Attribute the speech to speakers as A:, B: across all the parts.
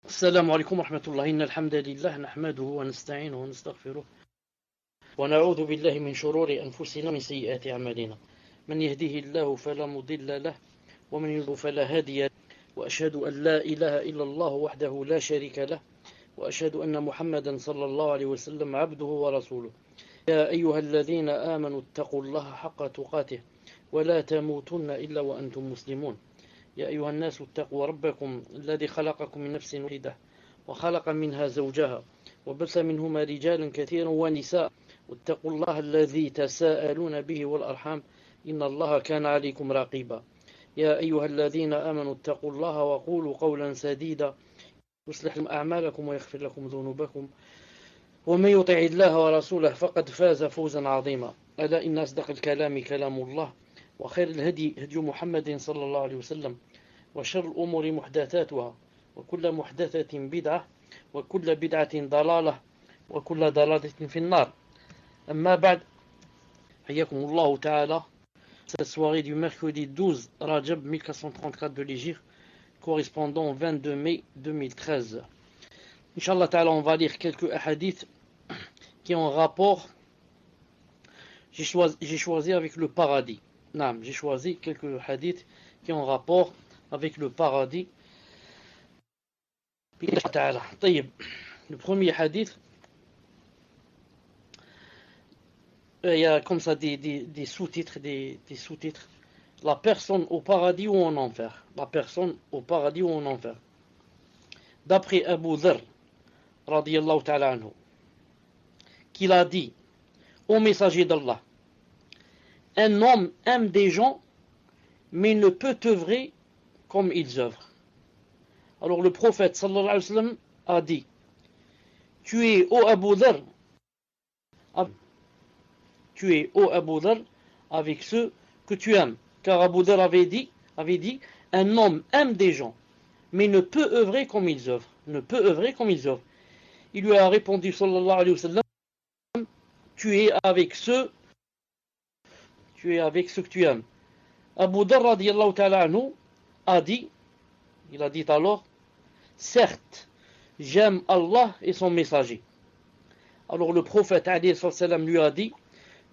A: السلام عليكم ورحمة الله. إن الحمد لله نحمده ونستعينه ونستغفره ونعوذ بالله من شرور أنفسنا ومن سيئات أعمالنا. من يهده الله فلا مضل له ومن يضلل فلا هادي له، وأشهد أن لا إله إلا الله وحده لا شريك له، وأشهد أن محمدا صلى الله عليه وسلم عبده ورسوله. يا أيها الذين آمنوا اتقوا الله حق تقاته ولا تموتن إلا وأنتم مسلمون. يا أيها الناس اتقوا ربكم الذي خلقكم من نفس واحدة وخلق منها زوجها وبث منهما رجالا كثيرا ونساء، واتقوا الله الذي تساءلون به والأرحام إن الله كان عليكم رقيبا. يا أيها الذين آمنوا اتقوا الله وقولوا قولا سديدا يصلح لكم أعمالكم ويغفر لكم ذنوبكم، ومن يطع الله ورسوله فقد فاز فوزا عظيما. ألا إن أصدق الكلام كلام الله، وخير الهدي هدي محمد صلى الله عليه وسلم، وشر الأمور محدثاتها، وكل محدثة بدعة، وكل بدعة ضلالة، وكل ضلالة في النار. أما بعد، حياكم الله تعالى. Cette soirée du mercredi 12 Rajab 1434 de l'Hégire, correspondant au 22 mai 2013. Inch'Allah ta'ala, on va lire quelques hadiths qui ont rapport. J'ai choisi avec le paradis. Non, j'ai choisi quelques hadiths qui ont rapport avec le paradis. Le premier hadith, il y a comme ça des sous-titres, des sous-titres. La personne au paradis ou en enfer. La personne au paradis ou en enfer. D'après Abu Dharr, radiyallahu ta'ala anhu, qu'il a dit au messager d'Allah: un homme aime des gens, mais ne peut œuvrer comme ils œuvrent. Alors le prophète sallallahu alayhi wa sallam a dit: tu es, ô Abu Dharr, avec ceux que tu aimes. Car Abu Dharr avait dit, un homme aime des gens, mais ne peut œuvrer comme ils œuvrent. Ne peut œuvrer comme ils œuvrent. Il lui a répondu sallallahu alayhi wa sallam: tu es avec ceux que tu aimes. Abu Dharr radiyallahu ta'ala anhu il a dit alors: certes, j'aime Allah et son messager. Alors le prophète alayhi salam lui a dit: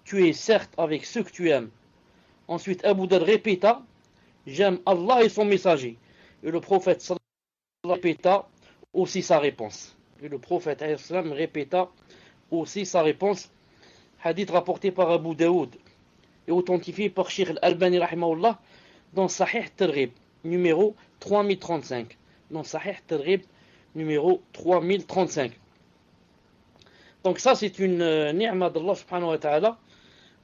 A: tu es certes avec ceux que tu aimes. Ensuite Abu Dharr répéta: j'aime Allah et son messager. Et le prophète sallallahu répéta aussi sa réponse. Hadith rapporté par Abu Daoud et authentifié par Cheikh Al-Albani rahimahullah dans Sahih Targhib numéro 3035. Dans Sahih Targhib numéro 3035. Donc ça c'est une ni'ma d'Allah subhanahu wa ta'ala,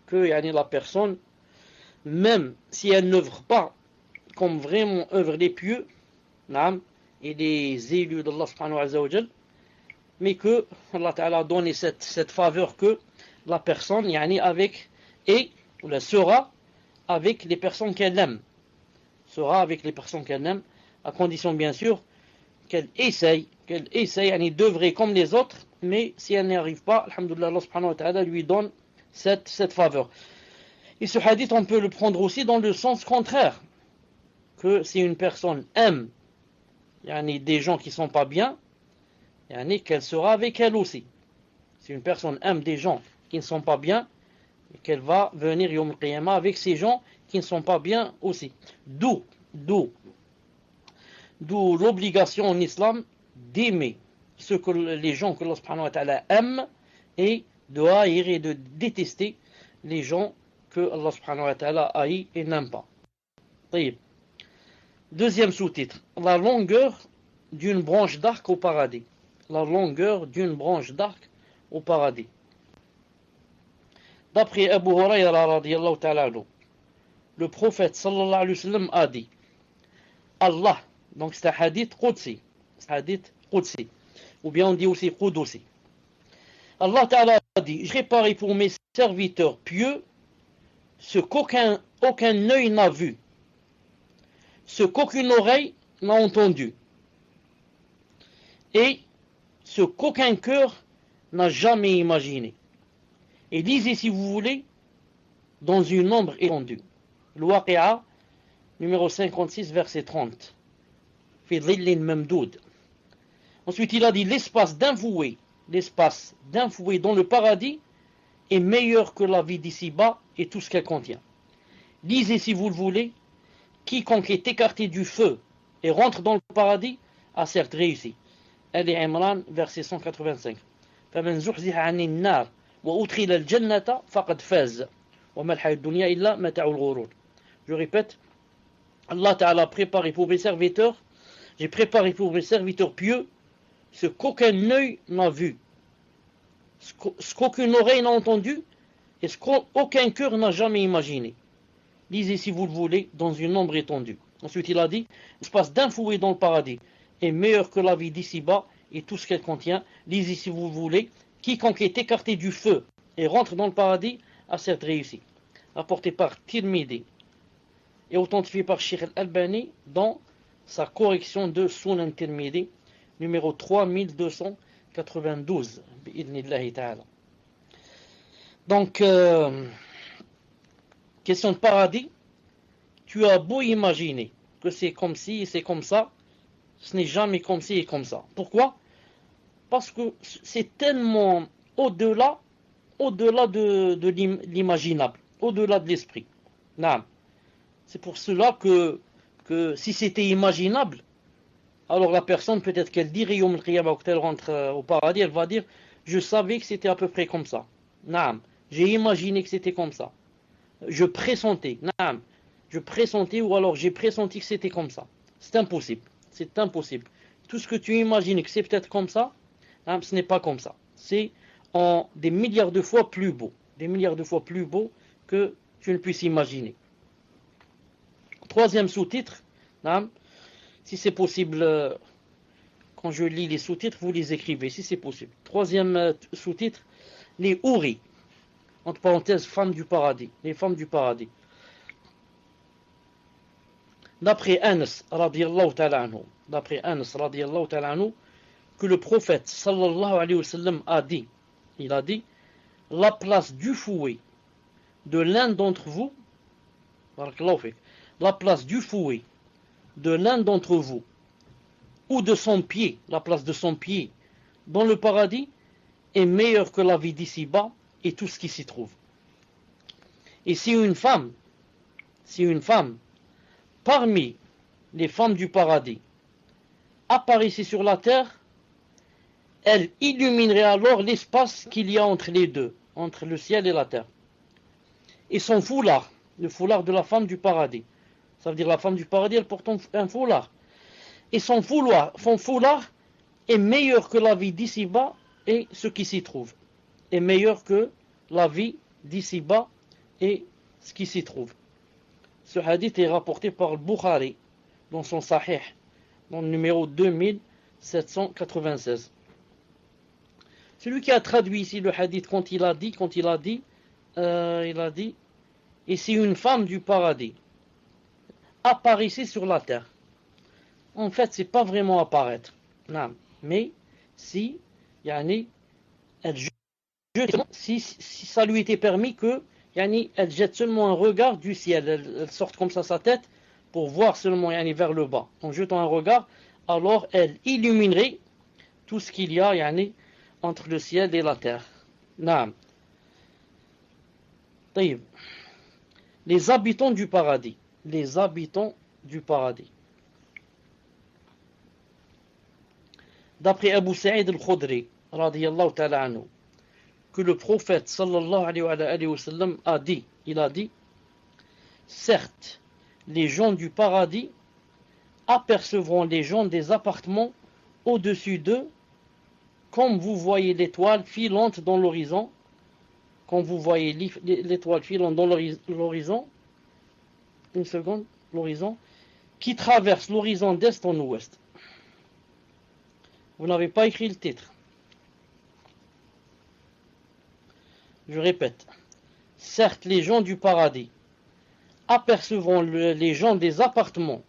A: que la personne, même si elle n'œuvre pas comme vraiment œuvrent les pieux et les élus d'Allah subhanahu wa ta'ala, mais que Allah ta'ala a donné cette faveur que la personne sera avec les personnes qu'elle aime. Sera avec les personnes qu'elle aime, à condition bien sûr qu'elle essaye d'œuvrer comme les autres, mais si elle n'y arrive pas, alhamdoulilah, Allah subhanahu wa ta'ala lui donne cette faveur. Et ce hadith, on peut le prendre aussi dans le sens contraire, que si une personne aime des gens qui ne sont pas bien, qu'elle sera avec elle aussi. Si une personne aime des gens qui ne sont pas bien, qu'elle va venir Yawm al-Qiyamah avec ces gens qui ne sont pas bien aussi. D'où l'obligation en islam d'aimer les gens que Allah subhanahu wa ta'ala aime, et de haïr et de détester les gens que Allah subhanahu wa ta'ala haït et n'aime pas. Deuxième sous-titre: la longueur d'une branche d'arc au paradis. La longueur d'une branche d'arc au paradis. D'après Abu Hurayra radiyallahu ta'ala anhu, le prophète sallallahu alayhi wa sallam a dit: Allah, donc c'est un hadith Qudsi, ou bien on dit aussi Qudusi. Allah ta'ala a dit: j'ai préparé pour mes serviteurs pieux ce qu'aucun œil n'a vu, ce qu'aucune oreille n'a entendu, et ce qu'aucun cœur n'a jamais imaginé. Et lisez, si vous voulez, dans une ombre étendue. Al-Waqi'a, numéro 56, verset 30. Fi dhillin mamdoud. Ensuite, il a dit l'espace d'un fouet dans le paradis est meilleur que la vie d'ici-bas et tout ce qu'elle contient. Lisez si vous le voulez, quiconque est écarté du feu et rentre dans le paradis a certes réussi. Ali Imran, verset 185. فمن زحزح عن النار وأدخل الجنة فقد فاز وما الحياة الدنيا إلا متاع الغرور. Je répète, Allah Ta'ala a préparé pour mes serviteurs, j'ai préparé pour mes serviteurs pieux ce qu'aucun œil n'a vu, ce qu'aucune oreille n'a entendu et ce qu'aucun cœur n'a jamais imaginé. Lisez si vous le voulez dans une ombre étendue. Ensuite il a dit, l'espace d'un fouet dans le paradis est meilleur que la vie d'ici-bas et tout ce qu'elle contient. Lisez si vous le voulez, quiconque est écarté du feu et rentre dans le paradis a certes réussi. Rapporté par Tirmidhi et authentifié par Sheikh Al-Albani dans sa correction de Sunan Tirmidhi, numéro 3292. Donc, question de paradis, tu as beau imaginer que c'est comme ci et c'est comme ça, ce n'est jamais comme ci et comme ça. Pourquoi? Parce que c'est tellement au-delà de l'imaginable, au-delà de l'esprit. Non. C'est pour cela que si c'était imaginable, alors la personne, peut-être qu'elle dirait quand elle rentre au paradis, elle va dire, je savais que c'était à peu près comme ça. Non. J'ai imaginé que c'était comme ça. Je pressentais. Non. Je pressentais ou alors j'ai pressenti que c'était comme ça. C'est impossible. C'est impossible. Tout ce que tu imagines que c'est peut-être comme ça, hein, ce n'est pas comme ça. C'est en des milliards de fois plus beau. Des milliards de fois plus beau que tu ne puisses imaginer. Troisième sous-titre, hein, si c'est possible, quand je lis les sous-titres, vous les écrivez, si c'est possible. Troisième sous-titre, les houris, entre parenthèses, femmes du paradis, les femmes du paradis. D'après Anas radiyallahu ta'ala anhu, que le prophète sallallahu alayhi wa sallam a dit, il a dit, la place du fouet de l'un d'entre vous, la place du fouet de l'un d'entre vous, ou de son pied, la place de son pied dans le paradis, est meilleure que la vie d'ici-bas et tout ce qui s'y trouve. Et si une femme, parmi les femmes du paradis, apparaissait sur la terre, elle illuminerait alors l'espace qu'il y a entre les deux, entre le ciel et la terre. Et son foulard, le foulard de la femme du paradis, ça veut dire la femme du paradis, elle porte un foulard. Et son foulard est meilleur que la vie d'ici-bas et ce qui s'y trouve. Est meilleur que la vie d'ici-bas et ce qui s'y trouve. Ce hadith est rapporté par Bukhari dans son Sahih, dans le numéro 2796. Celui qui a traduit ici le hadith quand il a dit, et si une femme du paradis apparaissait sur la terre, en fait c'est pas vraiment apparaître, non, mais si, elle jette, si ça lui était permis que, elle jette seulement un regard du ciel, elle sorte comme ça sa tête pour voir seulement vers le bas, en jetant un regard, alors elle illuminerait tout ce qu'il y a entre le ciel et la terre. Non. Les habitants du paradis. D'après Abu Sa'id al-Khudri, radiyallahu ta'ala anhu, que le prophète sallallahu alayhi wa sallam a dit, il a dit, certes, les gens du paradis apercevront les gens des appartements au-dessus d'eux, comme vous voyez l'étoile filante dans l'horizon, une seconde, l'horizon, qui traverse l'horizon d'est en ouest. Vous n'avez pas écrit le titre. Je répète. Certes, les gens du paradis apercevront les gens des appartements.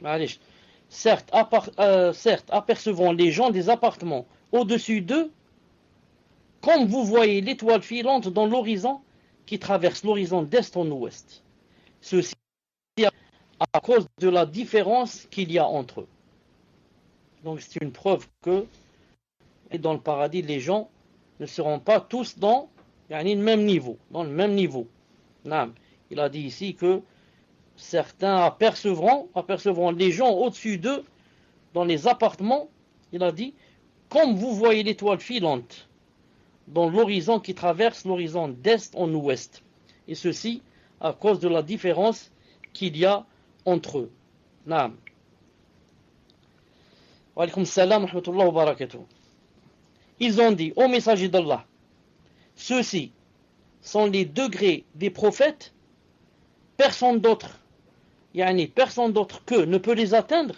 A: Allez, certes, apercevront les gens des appartements au-dessus d'eux, comme vous voyez l'étoile filante dans l'horizon qui traverse l'horizon d'est en ouest. Ceci à cause de la différence qu'il y a entre eux. Donc c'est une preuve que dans le paradis, les gens ne seront pas tous dans le même niveau. Dans le même niveau. Il a dit ici que certains apercevront les gens au-dessus d'eux dans les appartements. Il a dit, comme vous voyez l'étoile filante dans l'horizon qui traverse l'horizon d'est en ouest. Et ceci à cause de la différence qu'il y a entre eux. Naam. Wa alaykum salam wa rahmatullahi wa barakatuh. Ils ont dit, ô messager d'Allah, ceux-ci sont les degrés des prophètes, personne d'autre qu'eux ne peut les atteindre.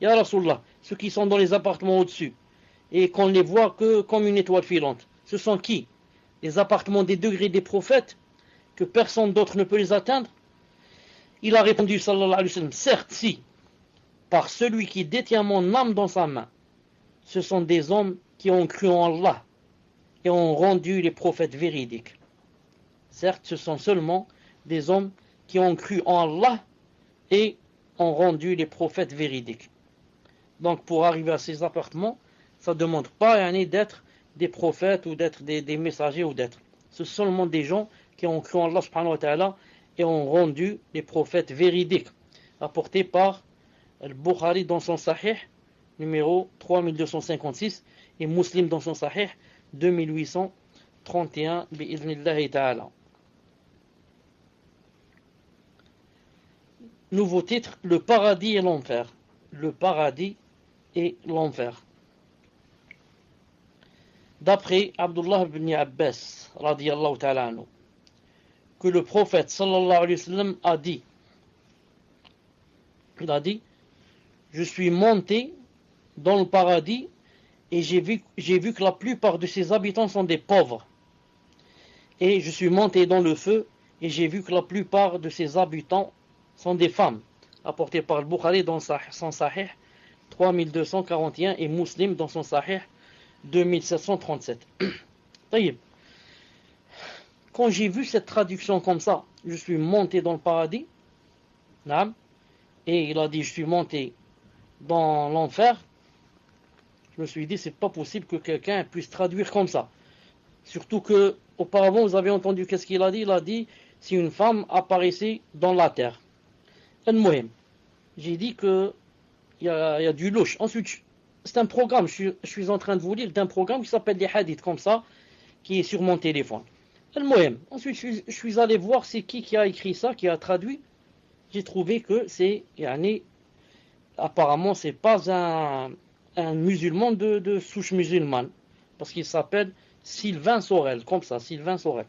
A: Ya Rasulallah, ceux qui sont dans les appartements au-dessus, et qu'on les voit que comme une étoile filante. Ce sont qui? Les appartements des degrés des prophètes, que personne d'autre ne peut les atteindre? Il a répondu, sallallahu alayhi wa sallam, certes, si, par celui qui détient mon âme dans sa main, ce sont des hommes qui ont cru en Allah et ont rendu les prophètes véridiques. Certes, ce sont seulement des hommes qui ont cru en Allah et ont rendu les prophètes véridiques. Donc, pour arriver à ces appartements, ça ne demande pas d'être des prophètes ou d'être des messagers ou d'être. Ce sont seulement des gens qui ont cru en Allah subhanahu wa ta'ala et ont rendu les prophètes véridiques. Rapporté par Al-Bukhari dans son Sahih, numéro 3256, et Muslim dans son Sahih, 2831, bi'idhnillahi ta'ala. Nouveau titre, le paradis et l'enfer. Le paradis et l'enfer. D'après Abdullah ibn Abbas, radiyallahu ta'ala anhu, que le prophète sallallahu alayhi wa sallam a dit, il a dit, je suis monté dans le paradis et j'ai vu que la plupart de ses habitants sont des pauvres. Et je suis monté dans le feu et j'ai vu que la plupart de ses habitants sont des femmes. Apporté par le Bukhari dans son Sahih 3241 et Muslim dans son Sahih 2737. Quand j'ai vu cette traduction comme ça, je suis monté dans le paradis, et il a dit je suis monté dans l'enfer, je me suis dit c'est pas possible que quelqu'un puisse traduire comme ça. Surtout que auparavant vous avez entendu qu'est-ce qu'il a dit? Il a dit si une femme apparaissait dans la terre. J'ai dit que il y a du louche. Ensuite, c'est un programme, je suis en train de vous lire d'un programme qui s'appelle des hadiths comme ça, qui est sur mon téléphone. Ensuite, je suis allé voir c'est qui a écrit ça, qui a traduit. J'ai trouvé que c'est, apparemment, c'est pas un musulman de souche musulmane, parce qu'il s'appelle Sylvain Sorel, comme ça, Sylvain Sorel.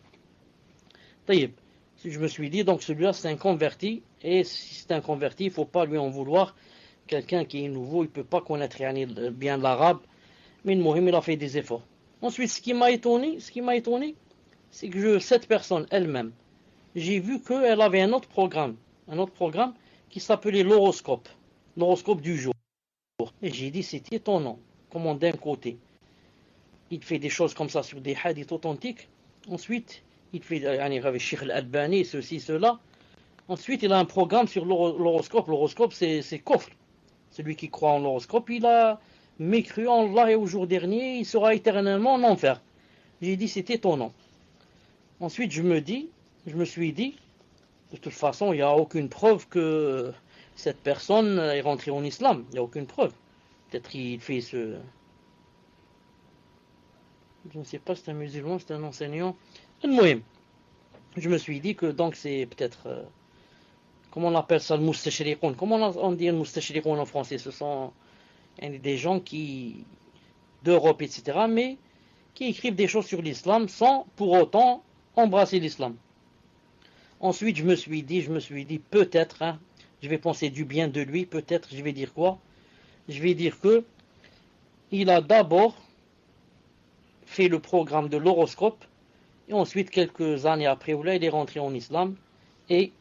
A: Je me suis dit, donc celui-là c'est un converti, et si c'est un converti, il ne faut pas lui en vouloir. Quelqu'un qui est nouveau, il ne peut pas connaître bien l'arabe, mais il a fait des efforts. Ensuite, ce qui m'a étonné, c'est que cette personne elle-même, j'ai vu qu'elle avait un autre programme qui s'appelait l'horoscope du jour. Et j'ai dit, c'est étonnant, comment d'un côté, il fait des choses comme ça sur des hadiths authentiques, ensuite, il fait avec Sheikh Al-Albani, ceci, cela. Ensuite, il a un programme sur l'horoscope. L'horoscope, c'est kofr. Celui qui croit en l'horoscope, il a mécru en Allah et au jour dernier, il sera éternellement en enfer. J'ai dit, c'est étonnant. Ensuite, je me suis dit, de toute façon, il n'y a aucune preuve que cette personne est rentrée en islam. Il n'y a aucune preuve. Peut-être qu'il fait ce... Je ne sais pas, c'est un musulman, c'est un enseignant. Je me suis dit que donc c'est peut-être... comment on appelle ça, le moustachriqoun? Comment on dit le moustachriqoun en français? Ce sont des gens d'Europe, etc., mais qui écrivent des choses sur l'islam sans pour autant embrasser l'islam. Ensuite, je me suis dit, peut-être, je vais penser du bien de lui, peut-être, je vais dire quoi? Je vais dire que il a d'abord fait le programme de l'horoscope, et ensuite, quelques années après, il est rentré en islam, et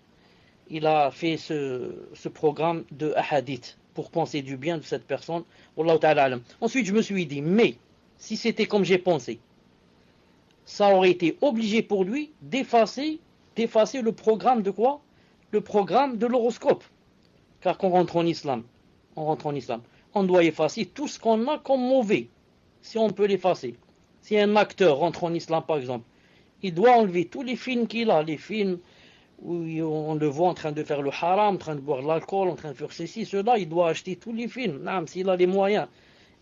A: il a fait ce programme de hadith pour penser du bien de cette personne. Wallahu ta'ala alam. Ensuite, je me suis dit, mais si c'était comme j'ai pensé, ça aurait été obligé pour lui d'effacer le programme de quoi? Le programme de l'horoscope. Car quand on rentre en islam, on doit effacer tout ce qu'on a comme mauvais, si on peut l'effacer. Si un acteur rentre en islam, par exemple, il doit enlever tous les films qu'il a, les films où on le voit en train de faire le haram, en train de boire de l'alcool, en train de faire ceci, cela, il doit acheter tous les films, s'il a les moyens,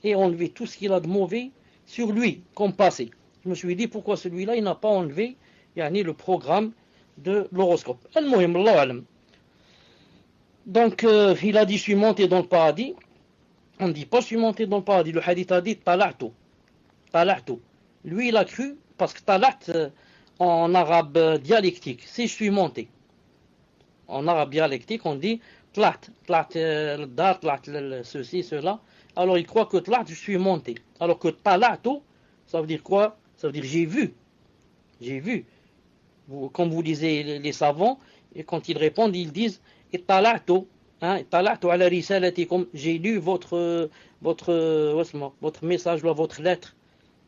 A: et enlever tout ce qu'il a de mauvais sur lui, comme passé. Je me suis dit, pourquoi celui-là, il n'a pas enlevé le programme de l'horoscope. Al-Muhim, Allah alam. Donc, il a dit, je suis monté dans le paradis. On ne dit pas, je suis monté dans le paradis. Le hadith a dit, tala'tu. Tala'tu. Lui, il a cru, parce que talat, en arabe dialectique, si je suis monté. En arabe dialectique, on dit, tlat, tlat, tlat, ceci, cela. Alors, il croit que tlat, je suis monté. Alors que tala'tu, ça veut dire quoi? Ça veut dire j'ai vu. J'ai vu. Quand vous lisez les savants, et quand ils répondent, ils disent Ittala'tu, ittala'tu ala risalatikum, j'ai lu votre message, votre lettre,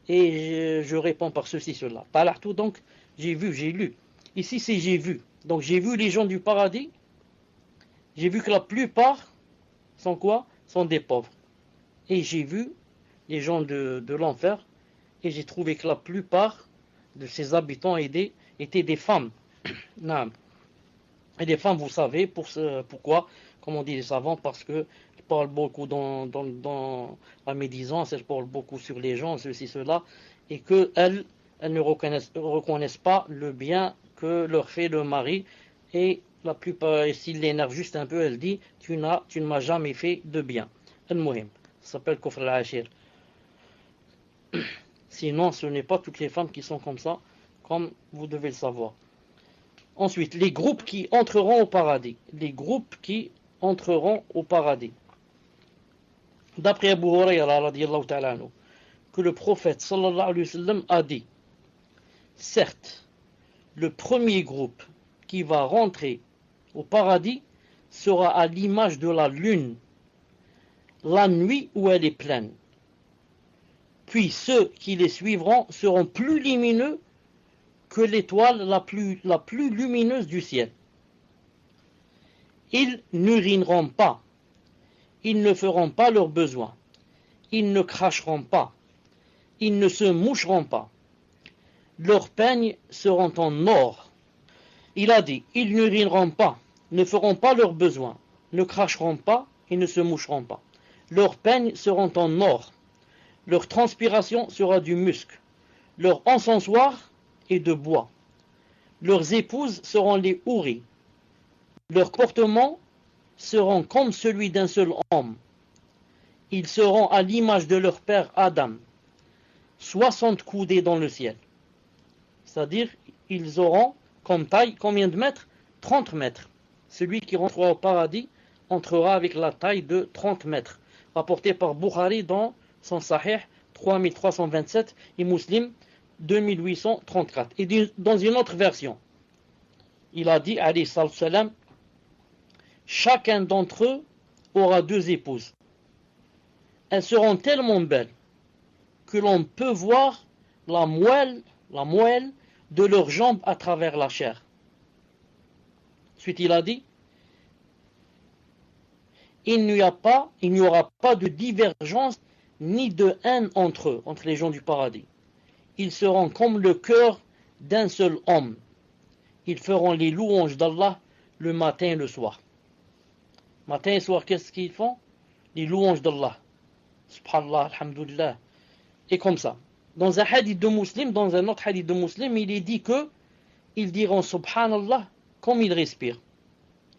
A: et je réponds par ceci, cela. Tala'tu, donc, j'ai vu, j'ai lu. Ici, c'est j'ai vu. Donc, j'ai vu les gens du paradis, j'ai vu que la plupart sont quoi? Sont des pauvres. Et j'ai vu les gens de l'enfer, et j'ai trouvé que la plupart de ces habitants étaient des femmes. Et des femmes, vous savez, pourquoi, comme on dit les savants, parce qu'elles parlent beaucoup dans la médisance, elles parlent beaucoup sur les gens, ceci, cela, et qu'elles ne reconnaissent pas le bien que leur fait le mari, et la plupart, s'il l'énerve juste un peu, elle dit, tu ne m'as jamais fait de bien. Al-Muhim, ça s'appelle Kufr al-Ashir. Sinon, ce n'est pas toutes les femmes qui sont comme ça, comme vous devez le savoir. Ensuite, les groupes qui entreront au paradis. Les groupes qui entreront au paradis. D'après Abu Hurayra, radiyallahu ta'ala anhu, que le prophète sallallahu alayhi wa sallam a dit, certes, le premier groupe qui va rentrer au paradis sera à l'image de la lune, la nuit où elle est pleine. Puis ceux qui les suivront seront plus lumineux que l'étoile la plus lumineuse du ciel. Ils n'urineront pas, ils ne feront pas leurs besoins, ils ne cracheront pas, ils ne se moucheront pas. Leurs peignes seront en or. Il a dit, ils n'urineront pas, ne feront pas leurs besoins, ne cracheront pas et ne se moucheront pas. Leurs peignes seront en or. Leur transpiration sera du musc. Leur encensoir et de bois. Leurs épouses seront les houris. Leurs comportements seront comme celui d'un seul homme. Ils seront à l'image de leur père Adam, 60 coudées dans le ciel. C'est-à-dire, ils auront comme taille, combien de mètres? 30 mètres. Celui qui rentrera au paradis entrera avec la taille de 30 mètres. Rapporté par Bukhari dans son Sahih 3327 et Muslim 2834. Et dans une autre version, il a dit, alayhi salam, chacun d'entre eux aura 2 épouses. Elles seront tellement belles que l'on peut voir la moelle de leurs jambes à travers la chair. Ensuite, il a dit, il n'y aura pas de divergence ni de haine entre eux, entre les gens du paradis. Ils seront comme le cœur d'un seul homme. Ils feront les louanges d'Allah le matin et le soir. Matin et soir, qu'est-ce qu'ils font? Les louanges d'Allah. Subhanallah, alhamdulillah. Et comme ça. Dans un hadith de Muslim, dans un autre hadith de Muslim, il est dit que ils diront Subhanallah comme ils respirent.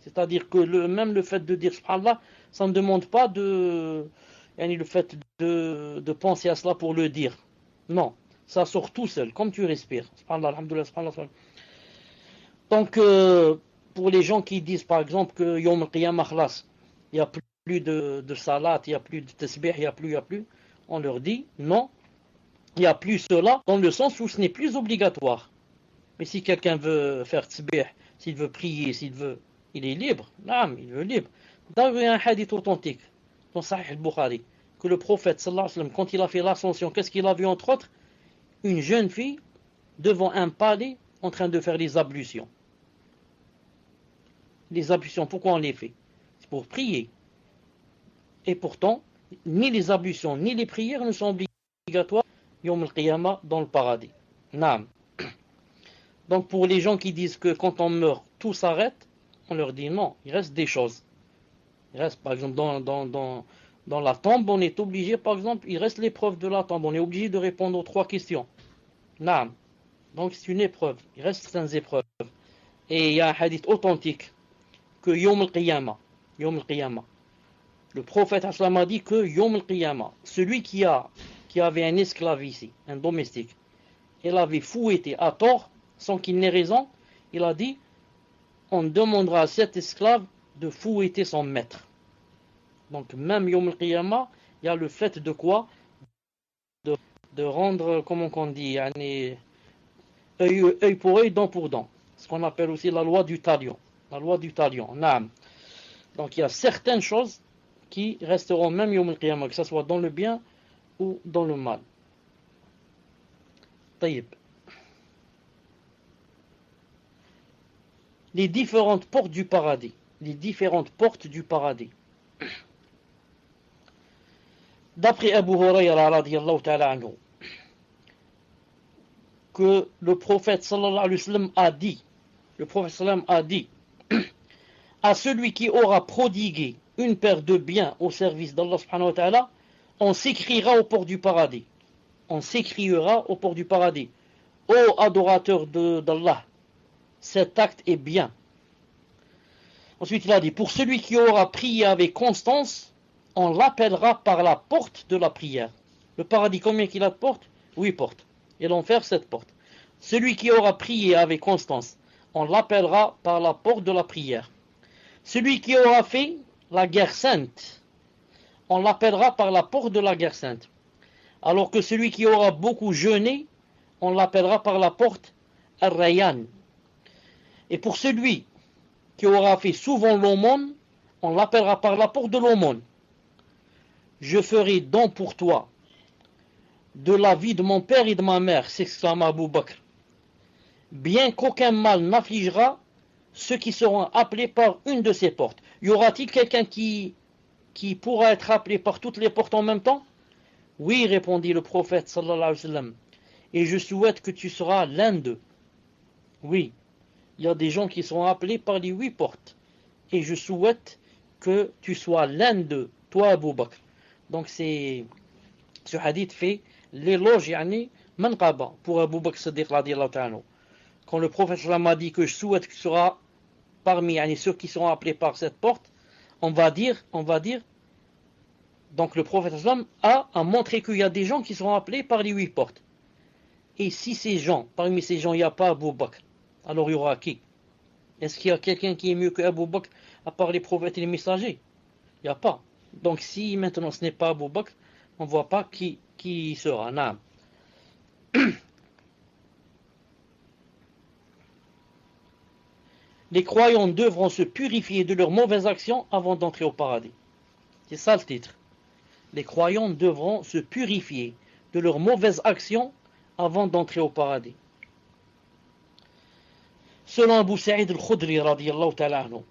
A: C'est-à-dire que même le fait de dire Subhanallah, ça ne demande pas le fait de penser à cela pour le dire. Non, ça sort tout seul, comme tu respires. Subhanallah, alhamdulillah, subhanallah. Donc, pour les gens qui disent par exemple que Yom al-Qiyamah khlas, il n'y a plus de salat, il n'y a plus de tasbih, il n'y a plus, on leur dit non, il n'y a plus cela, dans le sens où ce n'est plus obligatoire. Mais si quelqu'un veut faire tasbih, s'il veut prier, il est libre, il est libre. Il y a un hadith authentique dans Sahih al-Bukhari que le prophète sallallahu alayhi wa sallam, quand il a fait l'ascension, qu'est-ce qu'il a vu entre autres? Une jeune fille devant un palais en train de faire les ablutions. Les ablutions, pourquoi on les fait? C'est pour prier. Et pourtant, ni les ablutions, ni les prières ne sont obligatoires Yom al-Qiyamah dans le paradis. Naam. Donc pour les gens qui disent que quand on meurt, tout s'arrête, on leur dit non, il reste des choses. Il reste par exemple dans la tombe, on est obligé, par exemple, il reste l'épreuve de la tombe, on est obligé de répondre aux 3 questions. Naam. Donc c'est une épreuve, il reste certaines épreuves. Et il y a un hadith authentique que Yom al-Qiyamah, le prophète Aslam a dit que Yom al-Qiyamah, celui qui avait un esclave ici, un domestique, il avait fouetté à tort, sans qu'il n'ait raison, il a dit, on demandera à cet esclave de fouetter son maître. Donc même Yom al-Qiyamah, il y a le fait de quoi? De rendre, comment on dit, œil pour œil, dent pour dent. Ce qu'on appelle aussi la loi du talion. La loi du talion, naam. Donc il y a certaines choses qui resteront même Yom al-Qiyamah, que ce soit dans le bien ou dans le mal. Taïb. Les différentes portes du paradis. D'après Abu Hurayra radiyallahu ta'ala anhu, que le prophète sallallahu alayhi wa sallam a dit, à celui qui aura prodigué une paire de biens au service d'Allah subhanahu wa ta'ala, on s'écriera aux portes du paradis. Ô adorateur d'Allah, cet acte est bien. Ensuite il a dit, pour celui qui aura prié avec constance, on l'appellera par la porte de la prière. Le paradis, combien qu'il a de portes? 8 portes. Et l'enfer, 7 portes. Celui qui aura prié avec constance, on l'appellera par la porte de la prière. Celui qui aura fait la guerre sainte, on l'appellera par la porte de la guerre sainte. Alors que celui qui aura beaucoup jeûné, on l'appellera par la porte Ar-Rayyan. Et pour celui qui aura fait souvent l'aumône, on l'appellera par la porte de l'aumône. Je ferai don pour toi de la vie de mon père et de ma mère, s'exclama Abu Bakr, bien qu'aucun mal n'affligera ceux qui seront appelés par une de ces portes. Y aura-t-il quelqu'un qui pourra être appelé par toutes les portes en même temps? Oui, répondit le prophète sallallahu alayhi wa sallam, et je souhaite que tu seras l'un d'eux. Oui, il y a des gens qui seront appelés par les 8 portes, et je souhaite que tu sois l'un d'eux, toi Abu Bakr. Donc ce hadith fait l'éloge, manqaba, pour Abu Bakr Siddiq radiyallahu ta'ala. Quand le prophète m'a dit que je souhaite que tu seras parmi ceux qui seront appelés par cette porte, on va dire, donc le prophète a montré qu'il y a des gens qui seront appelés par les 8 portes. Et si parmi ces gens, il n'y a pas Abu Bakr, alors il y aura qui? Est-ce qu'il y a quelqu'un qui est mieux que Abu Bakr, à part les prophètes et les messagers? Il n'y a pas. Donc si maintenant ce n'est pas Abu Bakr, on ne voit pas qui sera. Naam. Les croyants devront se purifier de leurs mauvaises actions avant d'entrer au paradis. C'est ça le titre. Les croyants devront se purifier de leurs mauvaises actions avant d'entrer au paradis. Selon Abu Sa'id al-Khudri radiyallahu ta'ala anhu,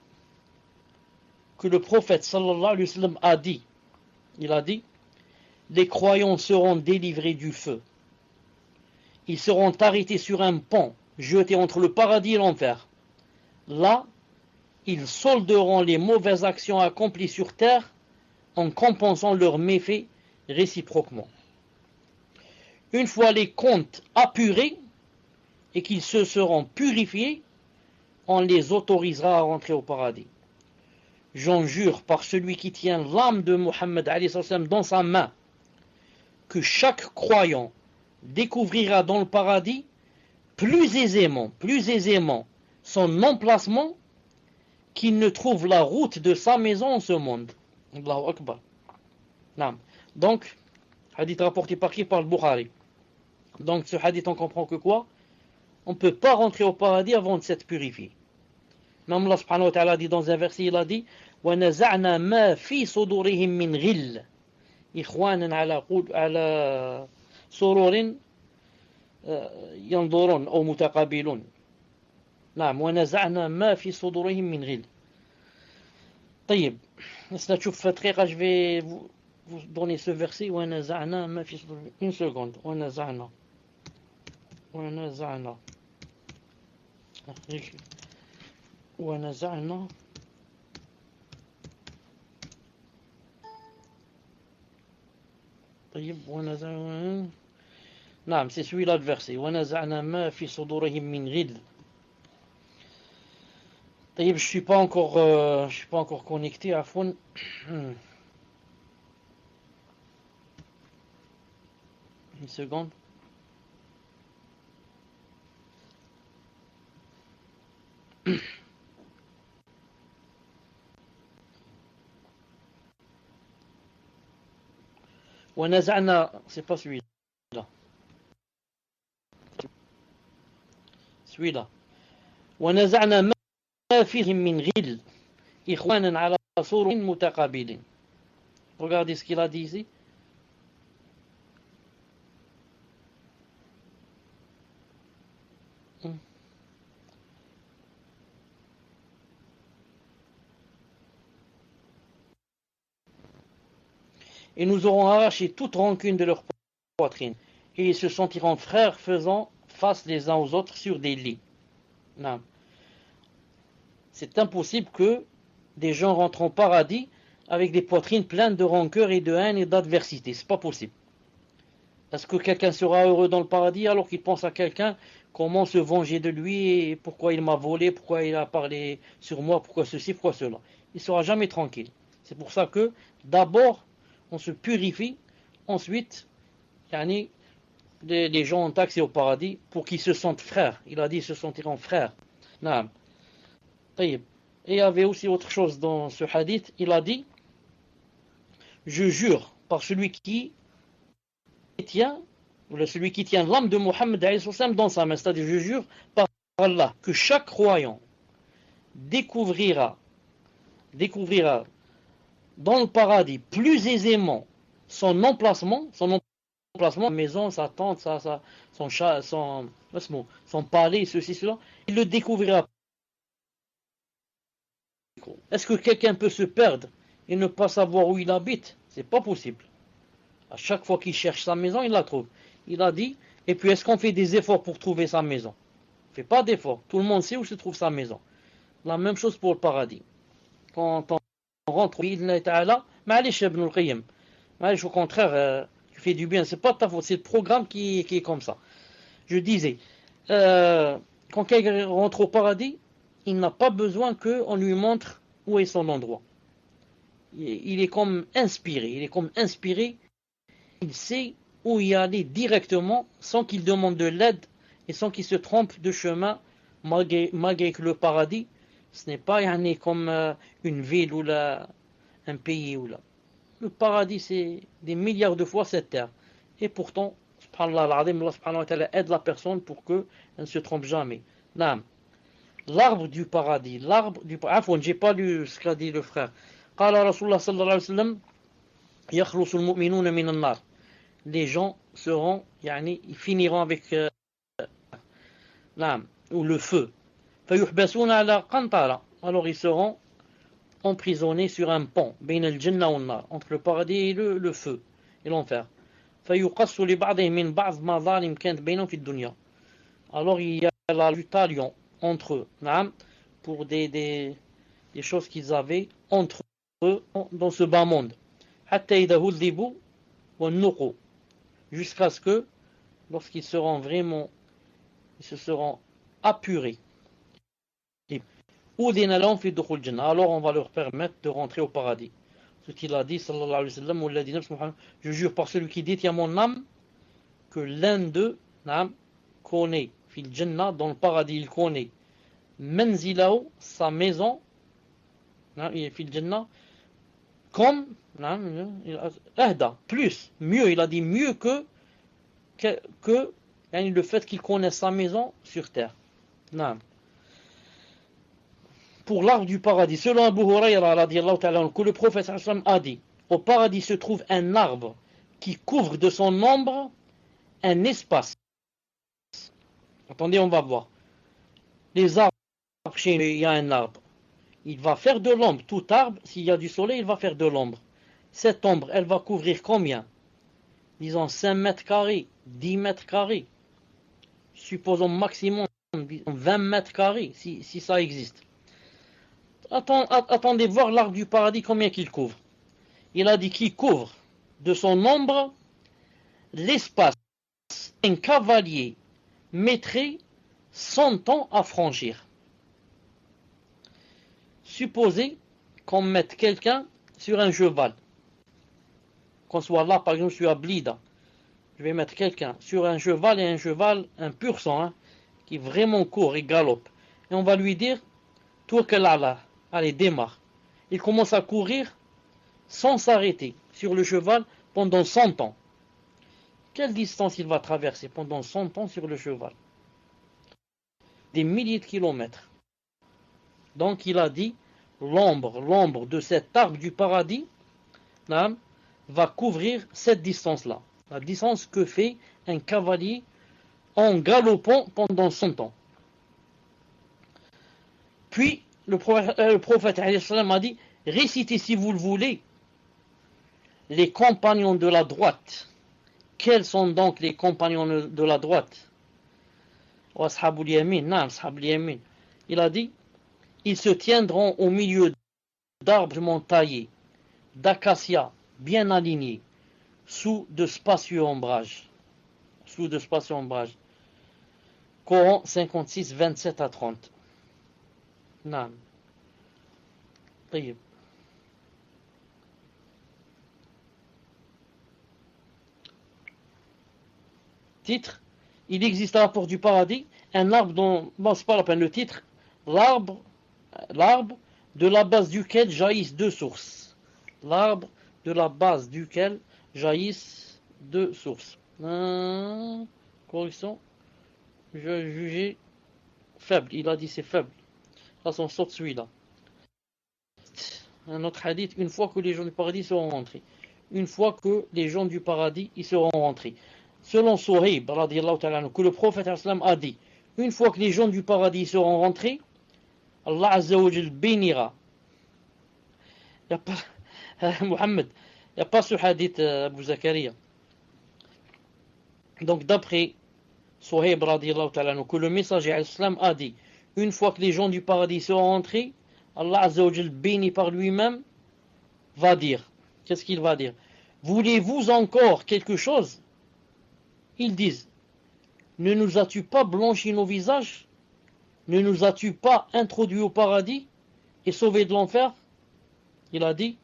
A: que le prophète sallallahu alayhi wa sallam a dit, il a dit, les croyants seront délivrés du feu. Ils seront arrêtés sur un pont, jetés entre le paradis et l'enfer. Là, ils solderont les mauvaises actions accomplies sur terre en compensant leurs méfaits réciproquement. Une fois les comptes apurés et qu'ils se seront purifiés, on les autorisera à rentrer au paradis. J'en jure par celui qui tient l'âme de Mohammed dans sa main, que chaque croyant découvrira dans le paradis plus aisément son emplacement qu'il ne trouve la route de sa maison en ce monde. Allahu Akbar. Donc, hadith rapporté par qui? Par le Bukhari. Donc, ce hadith, on comprend que quoi? On ne peut pas rentrer au paradis avant de s'être purifié. Même Allah subhanahu wa ta'ala dit dans un verset, il a dit وَنَزَعْنَا مَا فِي صُدُورِهِم مِّنْ غِلٍّ إِخْوَانًا عَلَى سُرُرٍ ينظرون أو متقابلون. نعم ونزعنا ما في صدورهم من غل. طيب نسنا تشوف دقيقة je vais vous donnez ce verset, une seconde, نعم, c'est celui-là le verset. وَنَزَعْنَا مَا فِي صُدُورِهِمْ مِنْ غِلٍّ. Je suis pas encore connecté à fond. Une seconde. وَنَزَعْنَا, c'est pas celui-là. Celui-là. وَنَزَعْنَا مَا فِيهِمْ مِنْ غِلٍّ إِخْوَانًا عَلَى سُرُرٍ مُتَقَابِلٍ. Regardez ce qu'il a dit ici. Et nous aurons arraché toute rancune de leur poitrine, et ils se sentiront frères faisant face les uns aux autres sur des lits. Non. C'est impossible que des gens rentrent au paradis avec des poitrines pleines de rancœur et de haine et d'adversité. C'est pas possible. Est-ce que quelqu'un sera heureux dans le paradis alors qu'il pense à quelqu'un, comment se venger de lui, et pourquoi il m'a volé, pourquoi il a parlé sur moi, pourquoi ceci, pourquoi cela. Il ne sera jamais tranquille. C'est pour ça que d'abord on se purifie, ensuite les gens ont accès au paradis pour qu'ils se sentent frères. Il a dit ils se sentiront frères. Non. Et il y avait aussi autre chose dans ce hadith. Il a dit, je jure par celui qui tient l'âme de Mohammed dans sa main, c'est-à-dire je jure par Allah que chaque croyant découvrira dans le paradis plus aisément son emplacement, sa maison, sa tente, son chat, son palais, ceci, cela, il le découvrira. Est-ce que quelqu'un peut se perdre et ne pas savoir où il habite? C'est pas possible. À chaque fois qu'il cherche sa maison, il la trouve. Il a dit, et puis est-ce qu'on fait des efforts pour trouver sa maison? On ne fait pas d'efforts. Tout le monde sait où se trouve sa maison. La même chose pour le paradis. Quand on rentre, au contraire, tu fais du bien, c'est pas ta faute, c'est le programme qui est comme ça. Je disais, quand quelqu'un rentre au paradis, il n'a pas besoin qu'on lui montre où est son endroit. Il est comme inspiré, il sait où y aller directement sans qu'il demande de l'aide et sans qu'il se trompe de chemin, malgré que le paradis, ce n'est pas comme une ville ou un pays. Le paradis, c'est des milliards de fois cette terre. Et pourtant, Allah subhanahu wa ta'ala aide la personne pour qu'elle ne se trompe jamais. L'arbre du paradis, j'ai pas lu ce qu'a dit le frère. قال رسول الله صلى الله عليه وسلم يخلص المؤمنون من النار. Les gens seront, ils finiront avec ou le feu. فيحبسون على قنطرة. Alors ils seront emprisonnés sur un pont بين الجنة والنار, entre le paradis et le feu et l'enfer. فيقص لبعضهم من بعض مظالم كانت بينهم في الدنيا. Alors il y a la lutte entre eux, pour des choses qu'ils avaient entre eux dans ce bas monde. حتى إذا هذبوا والنقوا, jusqu'à ce que, lorsqu'ils seront vraiment, ils se seront apurés, alors on va leur permettre de rentrer au paradis. Ce qu'il a dit, sallallahu alayhi wa sallam, je jure par celui qui détient mon âme, que l'un d'eux connaît, fil jannah, dans le paradis, il connaît manzilahu, sa maison, fil jannah, comme plus, mieux, il a dit mieux que le fait qu'il connaisse sa maison sur terre. Pour l'arbre du paradis, selon Abu Hurayra radiyallahu ta'ala, que le prophète a dit, au paradis se trouve un arbre qui couvre de son ombre un espace. Attendez, on va voir. Les arbres, chez il y a un arbre. Il va faire de l'ombre. Tout arbre, s'il y a du soleil, il va faire de l'ombre. cette ombre, elle va couvrir combien? Disons 5 mètres carrés, 10 mètres carrés. Supposons maximum 20 mètres carrés, si ça existe. Attendez voir l'arbre du paradis, combien qu'il couvre. Il a dit qu'il couvre de son ombre l'espace qu'un cavalier mettrait 100 ans à franchir. Supposez qu'on mette quelqu'un sur un cheval. Qu'on soit là, par exemple, sur Blida. Je vais mettre quelqu'un sur un cheval, et un cheval, un pur sang, hein, qui vraiment court et galope. Et on va lui dire, toi que là, allez, démarre. Il commence à courir sans s'arrêter sur le cheval pendant 100 ans. Quelle distance il va traverser pendant 100 ans sur le cheval? Des milliers de kilomètres. Donc il a dit, l'ombre de cet arbre du paradis va couvrir cette distance-là. La distance que fait un cavalier en galopant pendant 100 ans. Puis le prophète a dit, récitez si vous le voulez les compagnons de la droite. Quels sont donc les compagnons de la droite? Il a dit, ils se tiendront au milieu d'arbres taillés, d'acacias bien alignés, sous de spacieux ombrages. Coran 56, 27 à 30. Non. Titre, il existe un rapport du paradis, un arbre dont, bon, c'est pas la peine le titre, l'arbre de la base duquel jaillissent deux sources. L'arbre de la base duquel jaillissent deux sources. Correction, je jugeais faible, il a dit c'est faible. Là, on saute celui-là. Un autre hadith, une fois que les gens du paradis seront rentrés. Une fois que les gens du paradis y seront rentrés. Selon Suhaib, que le prophète a dit, une fois que les gens du paradis seront rentrés, Allah Azza wa Jal bénira. Il n'y a pas, Mohammed, il n'y a pas ce hadith Abu Zakaria. Donc d'après Suhaib, que le messager a dit, une fois que les gens du paradis seront rentrés, Allah Azza wa Jal béni par lui-même va dire, qu'est-ce qu'il va dire? Voulez-vous encore quelque chose? Ils disent, ne nous as-tu pas blanchi nos visages? Ne nous as-tu pas introduits au paradis et sauvés de l'enfer? Il a dit,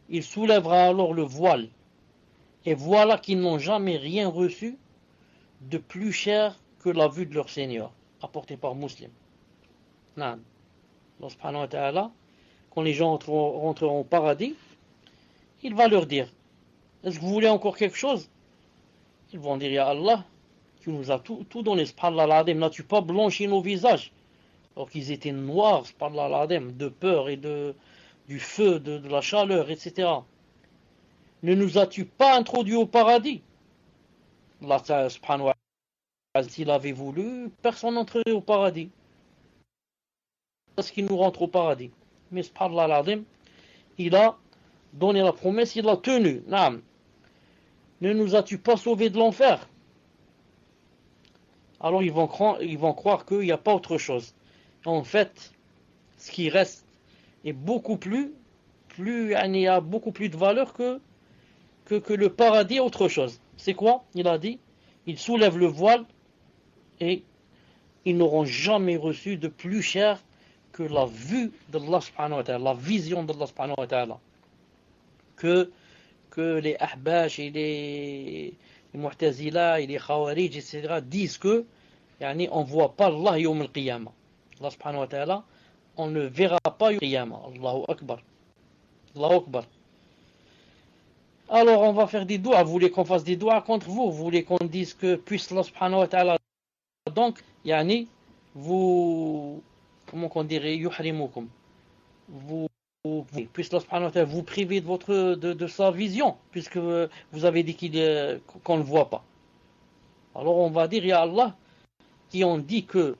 A: il soulèvera alors le voile, et voilà qu'ils n'ont jamais rien reçu de plus cher que la vue de leur Seigneur, apporté par Muslim. Non. Allah subhanahu wa ta'ala, quand les gens rentreront au paradis, il va leur dire, est-ce que vous voulez encore quelque chose? Ils vont dire, ya Allah, tu nous as tout donné, subhanallah l'adem, n'as-tu pas blanchi nos visages? Alors qu'ils étaient noirs, subhanallah l'adem, de peur et du feu, de la chaleur, etc. Ne nous as-tu pas introduits au paradis? Allah subhanahu wa ta'ala, s'il avait voulu, personne n'entrerait au paradis. Parce qu'il nous rentre au paradis. Mais subhanallah l'adem, il a donné la promesse, il l'a tenue. Naam. Ne nous as-tu pas sauvés de l'enfer? Alors ils vont croire qu'il n'y a pas autre chose. En fait, ce qui reste est beaucoup plus il a beaucoup plus de valeur que le paradis, autre chose. C'est quoi? Il a dit, ils soulèvent le voile et ils n'auront jamais reçu de plus cher que la vue d'Allah subhanahu wa ta'ala, la vision d'Allah subhanahu wa ta'ala. Que les ahbash et les mu'tazila et les khawarij, etc. disent que on ne voit pas Allah yawm al-qiyamah. Allah subhanahu wa ta'ala, on ne verra pas yawm al-qiyamah. Allahu akbar. Allahu akbar. Alors on va faire des doigts. Vous voulez qu'on fasse des doigts contre vous? Vous voulez qu'on dise que puisse Allah subhanahu wa ta'ala, donc vous, comment qu'on dirait, yuhrimukum, puisse Allah subhanahu wa ta'ala vous priver de sa vision, puisque vous avez dit qu'on ne le voit pas. Alors on va dire, ya Allah, qui ont dit que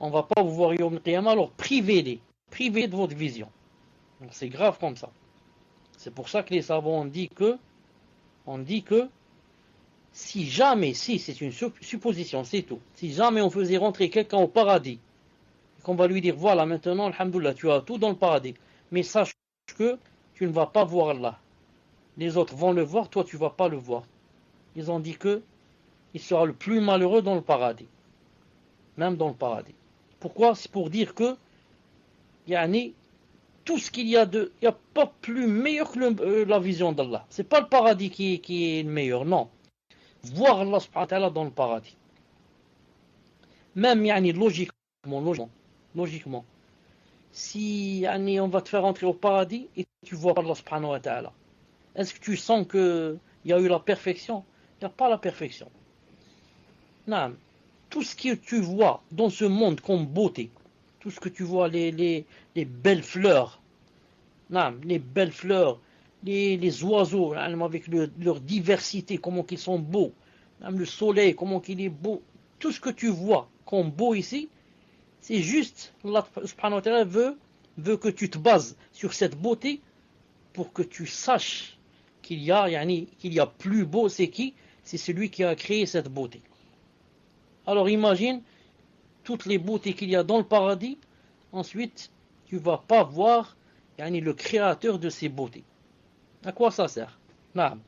A: on ne va pas vous voir yawm al-qiyamah, alors privez de votre vision. C'est grave comme ça. C'est pour ça que les savants ont dit que si jamais, si c'est une supposition, c'est tout, si jamais on faisait rentrer quelqu'un au paradis, qu'on va lui dire, voilà, maintenant, alhamdoulilah, tu as tout dans le paradis, mais sache que tu ne vas pas voir Allah. Les autres vont le voir, toi tu ne vas pas le voir. Ils ont dit que il sera le plus malheureux dans le paradis. Même dans le paradis. Pourquoi? C'est pour dire que yani, tout ce qu'il y a de... Il n'y a pas plus meilleur que la vision d'Allah. C'est pas le paradis qui est le meilleur, non. Voir Allah subhanahu wa ta'ala dans le paradis. Même yani, logiquement. Si yani, on va te faire entrer au paradis et tu vois Allah subhanahu wa ta'ala, est-ce que tu sens qu'il y a eu la perfection? Il n'y a pas la perfection. Non. Tout ce que tu vois dans ce monde comme beauté, tout ce que tu vois, les belles fleurs, non, les belles fleurs, les oiseaux, avec leur diversité, comment ils sont beaux, même le soleil, comment il est beau, tout ce que tu vois comme beau ici, c'est juste, Allah subhanahu wa ta'ala veut que tu te bases sur cette beauté pour que tu saches qu'il y a plus beau, c'est qui? C'est celui qui a créé cette beauté. Alors imagine toutes les beautés qu'il y a dans le paradis, ensuite tu ne vas pas voir le créateur de ces beautés. À quoi ça sert? Non.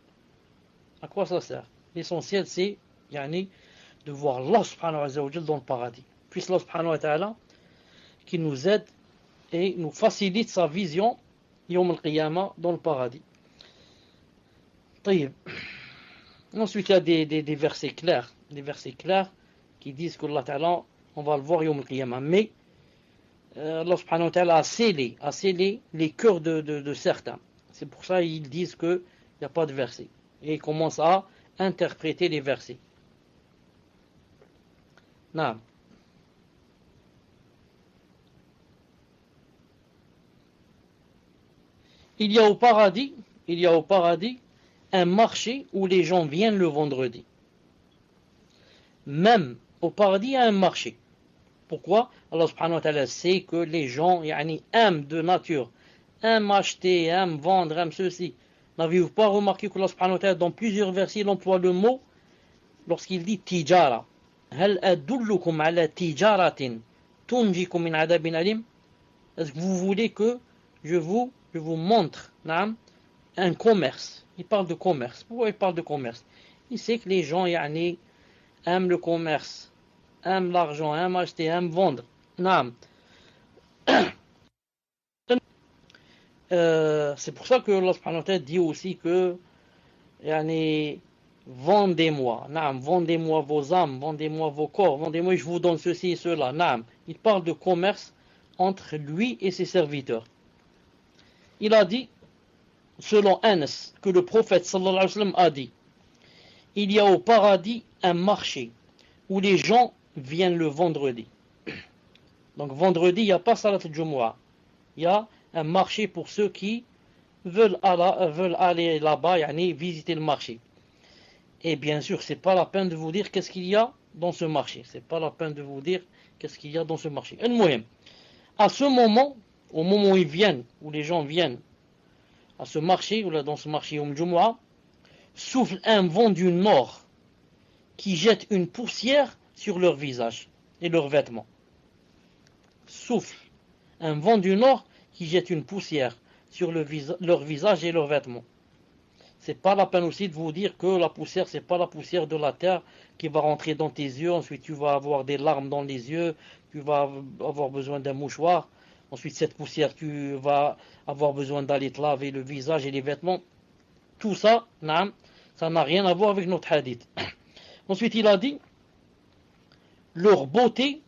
A: À quoi ça sert? L'essentiel c'est de voir Allah subhanahu wa ta'ala dans le paradis. Puisse Allah subhanahu wa ta'ala qui nous aide et nous facilite sa vision Yawm al-Qiyamah dans le paradis. Ensuite il y a des versets clairs. Des versets clairs qui disent que Allah Ta'ala, on va le voir Yawm al-Qiyamah. Mais Allah subhanahu wa ta'ala a scellé les cœurs de certains. C'est pour ça qu'ils disent qu'il n'y a pas de versets. Et ils commencent à interpréter les versets. Non. Il y a au paradis un marché où les gens viennent le vendredi. Même au paradis, il y a un marché. Pourquoi? Allah subhanahu wa ta'ala sait que les gens aiment de nature, aiment acheter, aiment vendre, aiment ceci. N'avez-vous pas remarqué que Allah subhanahu wa ta'ala, dans plusieurs versets, il emploie le mot lorsqu'il dit tijara. Hal adullukum ala tijaratin tunjikum min adabin alim? Est-ce que vous voulez que je vous montre un commerce? Il parle de commerce. Pourquoi il parle de commerce? Il sait que les gens aiment le commerce, aiment l'argent, aiment acheter, aiment vendre. C'est pour ça que Allah subhanahu wa ta'ala dit aussi que vendez-moi, vendez-moi vos âmes, vendez-moi vos corps, vendez-moi, je vous donne ceci et cela. Il parle de commerce entre lui et ses serviteurs. Il a dit, selon Anas, que le prophète sallallahu alayhi wa sallam a dit, il y a au paradis un marché où les gens viennent le vendredi. Donc vendredi, il n'y a pas Salat al-Jumu'ah. Il y a un marché pour ceux qui veulent aller là-bas, visiter le marché. Et bien sûr, c'est pas la peine de vous dire qu'est-ce qu'il y a dans ce marché. C'est pas la peine de vous dire qu'est-ce qu'il y a dans ce marché. À ce moment, au moment où ils viennent, où les gens viennent à ce marché, ou là dans ce marché Yawm al-Jumu'ah, souffle un vent du nord qui jette une poussière sur leur visage et leurs vêtements. Souffle un vent du nord qui jette une poussière sur leur visage et leurs vêtements. C'est pas la peine aussi de vous dire que la poussière, c'est pas la poussière de la terre qui va rentrer dans tes yeux, ensuite tu vas avoir des larmes dans les yeux, tu vas avoir besoin d'un mouchoir, ensuite cette poussière, tu vas avoir besoin d'aller te laver le visage et les vêtements. Tout ça, ça n'a rien à voir avec notre hadith. Ensuite il a dit, leur beauté,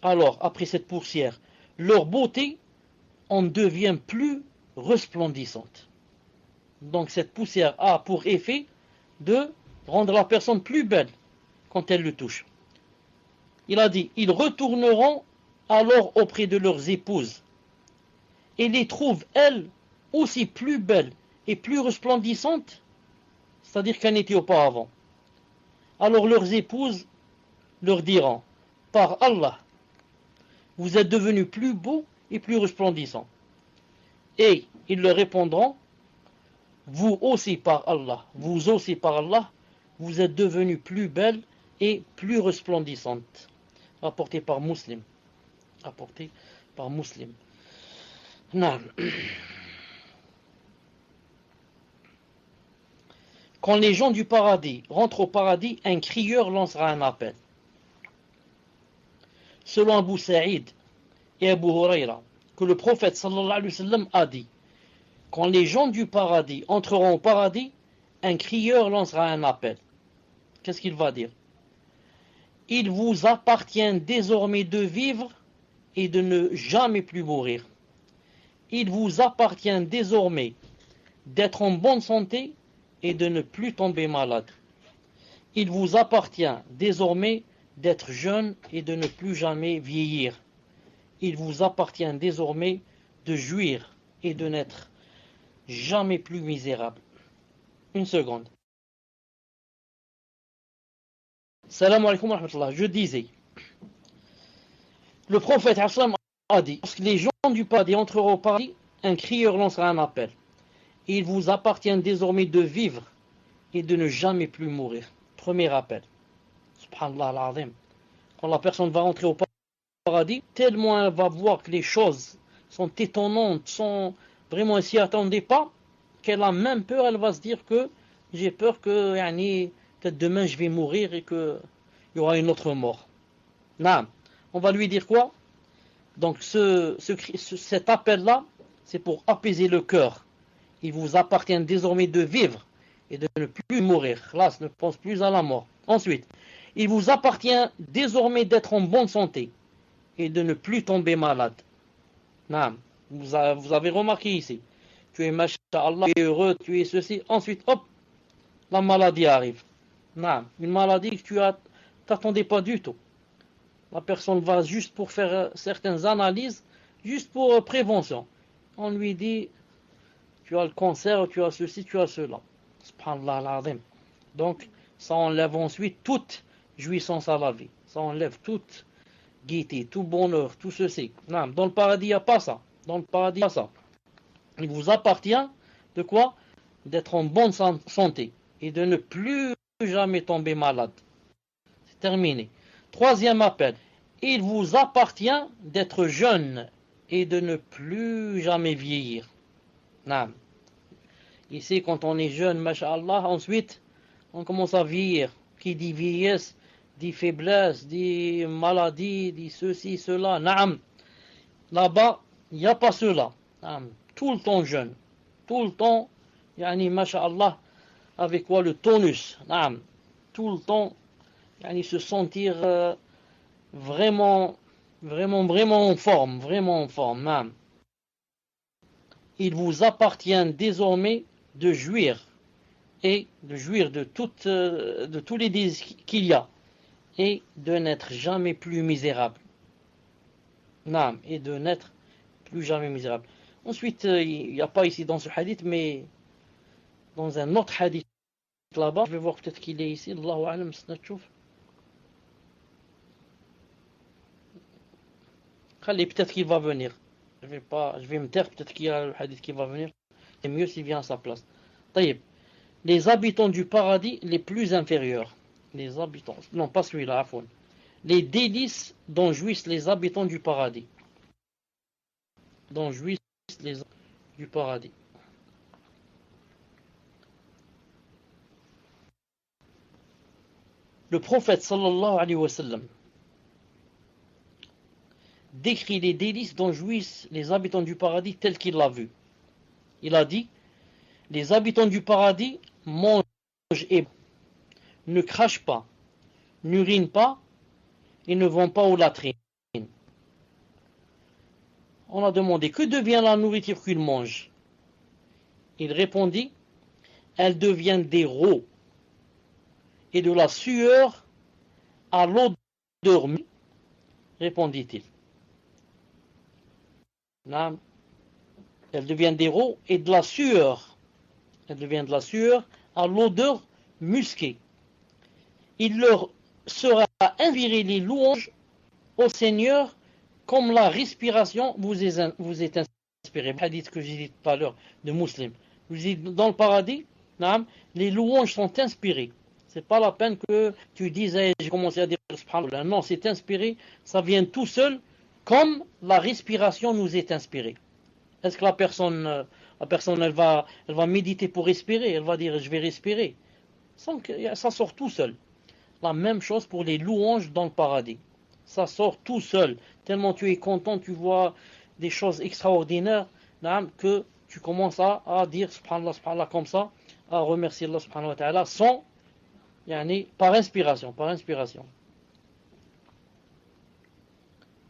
A: alors après cette poussière, leur beauté en devient plus resplendissante. Donc cette poussière a pour effet de rendre la personne plus belle quand elle le touche. Il a dit, ils retourneront alors auprès de leurs épouses et les trouvent, elles, aussi plus belles et plus resplendissantes, c'est-à-dire qu'elles n'étaient auparavant. Alors leurs épouses leur diront, par Allah, vous êtes devenus plus beaux et plus resplendissants. Et ils leur répondront, vous aussi par Allah, vous êtes devenues plus belles et plus resplendissantes. Rapporté par Muslim. Rapporté par Muslim. Non. Quand les gens du paradis rentrent au paradis, un crieur lancera un appel. Selon Abu Saïd et Abu Huraira, que le prophète sallallahu alayhi wa sallam a dit, quand les gens du paradis entreront au paradis, un crieur lancera un appel. Qu'est-ce qu'il va dire? Il vous appartient désormais de vivre et de ne jamais plus mourir. Il vous appartient désormais d'être en bonne santé et de ne plus tomber malade. Il vous appartient désormais d'être jeune et de ne plus jamais vieillir. Il vous appartient désormais de jouir et de n'être jamais plus misérable. Une seconde. Salam alaikum wa rahmatullah. Je disais, le prophète a dit, lorsque les gens du paradis entreront au paradis, un crieur lancera un appel. Il vous appartient désormais de vivre et de ne jamais plus mourir. Premier appel. Subhanallah al-azim. Quand la personne va rentrer au paradis, tellement elle va voir que les choses sont étonnantes, vraiment elle s'y attendait pas, qu'elle a même peur, elle va se dire que j'ai peur que peut-être demain je vais mourir et qu'il y aura une autre mort. Non. On va lui dire quoi? Donc cet appel-là, c'est pour apaiser le cœur. Il vous appartient désormais de vivre et de ne plus mourir. Là, ne pense plus à la mort. Ensuite, il vous appartient désormais d'être en bonne santé et de ne plus tomber malade. Non. Vous avez remarqué ici. Tu es masha'Allah, tu es heureux, tu es ceci. Ensuite, hop, la maladie arrive. Non. Une maladie que tu t'attendais pas du tout. La personne va juste pour faire certaines analyses, juste pour prévention. On lui dit, tu as le cancer, tu as ceci, tu as cela. Subhanallah al-azim. Donc, ça enlève ensuite toute jouissance à la vie. Ça enlève toute gaieté, tout bonheur, tout ceci. Non, dans le paradis, il n'y a pas ça. Dans le paradis, il n'y a pas ça. Il vous appartient de quoi? D'être en bonne santé et de ne plus jamais tomber malade. C'est terminé. Troisième appel. Il vous appartient d'être jeune et de ne plus jamais vieillir. Non. Ici, quand on est jeune, masha'Allah, ensuite, on commence à vieillir. Qui dit vieillesse, dit faiblesse, dit maladie, dit ceci, cela. Naam. Là-bas, il n'y a pas cela. Naam. Tout le temps jeune. Tout le temps, masha'Allah, avec quoi le tonus. Naam. Tout le temps, se sentir vraiment en forme, naam. Il vous appartient désormais de jouir et de jouir de tous les désirs qu'il y a et de n'être jamais plus misérable. Naam, et de n'être plus jamais misérable. Ensuite, il n'y a pas ici dans ce hadith, mais dans un autre hadith là-bas, je vais voir peut-être qu'il est ici. Allahu a'lam, peut-être qu'il va venir. Je vais me taire, peut-être qu'il y a le hadith qui va venir. C'est mieux s'il vient à sa place. Taïb. Les habitants du paradis les plus inférieurs. Les habitants, non pas celui-là, Afoun. Les délices dont jouissent les habitants du paradis. Dont jouissent les habitants du paradis. Le prophète sallallahu alayhi wa sallam décrit les délices dont jouissent les habitants du paradis tels qu'il l'a vu. Il a dit, les habitants du paradis mangent et ne crachent pas, n'urinent pas et ne vont pas aux latrines. On a demandé, que devient la nourriture qu'ils mangent? Il répondit, elle devient des rots et de la sueur à l'odeur, répondit-il. Elle devient des rots et de la sueur. Elle devient de la sueur à l'odeur musquée. Il leur sera inspiré les louanges au Seigneur comme la respiration vous est inspirée. Le hadith que j'ai dit tout à l'heure de Muslim. Je dis, dans le paradis, les louanges sont inspirées. C'est pas la peine que tu dises, hey, j'ai commencé à dire subhanallah. Non, c'est inspiré, ça vient tout seul, comme la respiration nous est inspirée. Est-ce que la personne elle va méditer pour respirer? Elle va dire, je vais respirer. Ça sort tout seul. La même chose pour les louanges dans le paradis. Ça sort tout seul. Tellement tu es content, tu vois des choses extraordinaires, que tu commences à dire subhanallah, subhanallah comme ça, à remercier Allah subhanahu wa ta'ala par inspiration,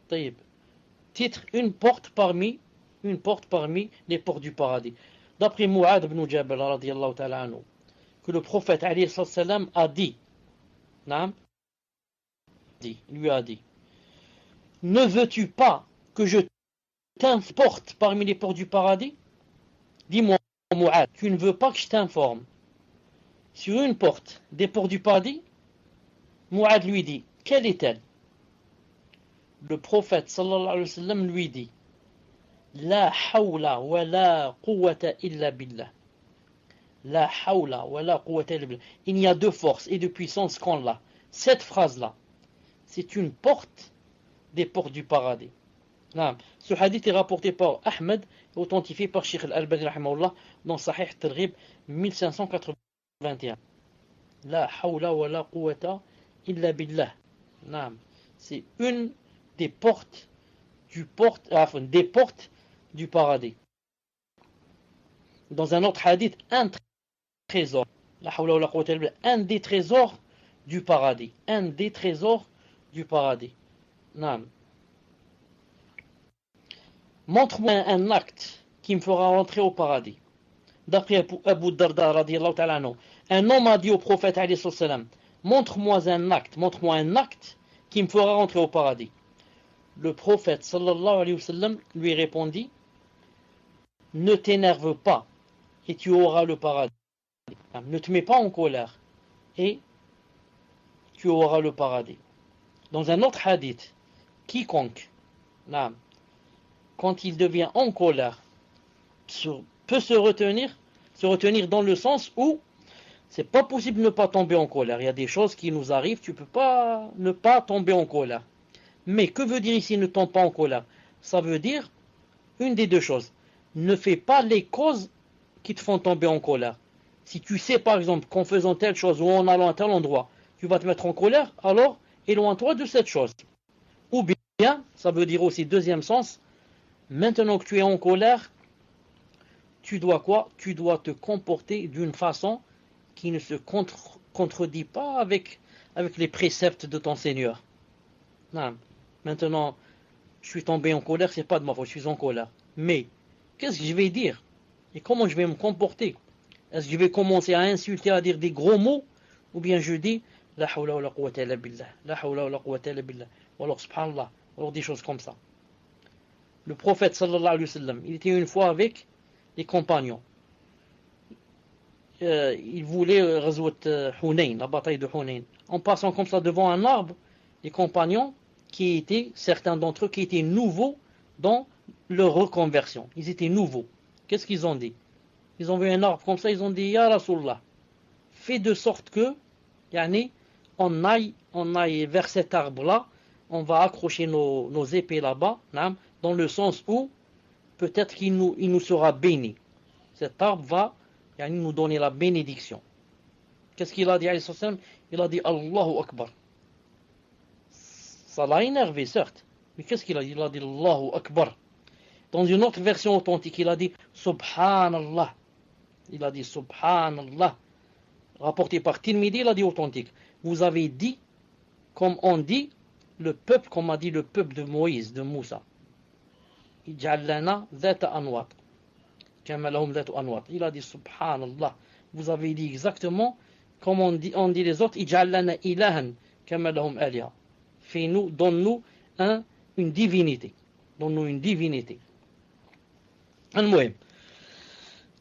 A: طيب. Titre, une porte parmi les portes du paradis. D'après Mu'ad ibn Jabal radiyallahu ta'ala anhu, que le prophète alayhi salam a dit, lui a dit, ne veux-tu pas que je t'importe parmi les portes du paradis? Dis-moi, Mu'ad, tu ne veux pas que je t'informe sur une porte des portes du paradis? Mu'ad lui dit, quelle est-elle? Le prophète sallallahu alayhi wa sallam lui dit, la hawla wa la quwwata illa billah. La hawla wa la quwwata illa billah. Il n'y a de force et de puissance qu'en Allah. Cette phrase-là, c'est une porte des portes du paradis. Ce hadith est rapporté par Ahmed et authentifié par Sheikh Al-Albani rahimahullah dans Sahih Targhib 1581. La hawla wa la quwwata illa billah. C'est une des portes du paradis. Dans un autre hadith, un trésor. La hawla wa la quwwata illa billah, un des trésors du paradis. Un des trésors du paradis. Montre-moi un acte qui me fera rentrer au paradis. D'après Abu Darda radiyallahu ta'ala anhu, un homme a dit au prophète alayhi salam, montre-moi un acte qui me fera rentrer au paradis. Le prophète sallallahu alayhi wa sallam lui répondit, ne t'énerve pas et tu auras le paradis. Ne te mets pas en colère et tu auras le paradis. Dans un autre hadith, quiconque, quand il devient en colère, peut se retenir dans le sens où c'est pas possible de ne pas tomber en colère. Il y a des choses qui nous arrivent, tu peux pas ne pas tomber en colère. Mais que veut dire ici ne tombe pas en colère? Ça veut dire une des deux choses. Ne fais pas les causes qui te font tomber en colère. Si tu sais par exemple qu'en faisant telle chose ou en allant à tel endroit, tu vas te mettre en colère, alors éloigne-toi de cette chose. Ou bien, ça veut dire aussi deuxième sens, maintenant que tu es en colère, tu dois quoi? Tu dois te comporter d'une façon qui ne se contredit pas avec les préceptes de ton Seigneur. Non. Maintenant, je suis tombé en colère, c'est pas de ma faute, je suis en colère. Mais, qu'est-ce que je vais dire? Et comment je vais me comporter? Est-ce que je vais commencer à insulter, à dire des gros mots? Ou bien je dis, la hawla wa la quwwata illa billah, la hawla wa la quwwata illa billah, ou alors subhanallah, ou alors des choses comme ça. Le prophète sallallahu alayhi wa sallam, il était une fois avec les compagnons. Il voulait résoudre Hunayn, la bataille de Hunayn. En passant comme ça devant un arbre, les compagnons, certains d'entre eux qui étaient nouveaux dans leur reconversion. Ils étaient nouveaux. Qu'est-ce qu'ils ont dit? Ils ont vu un arbre comme ça, ils ont dit, Ya Rasulallah, fais de sorte que, on aille vers cet arbre-là, on va accrocher nos épées là-bas, dans le sens où, peut-être qu'il nous sera béni. Cet arbre va nous donner la bénédiction. Qu'est-ce qu'il a dit? Il a dit Allahu Akbar. Ça l'a énervé, certes. Mais qu'est-ce qu'il a dit? Il a dit Allahu Akbar. Dans une autre version authentique, il a dit Subhanallah. Il a dit Subhanallah. Rapporté par Tirmidhi, il a dit authentique. Vous avez dit, comme on dit, comme a dit le peuple de Moïse, de Moussa. Ij'al dhata anwat. Il a dit Subhanallah. Vous avez dit exactement comme on dit les autres, Ij'al lana ilahan kama lahum aliha. Fais-nous, donne-nous une divinité. Donne-nous une divinité.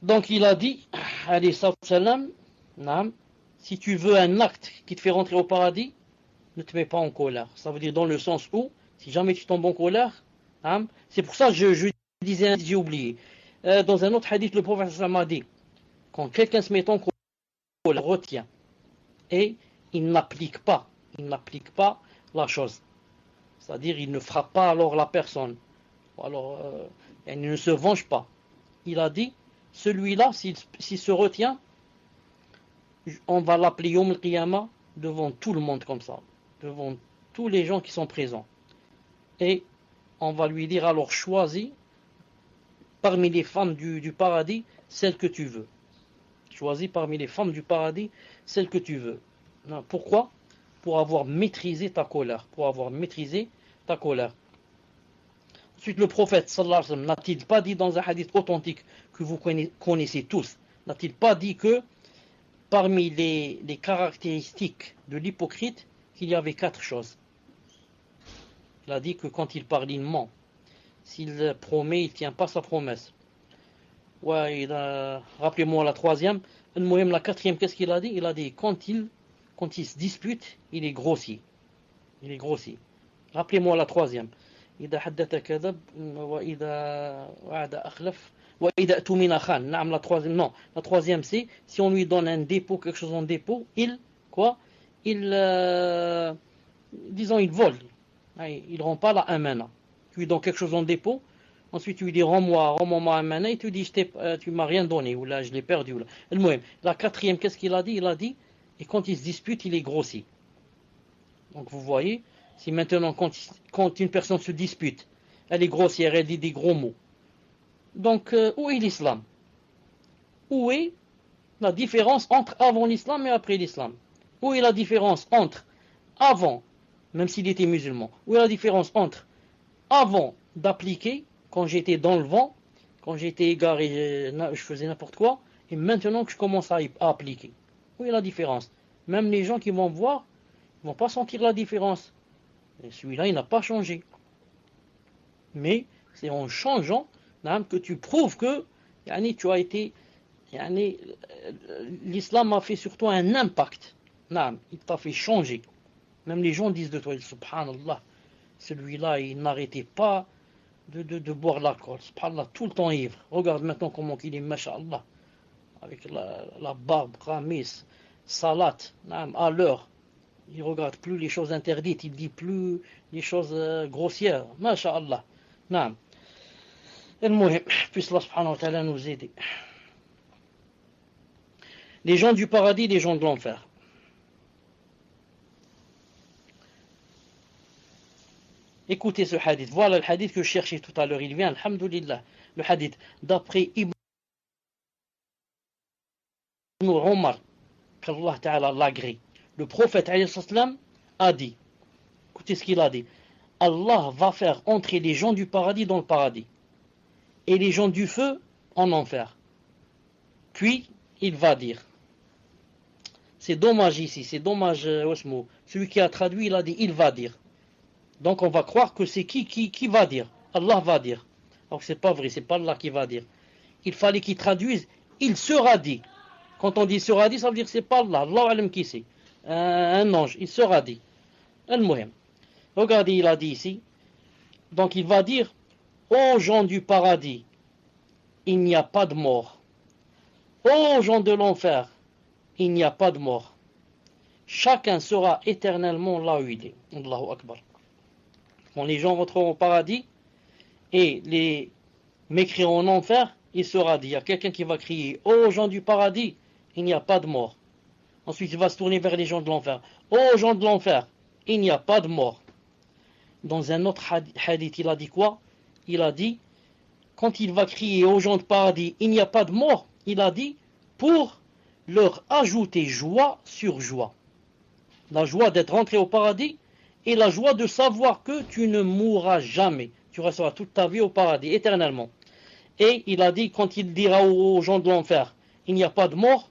A: Donc il a dit, alayhi salam, si tu veux un acte qui te fait rentrer au paradis, ne te mets pas en colère. Ça veut dire dans le sens où, si jamais tu tombes en colère, c'est pour ça que je disais, j'ai oublié. Dans un autre hadith, le prophète a dit, Quand quelqu'un se met en colère, retient, et il n'applique pas la chose. C'est-à-dire, il ne frappe pas alors la personne. Alors, il ne se venge pas. Il a dit, celui-là, s'il se retient, on va l'appeler Yom al-Qiyamah devant tout le monde comme ça, devant tous les gens qui sont présents. Et on va lui dire, alors choisis parmi les femmes du paradis celle que tu veux. Choisis parmi les femmes du paradis celle que tu veux. Non, pourquoi? Pour avoir maîtrisé ta colère. Ensuite, le prophète sallallahu alayhi wa sallam n'a-t-il pas dit dans un hadith authentique que vous connaissez tous, n'a-t-il pas dit que parmi les caractéristiques de l'hypocrite, qu'il y avait 4 choses. Il a dit que quand il parle, il ment. S'il promet, il ne tient pas sa promesse. Ouais, rappelez-moi la troisième. La quatrième, qu'est-ce qu'il a dit? Il a dit quand il se dispute, il est grossier. Rappelez-moi la troisième. إذا حدث كذب وإذا وعد أخلف وإذا اؤتمن خان. نعم, la troisième c'est si on lui donne un dépôt, quelque chose en dépôt, disons il vole. Il rend pas la amana. Tu lui donnes quelque chose en dépôt, ensuite tu lui dis rends-moi ma amana, et tu dis tu m'as rien donné, ou là je l'ai perdu. La quatrième, qu'est-ce qu'il a dit? Il a dit, et quand il se dispute, il est grossier. Donc vous voyez, si maintenant quand une personne se dispute, elle est grossière, elle dit des gros mots. Donc où est l'islam? Où est la différence entre avant l'islam et après l'islam? Où est la différence entre avant, même s'il était musulman, où est la différence entre avant d'appliquer, quand j'étais dans le vent, quand j'étais égaré, je faisais n'importe quoi, et maintenant que je commence à appliquer? Où est la différence? Même les gens qui vont voir, ils ne vont pas sentir la différence. Et celui-là, il n'a pas changé. Mais c'est en changeant que tu prouves que tu as été, l'islam a fait sur toi un impact. Il t'a fait changer. Même les gens disent de toi, subhanallah, celui-là, il n'arrêtait pas de boire l'alcool. Subhanallah, tout le temps ivre. Regarde maintenant comment il est, masha'Allah, avec la barbe, ramis, salat, à l'heure. Il ne regarde plus les choses interdites, il ne dit plus les choses grossières. Masha'Allah. Naam. Puisse Allah subhanahu wa ta'ala nous aider. Les gens du paradis, les gens de l'enfer. Écoutez ce hadith. Voilà le hadith que je cherchais tout à l'heure. Il vient, alhamdulillah. Le hadith d'après Ibn Omar, qu'Allah ta'ala l'agrée. Le prophète a dit, écoutez ce qu'il a dit, Allah va faire entrer les gens du paradis dans le paradis et les gens du feu en enfer. Puis il va dire, c'est dommage ici, c'est dommage Osmo, celui qui a traduit, il a dit, il va dire. Donc on va croire que c'est qui va dire. Allah va dire. Alors c'est pas vrai, c'est pas Allah qui va dire. Il fallait qu'il traduise, il sera dit. Quand on dit sera dit, ça veut dire que c'est pas Allah. Allah alam qui c'est. Un ange, il sera dit. Al-Muhim. Regardez, il a dit ici. Donc il va dire, ô gens du paradis, il n'y a pas de mort. Ô gens de l'enfer, il n'y a pas de mort. Chacun sera éternellement là où il est. Allahu Akbar. Quand les gens rentreront au paradis et les mécréants en enfer, il sera dit, il y a quelqu'un qui va crier, ô gens du paradis, il n'y a pas de mort. Ensuite, il va se tourner vers les gens de l'enfer. Ô gens de l'enfer, il n'y a pas de mort. Dans un autre hadith, il a dit quoi? Il a dit, quand il va crier aux gens de paradis, il n'y a pas de mort, il a dit, pour leur ajouter joie sur joie. La joie d'être rentré au paradis et la joie de savoir que tu ne mourras jamais. Tu resteras toute ta vie au paradis, éternellement. Et il a dit, quand il dira aux gens de l'enfer, il n'y a pas de mort,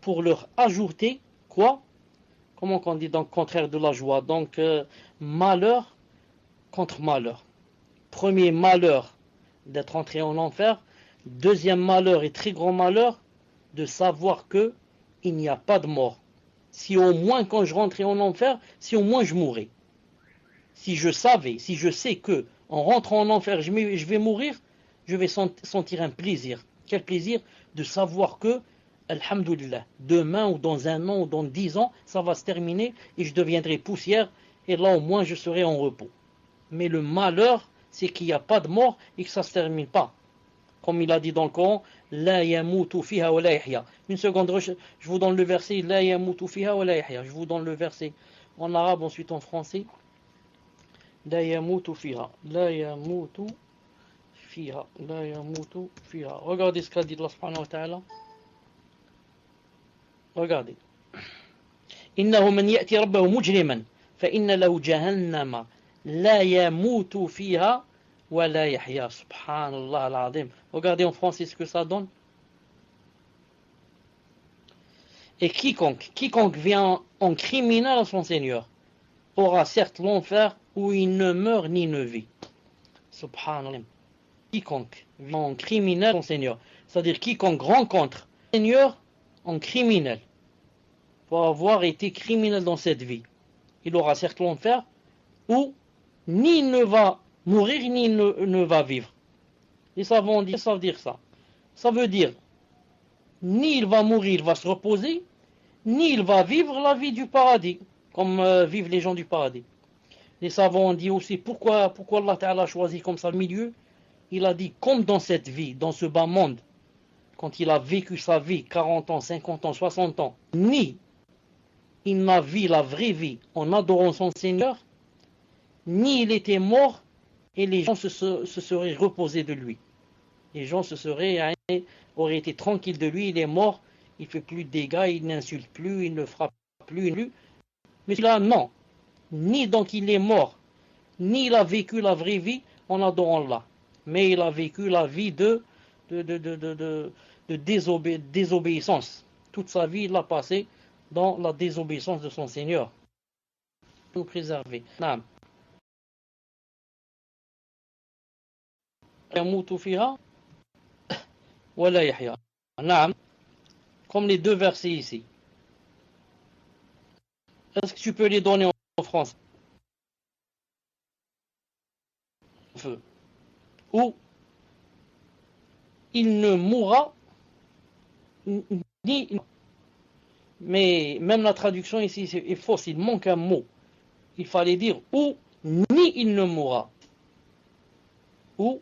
A: pour leur ajouter, quoi? Comment on dit donc contraire de la joie? Donc, malheur contre malheur. Premier malheur d'être entré en enfer. Deuxième malheur et très grand malheur de savoir que il n'y a pas de mort. Si au moins quand je rentrais en enfer, si au moins je mourais. Si je sais que en rentrant en enfer, je vais mourir, je vais sentir un plaisir. Quel plaisir? De savoir que Alhamdulillah, demain ou dans un an ou dans 10 ans, ça va se terminer et je deviendrai poussière et là au moins je serai en repos. Mais le malheur, c'est qu'il n'y a pas de mort et que ça ne se termine pas. Comme il a dit dans le Coran, La yamutu fiha wa la yahya. Une seconde, je vous donne le verset, La yamutu fiha wa la yahya. Je vous donne le verset en arabe, ensuite en français. La yamutu fiha, la yamutu fiha, la yamutu fiha. Regardez ce qu'a dit Allah subhanahu wa ta'ala. Regardez. إنه من يأتي ربه مجرما فإن له جهنم لا يموت فيها ولا يحيا. Subhanallah al-Azim. Regardez en français ce que ça donne. Et quiconque vient en criminel à son Seigneur aura certes l'enfer où il ne meurt ni ne vit. Subhanallah. Quiconque vient en criminel à son Seigneur, c'est-à-dire quiconque rencontre le Seigneur en criminel, pour avoir été criminel dans cette vie, il aura certes l'enfer où ni il ne va mourir ni il ne va vivre. Les savants disent, ça veut dire ça. Ça veut dire ni il va mourir, il va se reposer, ni il va vivre la vie du paradis, comme vivent les gens du paradis. Les savants ont dit aussi pourquoi Allah Ta'ala a choisi comme ça le milieu. Il a dit comme dans cette vie, dans ce bas monde, quand il a vécu sa vie, 40 ans, 50 ans, 60 ans, ni il n'a vu la vraie vie en adorant son Seigneur, ni il était mort et les gens se seraient reposés de lui. Les gens auraient été tranquilles de lui, il est mort, il ne fait plus de dégâts, il n'insulte plus, il ne frappe plus. Mais là, non. Ni donc il est mort, ni il a vécu la vraie vie en adorant Allah. Mais il a vécu la vie de désobéissance. Toute sa vie, il l'a passé dans la désobéissance de son Seigneur. Nous préserver. Naam. Yamutu fiha wa la yahya. Naam. Comme les deux versets ici. Est-ce que tu peux les donner en France? Où il ne mourra ni. Mais même la traduction ici est fausse, il manque un mot. Il fallait dire ou ni il ne mourra. Ou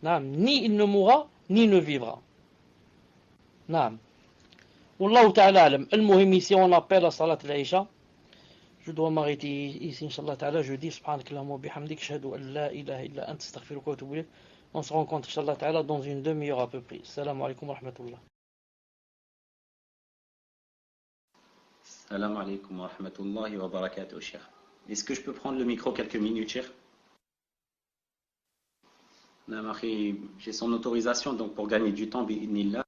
A: ni il ne mourra, ni ne vivra. Naam. Wallahu ta'ala alam. Al-muhim ici on appelle à Salat al-Isha. Je dois m'arrêter ici, Inch'Allah ta'ala. Je dis subhanakallahumma wa bihamdik, ashhadu an la ilaha illa anta astaghfiruka wa atubu ilayk. On se rencontre, Inch'Allah ta'ala, dans une demi-heure à peu près. Salam alaikum wa rahmatullah.
B: Salam alaikum wa rahmatullahi wa barakatuh, cher. Est-ce que je peux prendre le micro quelques minutes, cher? J'ai son autorisation, donc pour gagner du temps, bi'idnillah,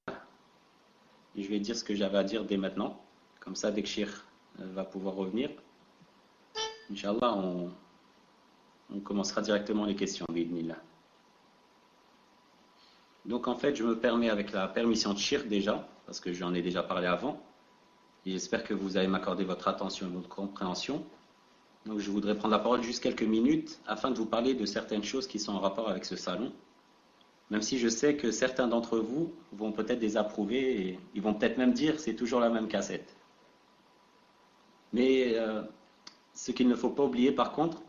B: je vais dire ce que j'avais à dire dès maintenant. Comme ça, dès que cher va pouvoir revenir, Inch'Allah, on commencera directement les questions, bi'idnillah. Donc en fait, je me permets avec la permission de cher déjà, parce que j'en ai déjà parlé avant, et j'espère que vous allez m'accorder votre attention et votre compréhension. Donc je voudrais prendre la parole juste quelques minutes afin de vous parler de certaines choses qui sont en rapport avec ce salon. Même si je sais que certains d'entre vous vont peut-être désapprouver et ils vont peut-être même dire c'est toujours la même cassette. Mais ce qu'il ne faut pas oublier par contre,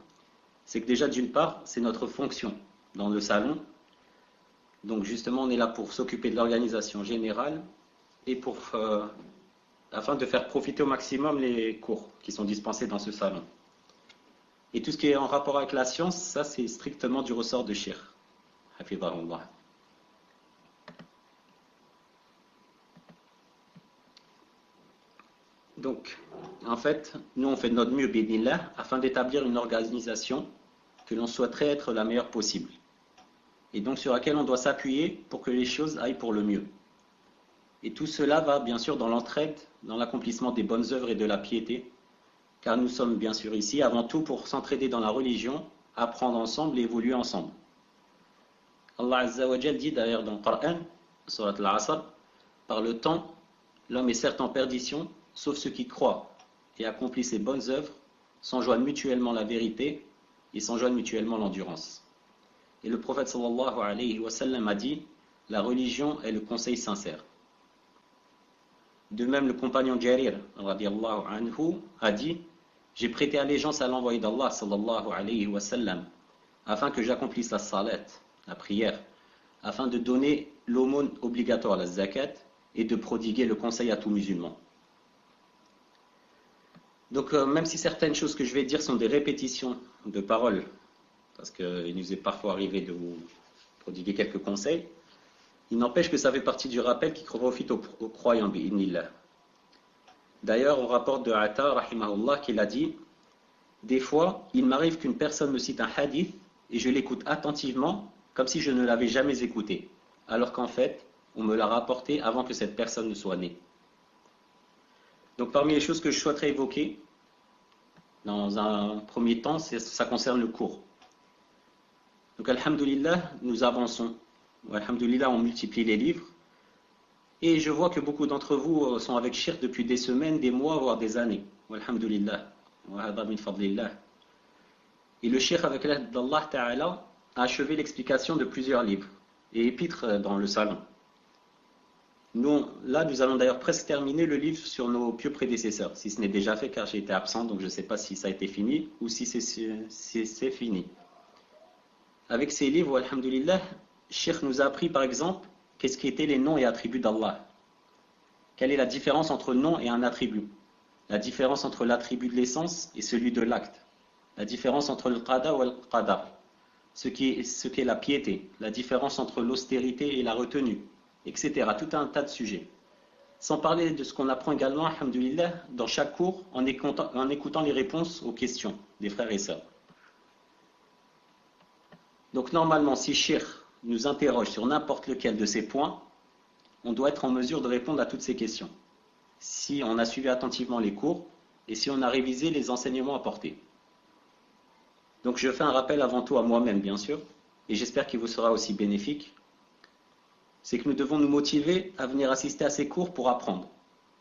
B: c'est que déjà d'une part, c'est notre fonction dans le salon. Donc justement, on est là pour s'occuper de l'organisation générale et afin de faire profiter au maximum les cours qui sont dispensés dans ce salon. Et tout ce qui est en rapport avec la science, ça c'est strictement du ressort de Cheikh. Hafidhahullah. Donc, en fait, nous on fait de notre mieux, bidnillah, afin d'établir une organisation que l'on souhaiterait être la meilleure possible. Et donc sur laquelle on doit s'appuyer pour que les choses aillent pour le mieux. Et tout cela va bien sûr dans l'entraide, dans l'accomplissement des bonnes œuvres et de la piété, car nous sommes bien sûr ici avant tout pour s'entraider dans la religion, apprendre ensemble et évoluer ensemble. Allah Azza wa Jal dit d'ailleurs dans le Coran, Surat Al-Asr, par le temps, l'homme est certes en perdition, sauf ceux qui croient et accomplissent les bonnes œuvres, s'enjoignent mutuellement la vérité et s'enjoignent mutuellement l'endurance. Et le prophète sallallahu alayhi wa sallam a dit, la religion est le conseil sincère. De même, le compagnon Jarir, radiallahu anhu, a dit: j'ai prêté allégeance à l'envoyé d'Allah, sallallahu alayhi wa sallam, afin que j'accomplisse la salat, la prière, afin de donner l'aumône obligatoire, la zakat, et de prodiguer le conseil à tout musulman. Donc, même si certaines choses que je vais dire sont des répétitions de paroles, parce qu'il nous est parfois arrivé de vous prodiguer quelques conseils, il n'empêche que ça fait partie du rappel qui profite aux croyants, bi'idnillah. D'ailleurs, on rapporte de Ata, rahimahullah, qu'il a dit: des fois, il m'arrive qu'une personne me cite un hadith et je l'écoute attentivement, comme si je ne l'avais jamais écouté, alors qu'en fait, on me l'a rapporté avant que cette personne ne soit née. Donc, parmi les choses que je souhaiterais évoquer, dans un premier temps, ça concerne le cours. Donc, alhamdulillah, nous avançons. Alhamdulillah, on multiplie les livres. Et je vois que beaucoup d'entre vous sont avec Shirk depuis des semaines, des mois, voire des années. Alhamdulillah. Et le Shirk, avec l'aide d'Allah Ta'ala, a achevé l'explication de plusieurs livres et épîtres dans le salon. Nous allons d'ailleurs presque terminer le livre sur nos pieux prédécesseurs, si ce n'est déjà fait, car j'ai été absent, donc je ne sais pas si ça a été fini ou si c'est fini. Avec ces livres, alhamdulillah, Cheikh nous a appris par exemple qu'est-ce qui étaient les noms et attributs d'Allah. Quelle est la différence entre nom et un attribut? La différence entre l'attribut de l'essence et celui de l'acte. La différence entre le qada ou le qadar. Ce qu'est la piété. La différence entre l'austérité et la retenue, etc. Tout un tas de sujets. Sans parler de ce qu'on apprend également, alhamdulillah, dans chaque cours, en écoutant les réponses aux questions des frères et sœurs. Donc normalement, si Cheikh nous interroge sur n'importe lequel de ces points, on doit être en mesure de répondre à toutes ces questions. Si on a suivi attentivement les cours et si on a révisé les enseignements apportés. Donc je fais un rappel avant tout à moi-même, bien sûr, et j'espère qu'il vous sera aussi bénéfique. C'est que nous devons nous motiver à venir assister à ces cours pour apprendre.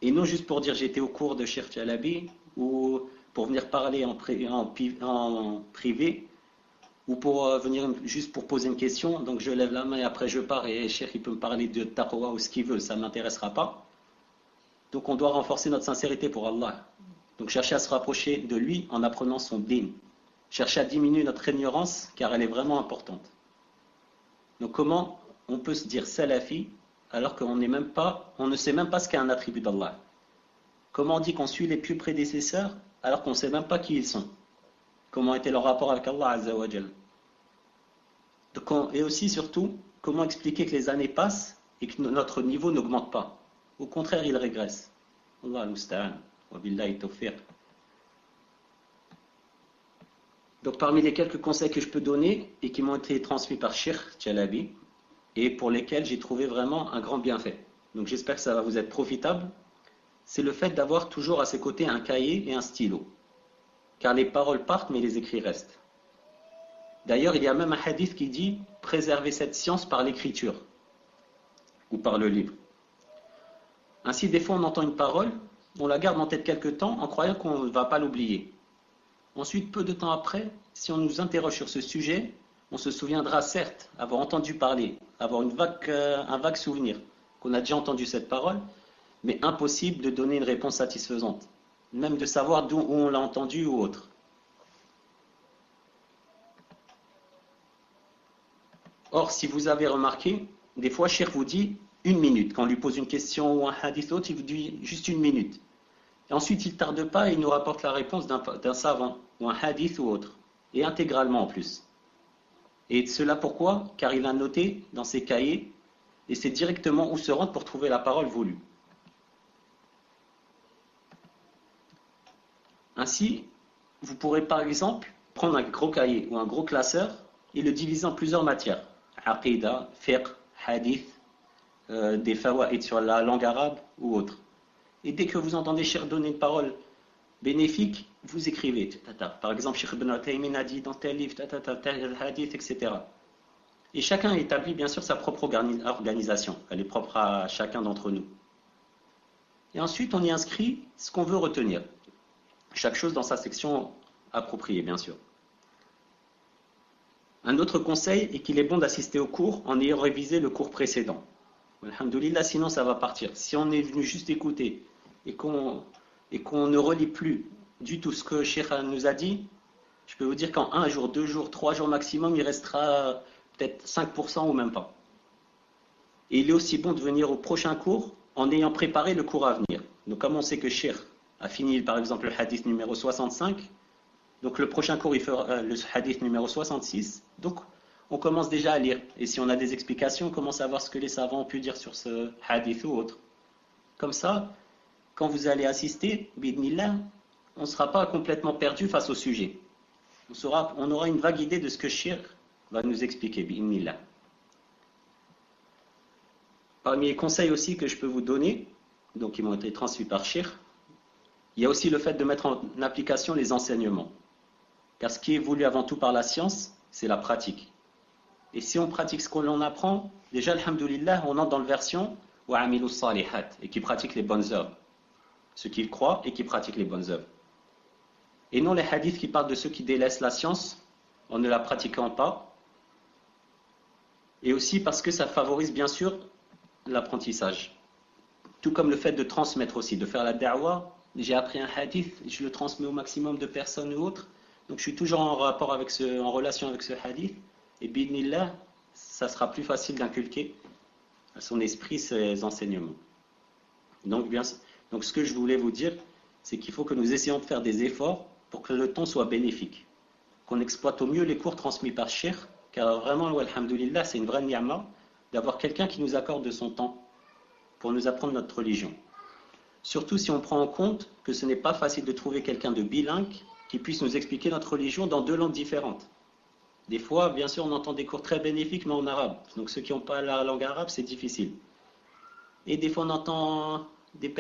B: Et non juste pour dire j'étais au cours de Cheikh Jalabi ou pour venir parler en privé ou pour venir juste pour poser une question. Donc je lève la main et après je pars et Cheikh il peut me parler de taqwa ou ce qu'il veut, ça ne m'intéressera pas. Donc on doit renforcer notre sincérité pour Allah. Donc chercher à se rapprocher de lui en apprenant son din. Chercher à diminuer notre ignorance car elle est vraiment importante. Donc comment on peut se dire salafi alors qu'on ne sait même pas ce qu'est un attribut d'Allah? Comment on dit qu'on suit les pieux prédécesseurs alors qu'on ne sait même pas qui ils sont? Comment était leur rapport avec Allah Azza wa Jal? Et aussi surtout, comment expliquer que les années passent et que notre niveau n'augmente pas? Au contraire, il régresse. Allah al-musta'an wa billahi tawfiq. Donc parmi les quelques conseils que je peux donner et qui m'ont été transmis par Cheikh Jalabi et pour lesquels j'ai trouvé vraiment un grand bienfait. Donc j'espère que ça va vous être profitable. C'est le fait d'avoir toujours à ses côtés un cahier et un stylo. Car les paroles partent mais les écrits restent. D'ailleurs, il y a même un hadith qui dit « Préservez cette science par l'écriture » ou par le livre. Ainsi, des fois on entend une parole, on la garde en tête quelque temps en croyant qu'on ne va pas l'oublier. Ensuite, peu de temps après, si on nous interroge sur ce sujet, on se souviendra certes avoir entendu parler, avoir un vague souvenir qu'on a déjà entendu cette parole, mais impossible de donner une réponse satisfaisante, même de savoir d'où on l'a entendu ou autre. Or, si vous avez remarqué, des fois, Cheikh vous dit 1 minute. Quand on lui pose une question ou un hadith autre, il vous dit juste 1 minute. Et ensuite, il ne tarde pas et il nous rapporte la réponse d'un savant, ou un hadith ou autre, et intégralement en plus. Et cela pourquoi? Car il a noté dans ses cahiers, et c'est directement où se rendre pour trouver la parole voulue. Ainsi, vous pourrez par exemple prendre un gros cahier ou un gros classeur et le diviser en plusieurs matières. Aqida, fiqh, hadith, des fawaïd sur la langue arabe ou autre. Et dès que vous entendez Cheikh donner une parole bénéfique, vous écrivez. Par exemple, Cheikh Ibn Uthaymin a dit dans tel livre, tel hadith, etc. Et chacun établit bien sûr sa propre organisation. Elle est propre à chacun d'entre nous. Et ensuite, on y inscrit ce qu'on veut retenir. Chaque chose dans sa section appropriée, bien sûr. Un autre conseil est qu'il est bon d'assister au cours en ayant révisé le cours précédent. Alhamdoulilah, sinon ça va partir. Si on est venu juste écouter et qu'on ne relit plus du tout ce que Cheikh nous a dit, je peux vous dire qu'en 1 jour, 2 jours, 3 jours maximum, il restera peut-être 5% ou même pas. Et il est aussi bon de venir au prochain cours en ayant préparé le cours à venir. Donc comme on sait que Cheikh a fini par exemple le hadith numéro 65, donc le prochain cours il fera le hadith numéro 66, donc on commence déjà à lire. Et si on a des explications, on commence à voir ce que les savants ont pu dire sur ce hadith ou autre. Comme ça, quand vous allez assister, bidnillah, on ne sera pas complètement perdu face au sujet. On aura une vague idée de ce que Cheikh va nous expliquer, bidnillah. Parmi les conseils aussi que je peux vous donner, donc qui m'ont été transmis par Cheikh, il y a aussi le fait de mettre en application les enseignements. Car ce qui est voulu avant tout par la science, c'est la pratique. Et si on pratique ce qu'on apprend, déjà, alhamdoulilah, on entre dans le version « wa amilu salihat » et qui pratique les bonnes œuvres. Ceux qui croient et qui pratiquent les bonnes œuvres. Et non les hadiths qui parlent de ceux qui délaissent la science en ne la pratiquant pas. Et aussi parce que ça favorise bien sûr l'apprentissage. Tout comme le fait de transmettre aussi, de faire la da'wa. J'ai appris un hadith, je le transmets au maximum de personnes ou autres. Donc je suis toujours en relation avec ce hadith. Et bidnillah, ça sera plus facile d'inculquer à son esprit ces enseignements. Donc ce que je voulais vous dire, c'est qu'il faut que nous essayions de faire des efforts pour que le temps soit bénéfique. Qu'on exploite au mieux les cours transmis par Cheikh, car vraiment, alhamdoulilah, c'est une vraie ni'ma d'avoir quelqu'un qui nous accorde de son temps pour nous apprendre notre religion. Surtout si on prend en compte que ce n'est pas facile de trouver quelqu'un de bilingue qui puisse nous expliquer notre religion dans 2 langues différentes. Des fois, bien sûr, on entend des cours très bénéfiques, mais en arabe. Donc ceux qui n'ont pas la langue arabe, c'est difficile. Et des fois, on entend des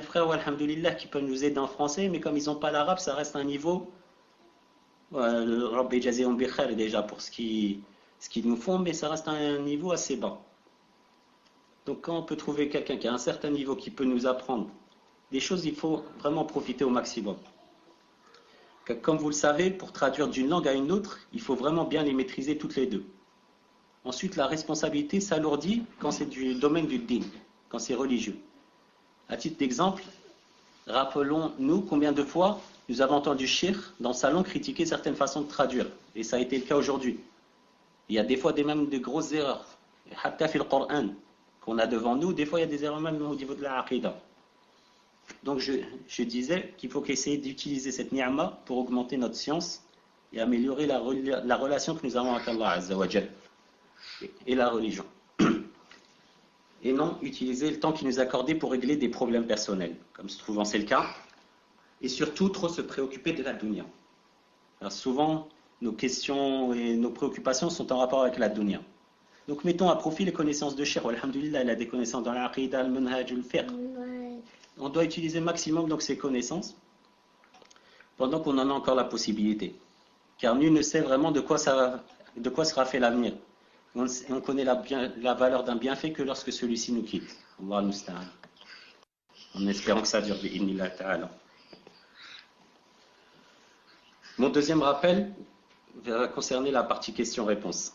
B: frères, alhamdoulilah, qui peuvent nous aider en français, mais comme ils n'ont pas l'arabe, ça reste un niveau. Rabbi Jazéhum bi khair déjà pour ce qu'ils nous font, mais ça reste un niveau assez bas. Donc quand on peut trouver quelqu'un qui a un certain niveau qui peut nous apprendre des choses, il faut vraiment profiter au maximum. Comme vous le savez, pour traduire d'une langue à une autre, il faut vraiment bien les maîtriser toutes les deux. Ensuite, la responsabilité s'alourdit quand c'est du domaine du din, quand c'est religieux. À titre d'exemple, rappelons-nous combien de fois nous avons entendu Cheikh dans le salon critiquer certaines façons de traduire. Et ça a été le cas aujourd'hui. Il y a des fois même de grosses erreurs. Hatta fil Qur'an qu'on a devant nous, des fois il y a des erreurs même au niveau de la aqidah. Donc je disais qu'il faut essayer d'utiliser cette ni'ma pour augmenter notre science et améliorer la relation que nous avons avec Allah Azza wa Jal et la religion. Et non utiliser le temps qui nous est accordé pour régler des problèmes personnels, comme souvent c'est le cas, et surtout trop se préoccuper de la dunya. Alors souvent, nos questions et nos préoccupations sont en rapport avec la dunya. Donc mettons à profit les connaissances de Cheikh, alhamdoulilah, il a des connaissances dans l'aqidah, le manhaj, le fiqh. On doit utiliser le maximum donc ces connaissances pendant qu'on en a encore la possibilité. Car nul ne sait vraiment de quoi sera fait l'avenir. On connaît la valeur d'un bienfait que lorsque celui-ci nous quitte. Allah musta'an. En espérant que ça dure, bi'idhnillah ta'ala. Mon deuxième rappel va concerner la partie questions-réponses.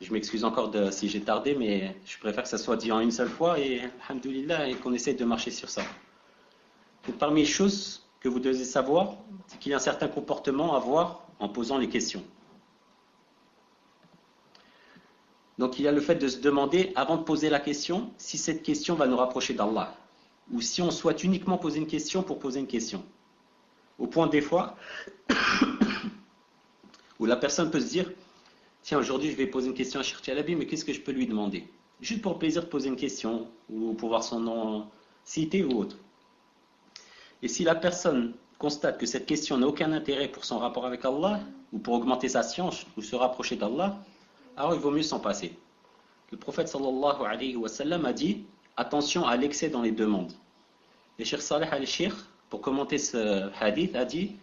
B: Je m'excuse encore si j'ai tardé, mais je préfère que ça soit dit en une seule fois et, alhamdoulilah, et qu'on essaie de marcher sur ça. Donc, parmi les choses que vous devez savoir, c'est qu'il y a un certain comportement à avoir en posant les questions. Donc il y a le fait de se demander, avant de poser la question, si cette question va nous rapprocher d'Allah. Ou si on souhaite uniquement poser une question pour poser une question. Au point des fois où la personne peut se dire, tiens, aujourd'hui je vais poser une question à Cheikh Chalabi, mais qu'est-ce que je peux lui demander? Juste pour le plaisir de poser une question, ou pour voir son nom cité ou autre. Et si la personne constate que cette question n'a aucun intérêt pour son rapport avec Allah, ou pour augmenter sa science, ou se rapprocher d'Allah, alors il vaut mieux s'en passer. Le prophète sallallahu alayhi wa sallam a dit, attention à l'excès dans les demandes. Et Cheikh Saleh al-Sheikh, pour commenter ce hadith, a dit,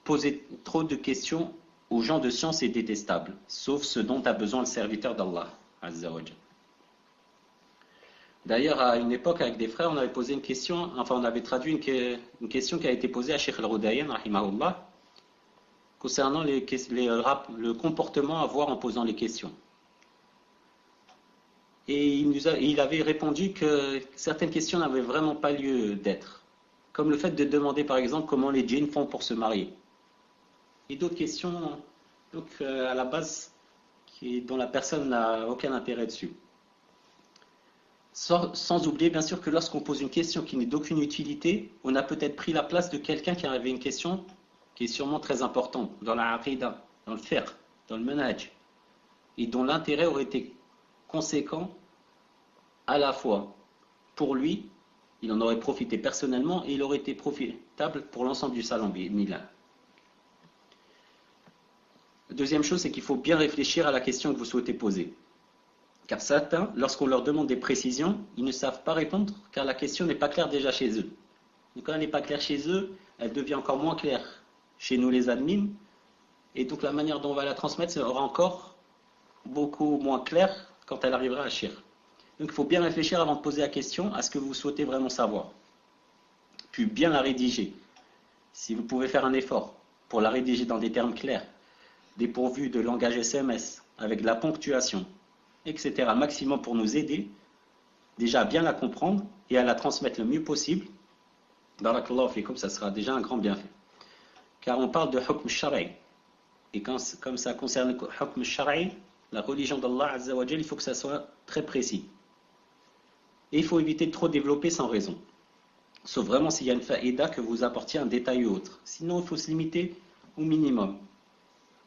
B: poser trop de questions aux gens de science est détestable, sauf ce dont a besoin le serviteur d'Allah, Azza wa Jal. D'ailleurs, à une époque, avec des frères, on avait posé une question, enfin on avait traduit une question qui a été posée à Cheikh al-Rudayan, rahimahullah, concernant le comportement à avoir en posant les questions. Et il avait répondu que certaines questions n'avaient vraiment pas lieu d'être. Comme le fait de demander par exemple comment les djinns font pour se marier. Et d'autres questions donc, à la base dont la personne n'a aucun intérêt dessus. Sans oublier bien sûr que lorsqu'on pose une question qui n'est d'aucune utilité, on a peut-être pris la place de quelqu'un qui avait une question qui est sûrement très importante dans la aqidah, dans le fiqh, dans le manhaj, et dont l'intérêt aurait été conséquent à la fois pour lui, il en aurait profité personnellement et il aurait été profitable pour l'ensemble du salon Milan. Deuxième chose, c'est qu'il faut bien réfléchir à la question que vous souhaitez poser. Car certains, lorsqu'on leur demande des précisions, ils ne savent pas répondre car la question n'est pas claire déjà chez eux. Donc quand elle n'est pas claire chez eux, elle devient encore moins claire chez nous les admins. Et donc la manière dont on va la transmettre sera encore beaucoup moins claire quand elle arrivera à Shir. Donc il faut bien réfléchir avant de poser la question à ce que vous souhaitez vraiment savoir. Puis bien la rédiger. Si vous pouvez faire un effort pour la rédiger dans des termes clairs, dépourvus de langage SMS, avec de la ponctuation, etc. maximum pour nous aider déjà à bien la comprendre et à la transmettre le mieux possible. Barakallahu fikum, ça sera déjà un grand bienfait. Car on parle de hukm shara'i. Et comme ça concerne le hukm shara'i, la religion d'Allah Azza wa Jal, il faut que ça soit très précis. Et il faut éviter de trop développer sans raison. Sauf vraiment s'il y a une faïda que vous apportiez un détail ou autre. Sinon, il faut se limiter au minimum.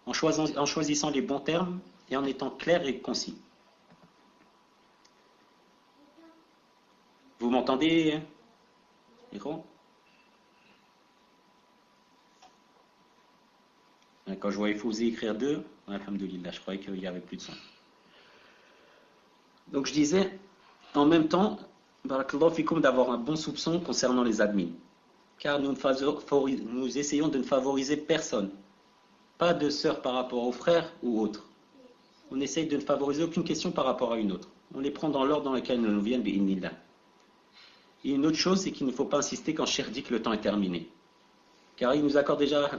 B: En choisissant les bons termes et en étant clair et concis. Vous m'entendez, Micro? Quand je voyais Fouzi écrire 2, alhamdoulilah, je croyais qu'il y avait plus de son. Donc je disais, en même temps, barakallahu fikoum, d'avoir un bon soupçon concernant les admins. Car nous essayons de ne favoriser personne. Pas de sœur par rapport aux frères ou autres. On essaye de ne favoriser aucune question par rapport à une autre. On les prend dans l'ordre dans lequel nous viennent, bi'inillah. Et une autre chose, c'est qu'il ne faut pas insister quand Cheikh dit que le temps est terminé. Car il nous accorde déjà,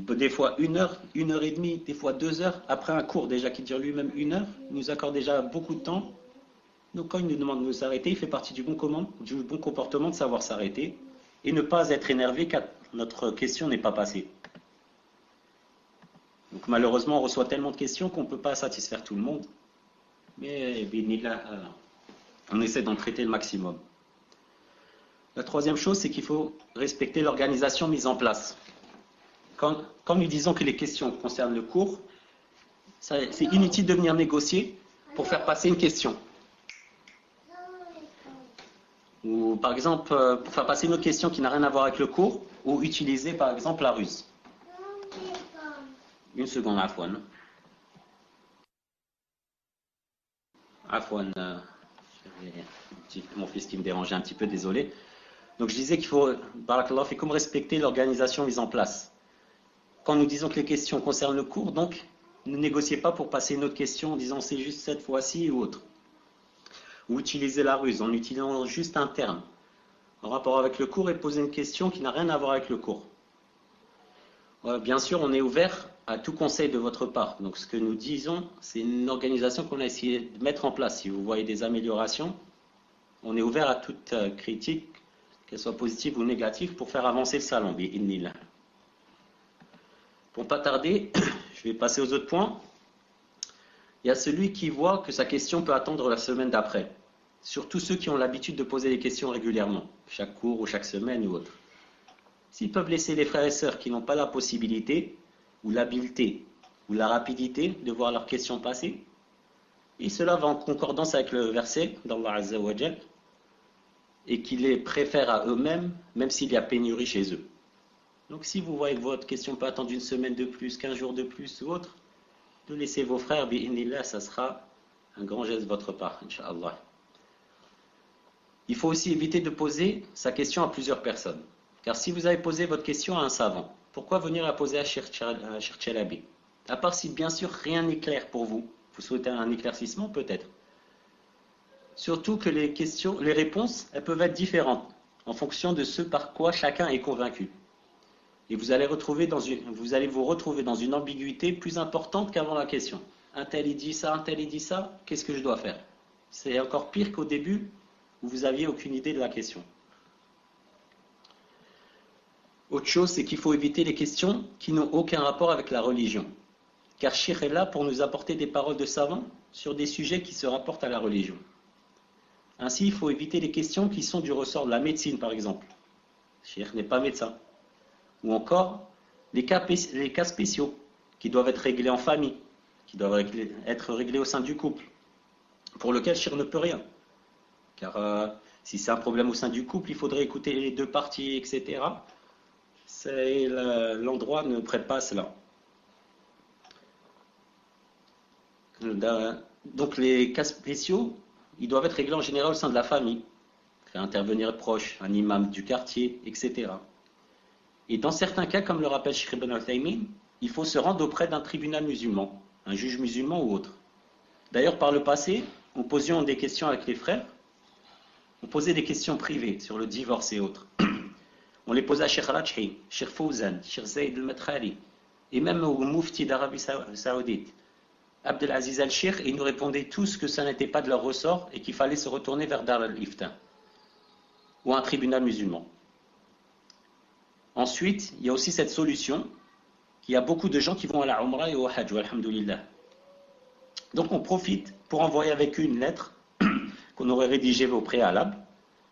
B: des fois 1 heure, 1 heure et demie, des fois 2 heures, après un cours déjà qui dure lui-même 1 heure, il nous accorde déjà beaucoup de temps. Donc quand il nous demande de nous arrêter, il fait partie du bon comportement de savoir s'arrêter et ne pas être énervé car notre question n'est pas passée. Donc malheureusement, on reçoit tellement de questions qu'on ne peut pas satisfaire tout le monde. Mais on essaie d'en traiter le maximum. La troisième chose, c'est qu'il faut respecter l'organisation mise en place. Quand nous disons que les questions concernent le cours, c'est inutile de venir négocier pour faire passer une question. Ou par exemple, pour faire passer une autre question qui n'a rien à voir avec le cours, ou utiliser par exemple la ruse. Une seconde, Afwan. Afwan, mon fils qui me dérangeait un petit peu, désolé. Donc je disais qu'il faut, barakallahu fikum, respecter l'organisation mise en place. Quand nous disons que les questions concernent le cours, donc ne négociez pas pour passer une autre question en disant c'est juste cette fois-ci ou autre. Ou utiliser la ruse en utilisant juste un terme en rapport avec le cours et poser une question qui n'a rien à voir avec le cours. Bien sûr, on est ouvert à tout conseil de votre part. Donc ce que nous disons, c'est une organisation qu'on a essayé de mettre en place. Si vous voyez des améliorations, on est ouvert à toute critique, qu'elle soit positive ou négative, pour faire avancer le salon. Bi'idhnillah. Pour ne pas tarder, je vais passer aux autres points. Il y a celui qui voit que sa question peut attendre la semaine d'après. Surtout ceux qui ont l'habitude de poser des questions régulièrement, chaque cours ou chaque semaine ou autre. S'ils peuvent laisser les frères et sœurs qui n'ont pas la possibilité, ou l'habileté, ou la rapidité de voir leurs questions passer, et cela va en concordance avec le verset d'Allah Azza wa Jal, et qui les préfèrent à eux-mêmes, même s'il y a pénurie chez eux. Donc si vous voyez que votre question peut attendre 1 semaine de plus, 15 jours de plus ou autre, de laisser vos frères, bi'inillah, ça sera un grand geste de votre part, Inch'Allah. Il faut aussi éviter de poser sa question à plusieurs personnes. Car si vous avez posé votre question à un savant, pourquoi venir la poser à Cheikh Chalabi? À part si bien sûr rien n'est clair pour vous. Vous souhaitez un éclaircissement peut-être. Surtout que les réponses, elles peuvent être différentes en fonction de ce par quoi chacun est convaincu. Et vous allez vous retrouver dans une ambiguïté plus importante qu'avant la question. un tel il dit ça, un tel il dit ça, qu'est-ce que je dois faire? C'est encore pire qu'au début où vous aviez aucune idée de la question. Autre chose, c'est qu'il faut éviter les questions qui n'ont aucun rapport avec la religion. Car Cheikh est là pour nous apporter des paroles de savants sur des sujets qui se rapportent à la religion. Ainsi, il faut éviter les questions qui sont du ressort de la médecine, par exemple. Cheikh n'est pas médecin. Ou encore, les cas spéciaux qui doivent être réglés en famille, qui doivent être réglés au sein du couple, pour lequel Cheikh ne peut rien. Car si c'est un problème au sein du couple, il faudrait écouter les deux parties, etc. L'endroit ne prête pas à cela. Donc les cas spéciaux, ils doivent être réglés en général au sein de la famille. Faire intervenir proche, un imam du quartier, etc. Et dans certains cas, comme le rappelle Cheikh Ibn al-Taymin, il faut se rendre auprès d'un tribunal musulman, un juge musulman ou autre. D'ailleurs, par le passé, nous posions des questions avec les frères, on posait des questions privées sur le divorce et autres. On les posait à Cheikh Rajhi, Cheikh Fawzan, Cheikh Zayd al-Madkhali, et même au Mufti d'Arabie Saoudite, Abdelaziz al-Sheikh, et ils nous répondaient tous que ça n'était pas de leur ressort et qu'il fallait se retourner vers Dar al-Ifta, ou un tribunal musulman. Ensuite, il y a aussi cette solution, qu'il y a beaucoup de gens qui vont à la Umrah et au Hajj, alhamdoulilah. Donc on profite pour envoyer avec eux une lettre qu'on aurait rédigée au préalable,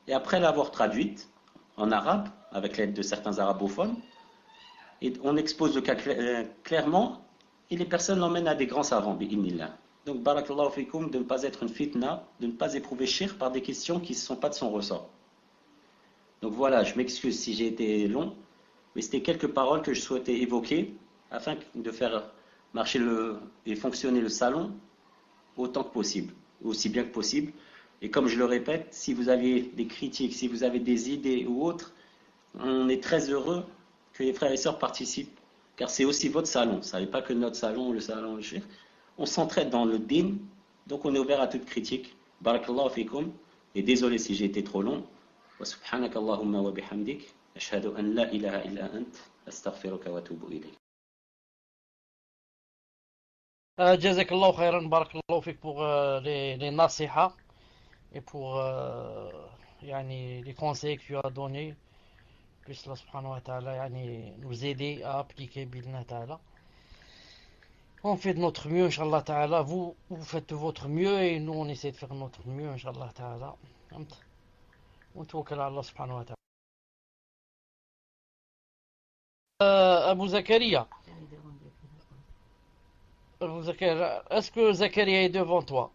B: et après l'avoir traduite en arabe, avec l'aide de certains arabophones, et on expose le cas clairement, et les personnes l'emmènent à des grands savants, bi'idhnillah. Donc, barakallahu fikum, de ne pas être une fitna, de ne pas éprouver shirk par des questions qui ne sont pas de son ressort. Donc voilà, je m'excuse si j'ai été long, mais c'était quelques paroles que je souhaitais évoquer, afin de faire marcher et fonctionner le salon autant que possible, aussi bien que possible. Et comme je le répète, si vous avez des critiques, si vous avez des idées ou autres, on est très heureux que les frères et sœurs participent, car c'est aussi votre salon. Ça n'est pas que notre salon, le salon, le cheikh. On s'entraide dans le din, donc on est ouvert à toute critique. Barakallahu fikum, et désolé si j'ai été trop long. Wa subhanaka Allahumma wa bihamdik, ashhadu an la ilaha illa ant, astaghfiruka wa atubu ilayk.
A: Jazakallahu khairan, barakallahu fik pour les nasiha et pour les conseils que tu as donnés. Puisse Allah subhanahu wa ta'ala nous aider à appliquer Bilna ta'ala. On fait de notre mieux, Inch'Allah ta'ala. Vous faites de votre mieux et nous on essaie de faire de notre mieux, Inch'Allah ta'ala. On tawakkal ala Allah subhanahu wa ta'ala. Abu Zakaria, est-ce que Zakaria est devant toi?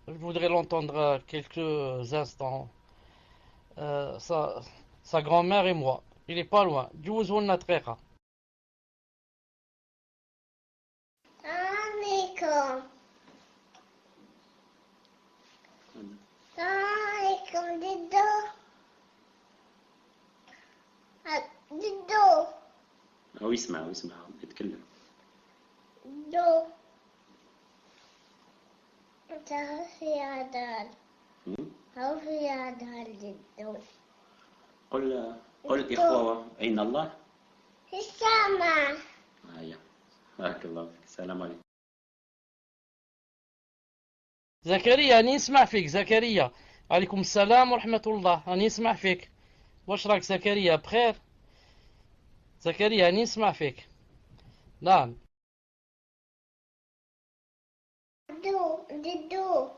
A: Je voudrais l'entendre quelques instants. Sa grand-mère et moi. Il est pas loin. Juzun Natreka.
C: Alaikum. Alaikum, Dido. Dido.
B: ويسمع يتكلم.
C: دو. تعرفي عدال. تعرفي عدال جدو.
B: قل إخوة أين الله؟
C: في السماء.
B: أيوة. بارك الله فيك. السلام عليكم.
A: زكريا أني نسمع فيك زكريا. عليكم السلام ورحمة الله. أني نسمع فيك. واش راك زكريا بخير؟ زكريا أني نسمع فيك. نعم.
C: دو.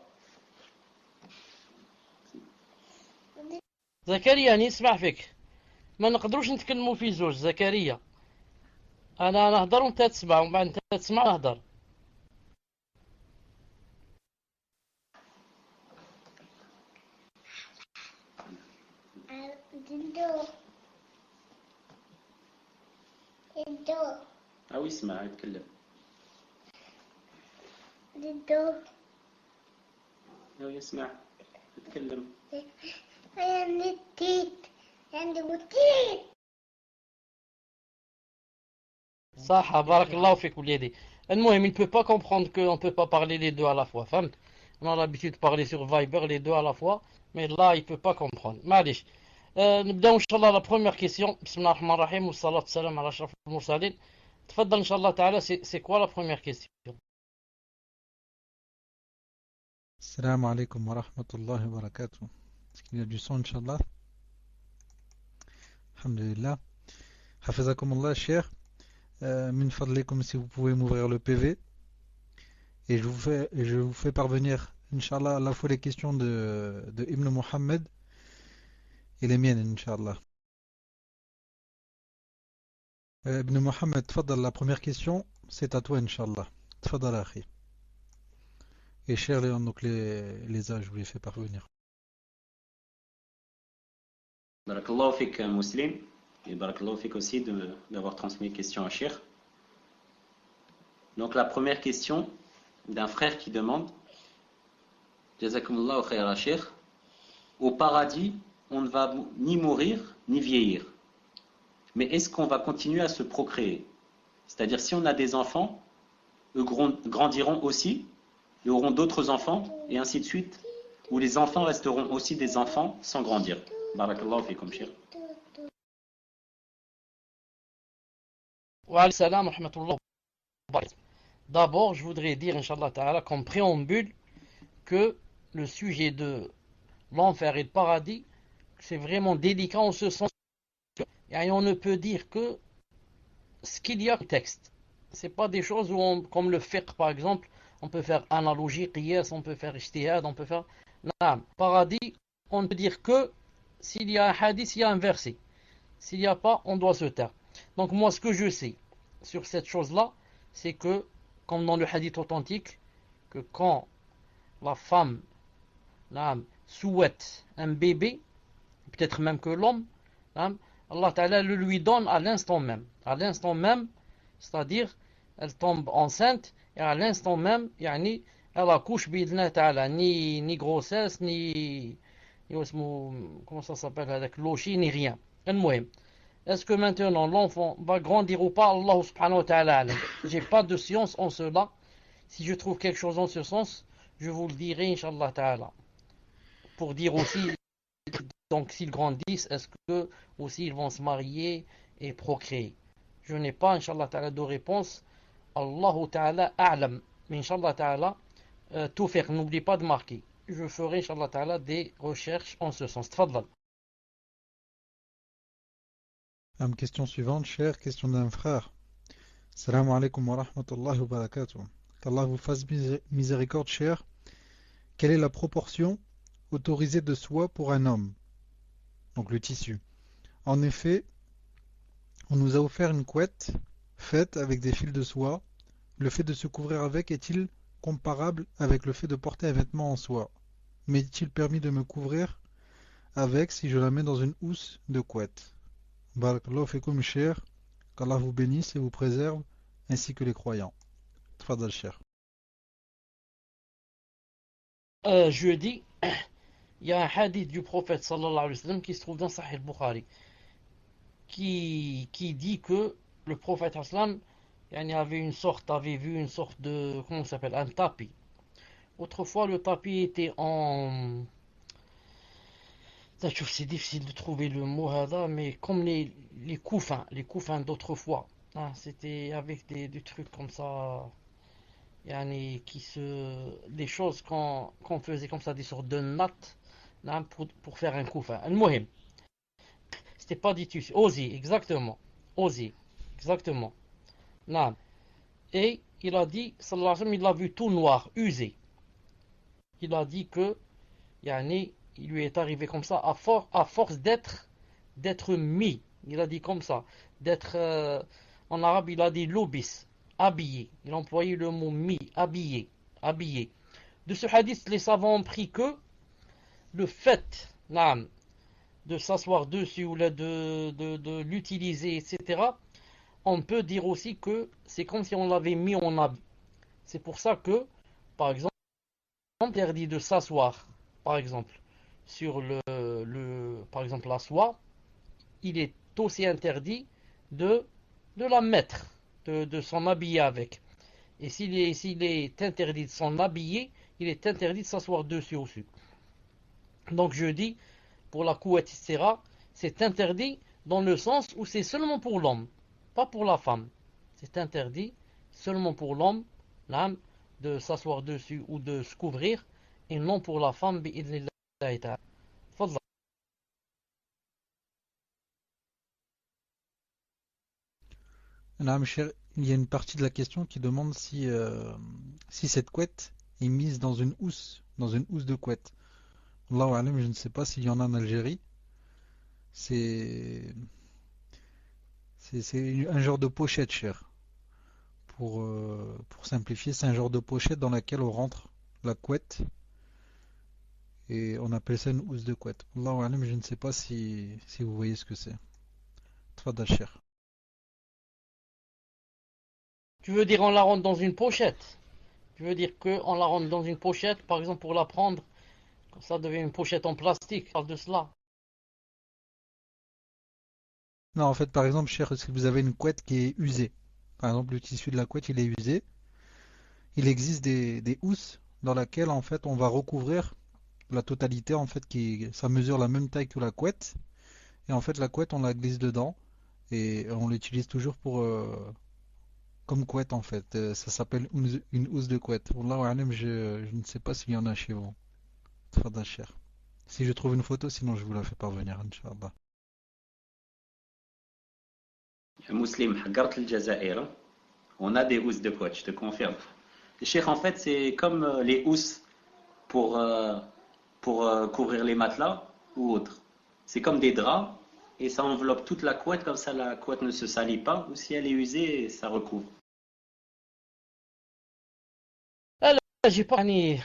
A: زكريا أني نسمع فيك. ما نقدروش نتكلموا في زوج زكريا. أنا نهضر وأنت تسمع ومن بعد أنت تسمع نهضر.
C: دو.
B: أو يسمع يتكلم.
C: دو.
B: أو يسمع يتكلم.
C: عندي تيت. عندي بوتيت.
A: صح بارك الله فيك وليدي. المهم il ne peut pas comprendre qu'on ne peut pas parler les deux à la fois. فهمت؟ On a l'habitude de parler sur Viber les deux à la fois, mais là il ne peut pas comprendre. معليش. نبداو ان شاء الله la première question. بسم الله الرحمن الرحيم والصلاة والسلام على أشرف المرسلين. تفضل ان شاء الله تعالى. C'est quoi la première question?
D: Salam alaikum wa rahmatullahi wa barakatuh. Est-ce qu'il y a du son, Inch'Allah? Alhamdulillah. Hafizakumullah, cher. Min fadlikum, si vous pouvez m'ouvrir le PV. Et je vous fais parvenir, Inch'Allah, à la fois les questions de Ibn Muhammad et les miennes, Inch'Allah. Ibn Muhammad, tfadal, la première question, c'est à toi, Inch'Allah. Tfadal, akhi. Et cher Léon, donc les âges, je vous les fais parvenir.
B: Barakallahu fik Muslim, et barakallahu fik aussi d'avoir transmis les questions à Cheikh. Donc la première question d'un frère qui demande, Jazakumullahu khayra Cheikh, au paradis, on ne va ni mourir ni vieillir. Mais est-ce qu'on va continuer à se procréer? C'est-à-dire si on a des enfants, eux grandiront aussi, et auront d'autres enfants, et ainsi de suite, ou les enfants resteront aussi des enfants sans grandir. Barakallahu fikum, Cheikh.
A: Wa alayhi salam wa rahmatullah wa barakatuh. D'abord, je voudrais dire, Inch'Allah Ta'ala, comme préambule, que le sujet de l'enfer et le paradis, c'est vraiment délicat en ce sens. Et on ne peut dire que ce qu'il y a dans le texte. C'est pas des choses où comme le fiqh par exemple, on peut faire analogie, qiyas, on peut faire ijtihad, on peut faire... Non, paradis, on ne peut dire que s'il y a un hadith, il y a un verset. S'il n'y a pas, on doit se taire. Donc moi, ce que je sais sur cette chose-là, c'est que, comme dans le hadith authentique, que quand la femme souhaite un bébé, peut-être même que l'homme, Allah Ta'ala le lui donne à l'instant même. À l'instant même, c'est-à-dire, elle tombe enceinte, et à l'instant même, elle accouche, ni grossesse, ni comment ça s'appelle, avec lochi, ni rien. Est-ce que maintenant l'enfant va grandir ou pas? Allah subhanahu wa ta'ala. J'ai pas de science en cela. Si je trouve quelque chose en ce sens, je vous le dirai, Inch'Allah ta'ala. Pour dire aussi, donc s'ils grandissent, est-ce que aussi ils vont se marier et procréer? Je n'ai pas, Inch'Allah ta'ala, de réponse. Allahu ta'ala a'lam. Mais Inch'Allah ta'ala, tout faire, n'oublie pas de marquer. Je ferai, Inch'Allah ta'ala, des recherches en ce sens. Tfadlal.
D: Question suivante, cher, question d'un frère. Salam alaikum wa rahmatullahi wa barakatuh. Qu'Allah vous fasse miséricorde, cher. Quelle est la proportion autorisée de soie pour un homme? Donc le tissu. En effet, on nous a offert une couette faite avec des fils de soie. Le fait de se couvrir avec est-il comparable avec le fait de porter un vêtement en soie? M'est-il permis de me couvrir avec si je la mets dans une housse de couette? Barakallahu fikum, cher. Qu'Allah vous bénisse et vous préserve, ainsi que les croyants. Tfadal, cher.
A: Jeudi, il y a un hadith du prophète sallallahu alayhi wa sallam qui se trouve dans Sahih Bukhari qui dit que le prophète sallam avait vu une sorte de, comment ça s'appelle, un tapis. Autrefois le tapis était en... C'est difficile de trouver le mot hada, mais comme les couffins d'autrefois. C'était avec des trucs comme ça, des choses qu'on faisait comme ça, des sortes de nattes pour faire un couffin. Al-Muhim. C'était pas du tout. Osier, exactement. Osier, exactement. Non. Et il a dit, sallallahu alayhi wa sallam, il l'a vu tout noir, usé. Il a dit que, il lui est arrivé comme ça, à force d'être mis. Il a dit comme ça, d'être, en arabe, il a dit lobis, habillé. Il a employé le mot mis, habillé. De ce hadith, les savants ont pris que le fait, de s'asseoir dessus ou de l'utiliser, etc., on peut dire aussi que c'est comme si on l'avait mis en habit. C'est pour ça que, par exemple, on interdit de s'asseoir, par exemple, sur par exemple, la soie, il est aussi interdit de la mettre, de s'en habiller avec. Et s'il est interdit de s'en habiller, il est interdit de s'asseoir dessus aussi. Donc je dis, pour la couette, etc., c'est interdit dans le sens où c'est seulement pour l'homme, pas pour la femme. C'est interdit seulement pour l'homme, de s'asseoir dessus ou de se couvrir, et non pour la femme بإذن الله تعالى. تفضل.
D: Naam, cher, il y a une partie de la question qui demande si cette couette est mise dans une housse de couette. Allahu alam, je ne sais pas s'il y en a en Algérie. C'est c'est un genre de pochette, cher. Pour simplifier, c'est un genre de pochette dans laquelle on rentre la couette et on appelle ça une housse de couette. Allahu alam, je ne sais pas si vous voyez ce que c'est. Tfadal, cher.
A: Tu veux dire on la rentre dans une pochette? Tu veux dire qu'on la rentre dans une pochette, par exemple pour la prendre, ça devient une pochette en plastique, parle de cela.
D: Non, en fait, par exemple, cher, si vous avez une couette qui est usée, par exemple, le tissu de la couette, il est usé, il existe des housses dans laquelle, en fait, on va recouvrir la totalité, en fait, ça mesure la même taille que la couette, et en fait, la couette, on la glisse dedans, et on l'utilise toujours comme couette, en fait. Ça s'appelle une housse de couette. Wallahu alam, je ne sais pas s'il y en a chez vous. Tfadal, cher. Si je trouve une photo, sinon je vous la fais parvenir, Inch'Allah.
B: Muslim, Hagart al-Jazair, on a des housses de couette, je te confirme. Les cheikhs, en fait, c'est comme les housses pour, couvrir les matelas ou autres. C'est comme des draps et ça enveloppe toute la couette, comme ça la couette ne se salit pas, ou si elle est usée, ça recouvre.
A: لا لا j'ai pas يعني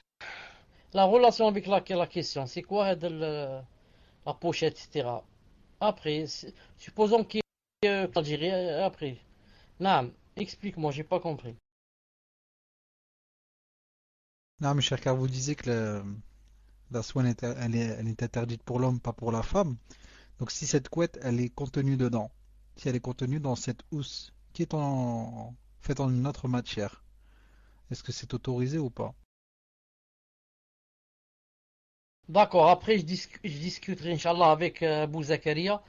A: la relation avec la question, c'est quoi la pochette, etc. Après, supposons qu'il y ait Algérie, après. Naam, explique-moi, j'ai pas compris.
D: Non, mais cher, car vous disiez que la soie, elle est interdite pour l'homme, pas pour la femme. Donc si cette couette, elle est contenue dedans, si elle est contenue dans cette housse qui est faite en une autre matière, est-ce que c'est autorisé ou pas?
A: D'accord, après je discuterai, Inch'Allah, avec Abou Zakaria.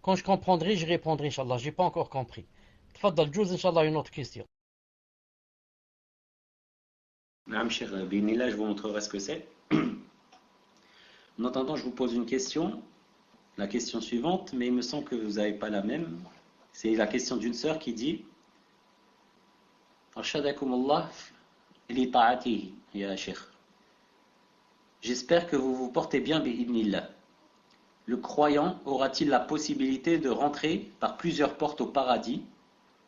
A: Quand je comprendrai, je répondrai, Inch'Allah. J'ai pas encore compris. Tfaddal, Juz, Inch'Allah, une autre question.
B: Madame Cheikh, Binillah, je vous montrerai ce que c'est. En attendant, je vous pose une question, la question suivante, mais il me semble que vous n'avez pas la même. C'est la question d'une sœur qui dit Arshadakumullah li ta'atihi, ya Cheikh. J'espère que vous vous portez bien, bi'idnillah. Le croyant aura-t-il la possibilité de rentrer par plusieurs portes au paradis,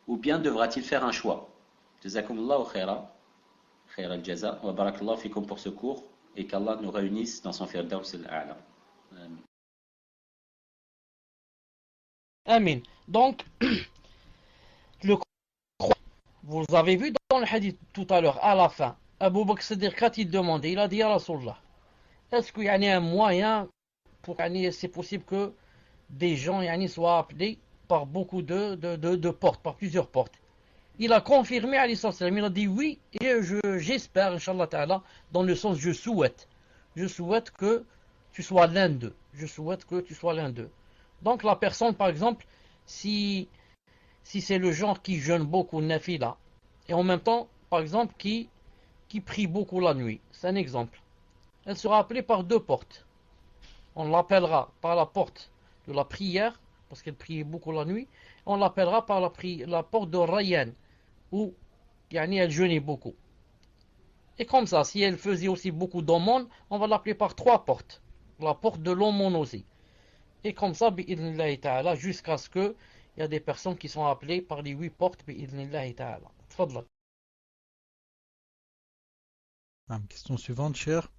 B: ou bien devra-t-il faire un choix? Jazakumullahu khaira, khaira al-jaza, wa barakallahu fikum pour ce cours, et qu'Allah nous réunisse dans son firdaus al-a'la. Amin.
A: Amin. Donc, le croyant, vous avez vu dans le hadith tout à l'heure, à la fin, Abu Bakr Siddiq, quand il demandait, il a dit ya Rasulallah, est-ce qu'il y a un moyen pour, c'est possible que des gens soient appelés par beaucoup de portes, par plusieurs portes? Il a confirmé, alayhi salam, il a dit oui, et j'espère, Inch'Allah Ta'ala, dans le sens je souhaite. Je souhaite que tu sois l'un d'eux. Je souhaite que tu sois l'un d'eux. Donc la personne, par exemple, si c'est le genre qui jeûne beaucoup, nafila, et en même temps, par exemple, qui prie beaucoup la nuit, c'est un exemple. Elle sera appelée par deux portes. On l'appellera par la porte de la prière, parce qu'elle priait beaucoup la nuit. On l'appellera par la porte de Rayyan, où elle jeûnait beaucoup. Et comme ça, si elle faisait aussi beaucoup d'aumônes, on va l'appeler par trois portes. La porte de l'aumône aussi. Et comme ça, bi'idhnillahi ta'ala, jusqu'à ce qu'il y a des personnes qui sont appelées par les 8 portes, bi'idhnillahi ta'ala. Tfadlak.
D: Question suivante, cher.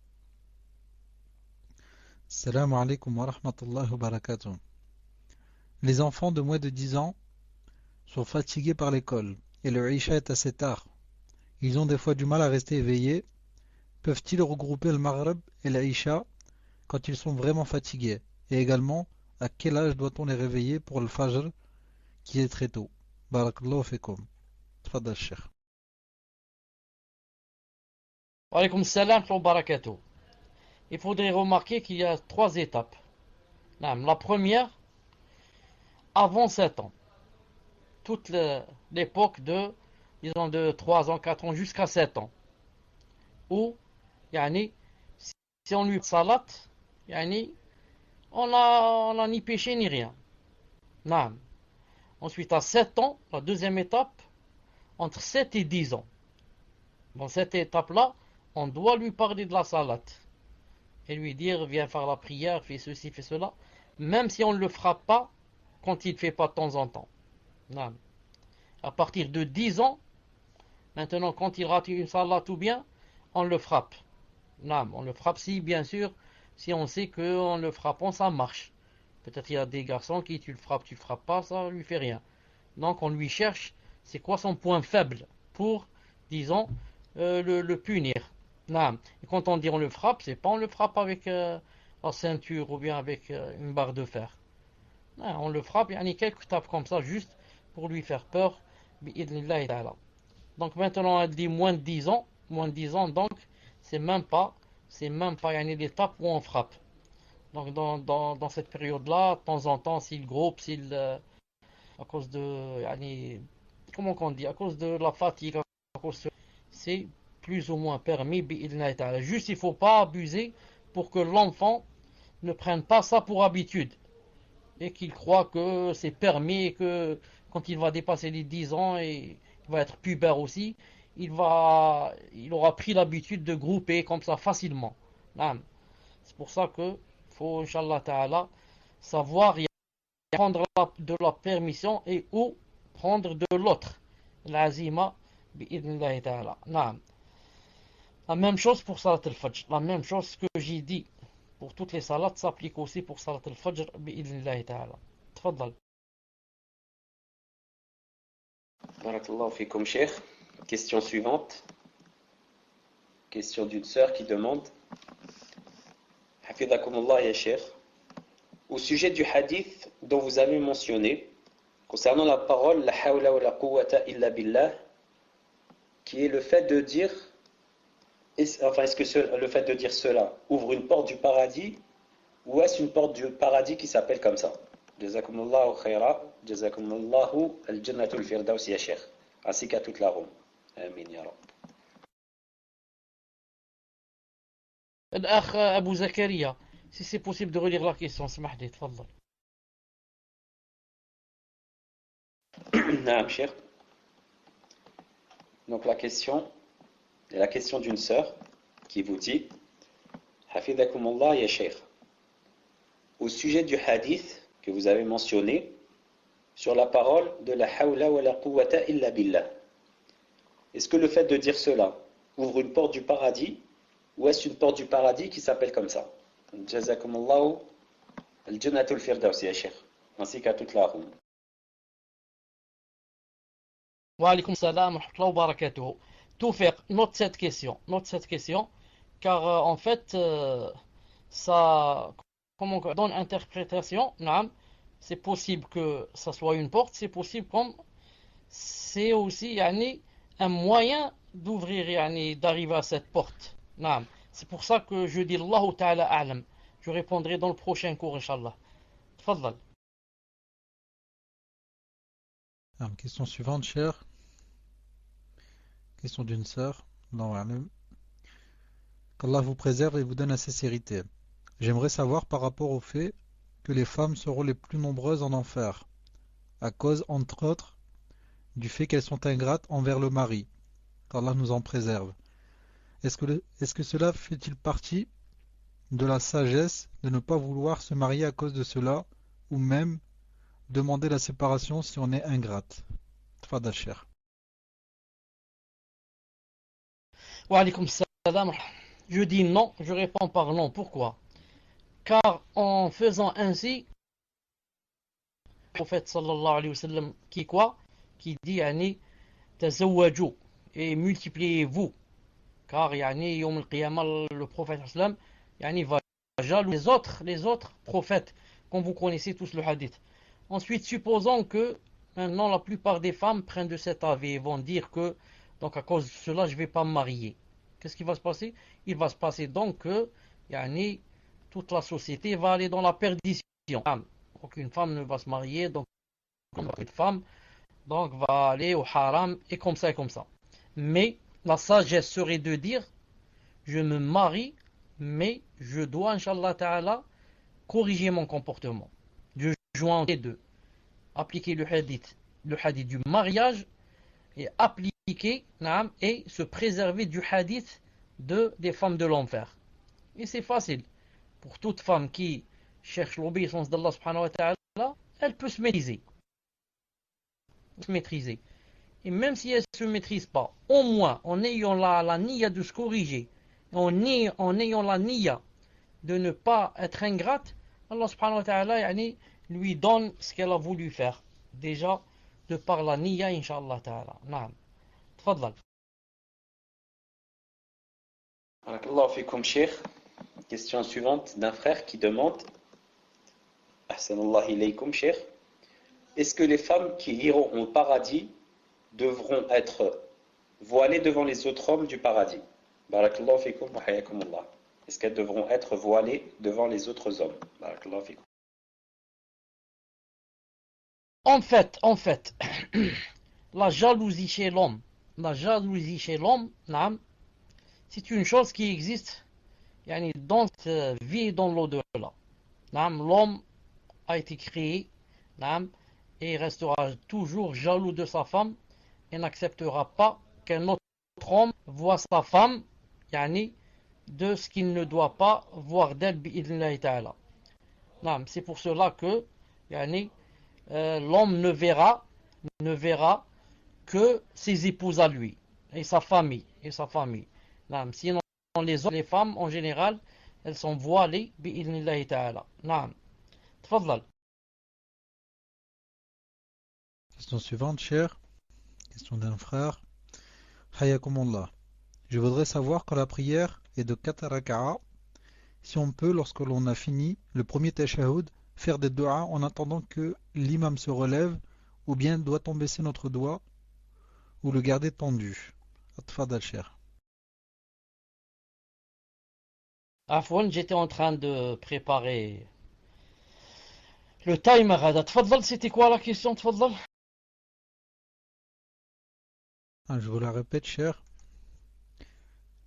D: Salam alaikum wa rahmatullahi wa barakatuh. Les enfants de moins de 10 ans sont fatigués par l'école et le Isha est assez tard. Ils ont des fois du mal à rester éveillés. Peuvent-ils regrouper le Maghrib et l'Isha quand ils sont vraiment fatigués? Et également, à quel âge doit-on les réveiller pour le Fajr qui est très tôt? Barakallahu fikum. Tfadal, Cheikh.
A: Wa alaykum salam wa barakatuh. Il faudrait remarquer qu'il y a 3 étapes. La première, avant 7 ans. Toute l'époque disons de 3 ans, 4 ans jusqu'à 7 ans. Où, si on lui salat, yani, on a ni péché ni rien. Naam. Ensuite, à 7 ans, la deuxième étape, entre 7 et 10 ans. Dans cette étape-là, on doit lui parler de la salat. Et lui dire, viens faire la prière, fais ceci, fais cela. Même si on ne le frappe pas, quand il ne fait pas de temps en temps. Naam. À partir de 10 ans, maintenant, quand il rate une salat ou bien, on le frappe. Naam. On le frappe si, bien sûr, si on sait qu'en le frappant, ça marche. Peut-être il y a des garçons qui, tu le frappes pas, ça lui fait rien. Donc on lui cherche, c'est quoi son point faible pour, disons, le punir. Naam. Et quand on dit on le frappe, c'est pas on le frappe avec la ceinture ou bien avec une barre de fer. Non, on le frappe, il y a quelques tapes comme ça, juste pour lui faire peur. Bi'idhnillahi ta'ala. Donc maintenant, elle dit moins de 10 ans. Moins de 10 ans, donc, c'est même pas l'étape où on frappe. Donc dans cette période-là, de temps en temps, s'il groupe, à cause de, comment qu'on dit, à cause de la fatigue, c'est plus ou moins permis, bi'idhnillahi ta'ala. Juste, il ne faut pas abuser pour que l'enfant ne prenne pas ça pour habitude. Et qu'il croit que c'est permis et que quand il va dépasser les 10 ans et il va être pubère aussi, il aura pris l'habitude de grouper comme ça facilement. C'est pour ça que faut, Inch'Allah Ta'ala, savoir prendre de la permission et ou prendre de l'autre. L'azima, bi'idhnillahi ta'ala. La même chose pour Salat al-Fajr. La même chose que j'ai dit pour toutes les salats s'applique aussi pour Salat al-Fajr bi'idhnillahi ta'ala. Tfaddal.
B: Barakallahu fikum, cheikh. Question suivante. Question d'une sœur qui demande Hafidhakumullah ya cheikh. Au sujet du hadith dont vous avez mentionné, concernant la parole la hawla wa la quwwata illa billah, qui est le fait de dire, est-ce que le fait de dire cela ouvre une porte du paradis ou est-ce une porte du paradis qui s'appelle comme ça? Jazakumullahu khaira, jazakumullahu al-jannatul firdaus ya cheikh, ainsi qu'à toute la Rome. Amin ya Rab.
A: الأخ أبو زكريا, si c'est possible de relire la question, اسمح لي, تفضل.
B: Naam, cheikh. Donc la question est la question d'une sœur qui vous dit Hafidhakumullah ya cheikh. Au sujet du hadith que vous avez mentionné sur la parole de la hawla wa la quwwata illa billah, est-ce que le fait de dire cela ouvre une porte du paradis ou est-ce une porte du paradis qui s'appelle comme ça? Jazakumullahu al-jannatul firdaus ya cheikh, ainsi qu'à toute la roue.
A: Wa alaykum salam wa rahmatullahi wa barakatuh. Tawfiq, note cette question, car en fait, ça, comment on donne interprétation, c'est possible que ça soit une porte, c'est possible comme c'est aussi un moyen d'ouvrir, d'arriver à cette porte. C'est pour ça que je dis Allahu Ta'ala a'lam. Je répondrai dans le prochain cours, Inch'Allah. Tfaddal.
D: Alors, question suivante, cher. Question d'une sœur. Qu'Allah vous préserve et vous donne la sincérité. J'aimerais savoir par rapport au fait que les femmes seront les plus nombreuses en enfer, à cause, entre autres, du fait qu'elles sont ingrates envers le mari. Qu'Allah nous en préserve. Est-ce que cela fait-il partie de la sagesse de ne pas vouloir se marier à cause de cela, ou même demander la séparation si on est ingrate? Tfadal, cher.
A: Wa alaykum salam. Je dis non, je réponds par non. Pourquoi? Car en faisant ainsi, le prophète sallallahu alayhi wa sallam qui dit tazawwaju et multipliez-vous, car yawm al-qiyamah le prophète sallam va jaloux les autres prophètes, comme vous connaissez tous le hadith. Ensuite, supposons que maintenant la plupart des femmes prennent de cet avis et vont dire que donc à cause de cela je ne vais pas me marier. Qu'est-ce qui va se passer? Il va se passer donc que toute la société va aller dans la perdition. Aucune femme ne va se marier, donc une femme donc va aller au haram et comme ça et comme ça. Mais la sagesse serait de dire je me marie mais je dois, Inch'Allah Ta'ala, corriger mon comportement. Je joins les deux. Appliquer le hadith du mariage et appliquer et se préserver du hadith des femmes de l'enfer. Et c'est facile. Pour toute femme qui cherche l'obéissance d'Allah subhanahu wa ta'ala, elle peut se maîtriser. Et même si elle ne se maîtrise pas, au moins en ayant la niya de se corriger, en ayant la niya de ne pas être ingrate, Allah subhanahu wa ta'ala lui donne ce qu'elle a voulu faire. Déjà, de par la niya, inshallah ta'ala. Naam. Tfadlal.
B: Barakallahu fikum, Cheikh. Question suivante d'un frère qui demande, Ahsanallah ilaykum, Cheikh, est-ce que les femmes qui iront au paradis devront être voilées devant les autres hommes du paradis? Barakallahu fikum wa hayakumullah. Est-ce qu'elles devront être voilées devant les autres hommes? Barakallahu fikum.
A: En fait, la jalousie chez l'homme, c'est une chose qui existe dans cette vie et dans l'au-delà. L'homme a été créé et restera toujours jaloux de sa femme et n'acceptera pas qu'un autre homme voit sa femme de ce qu'il ne doit pas voir d'elle bi'idhnillahi ta'ala. C'est pour cela que l'homme ne verra que ses épouses à lui et sa famille. Sinon les hommes, les femmes en général, elles sont voilées bi'idhnillahi ta'ala. Tfadlal.
D: Question suivante, cher. Question d'un frère. Hayakumullah. Je voudrais savoir quand la prière est de 4 raka'a, si on peut, lorsque l'on a fini le premier tashahhud, faire des du'as en attendant que l'imam se relève, ou bien doit-on baisser notre doigt ou le garder tendu? Tfadal, cher.
A: Afwan, j'étais en train de préparer le timer. Tfadlal, c'était quoi la question? Tfadlal.
D: Je vous la répète, cher.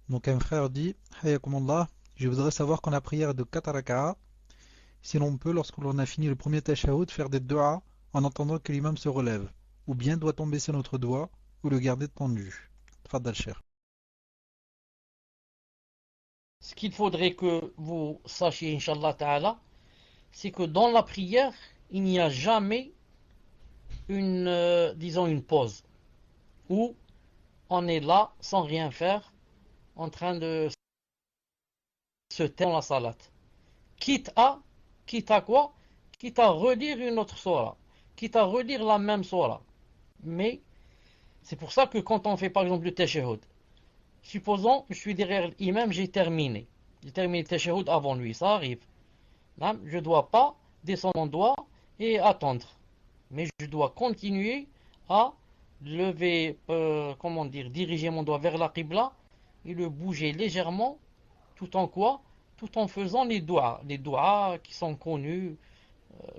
D: Donc un frère dit, Hayakumullah, je voudrais savoir quand la prière est de 4 raka'a, si l'on peut, lorsque l'on a fini le premier tashahhud, faire des du'as en attendant que l'imam se relève, ou bien doit-on baisser notre doigt ou le garder tendu? Tfadal, cher.
A: Ce qu'il faudrait que vous sachiez, Inch'Allah Ta'ala, c'est que dans la prière, il n'y a jamais une pause, où on est là, sans rien faire, en train de se taire dans la salat. Quitte à quoi? Quitte à relire une autre surah, quitte à relire la même surah. Mais c'est pour ça que quand on fait par exemple le tashahhud, supposons je suis derrière l'imam, j'ai terminé le tashahhud avant lui, ça arrive. Je ne dois pas descendre mon doigt et attendre, mais je dois continuer à lever, diriger mon doigt vers la qibla et le bouger légèrement, tout en faisant les doigts qui sont connus,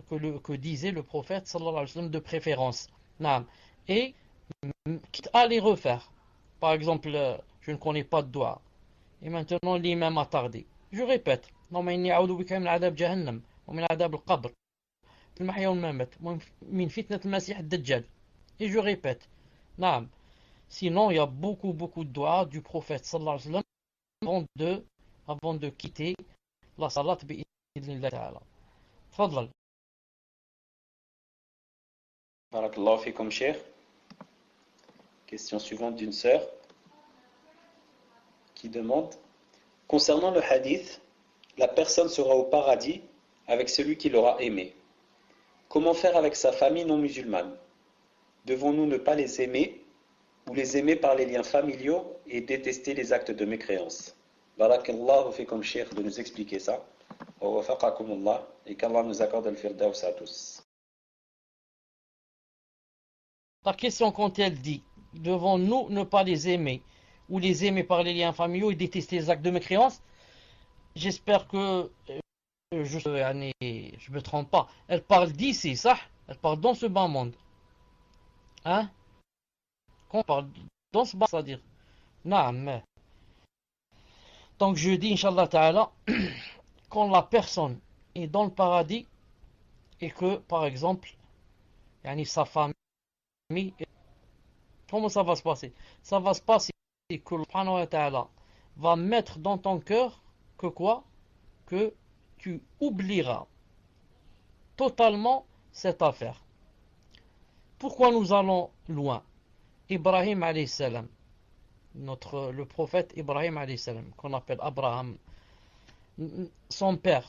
A: que disait le prophète sallallahu alayhi wa sallam de préférence. Et quitte à les refaire. Par exemple, je ne connais pas de doigt. Et maintenant l'imam a tardé. Je répète. اللهم إني أعوذ بك من عذاب جهنم ومن عذاب القبر المحيا والممات من فتنة المسيح الدجال. Et je répète. Sinon, il y a beaucoup de doigts du prophète sallallahu alayhi wa sallam avant de quitter la salat bi'idhnillah ta'ala. Tfadlal.
B: Barakallahu fikum, Cheikh. Question suivante d'une sœur qui demande, concernant le hadith, la personne sera au paradis avec celui qui l'aura aimé. Comment faire avec sa famille non musulmane? Devons-nous ne pas les aimer ou les aimer par les liens familiaux et détester les actes de mécréance? Barakallahu fikum, Cheikh, de nous expliquer ça. Wa wafaqakumullah, et qu'Allah nous accorde al-firdaus à tous.
A: La question quand elle dit, devons-nous ne pas les aimer ou les aimer par les liens familiaux et détester les actes de mécréance? J'espère que je me trompe pas. Elle parle d'ici, ça? Elle parle dans ce bas monde. Hein? Quand on parle dans ce bas, c'est-à-dire. Non, mais. Donc je dis, Inch'Allah Ta'ala, quand la personne est dans le paradis et que, par exemple, yani sa famille, comment ça va se passer? Ça va se passer que le Subhanahu wa Ta'ala va mettre dans ton cœur que quoi? Que tu oublieras totalement cette affaire. Pourquoi nous allons loin? Ibrahim alayhi salam, le prophète Ibrahim alayhi salam, qu'on appelle Abraham, son père,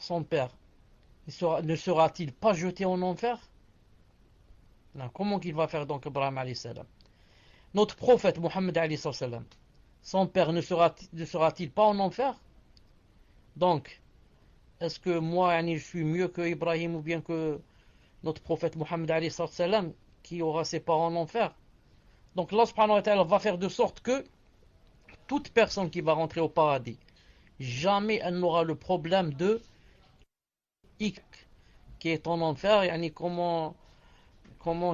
A: ne sera-t-il pas jeté en enfer? Non, comment qu'il va faire donc Ibrahim alayhi salam? Notre prophète Mohammed alayhi salam, son père ne sera-t-il pas en enfer? Donc, est-ce que moi je suis mieux que Ibrahim ou bien que notre prophète Mohammed alayhi salam qui aura ses parents en enfer? Donc Allah subhanahu wa ta'ala va faire de sorte que toute personne qui va rentrer au paradis, jamais elle n'aura le problème de X qui est en enfer, et comment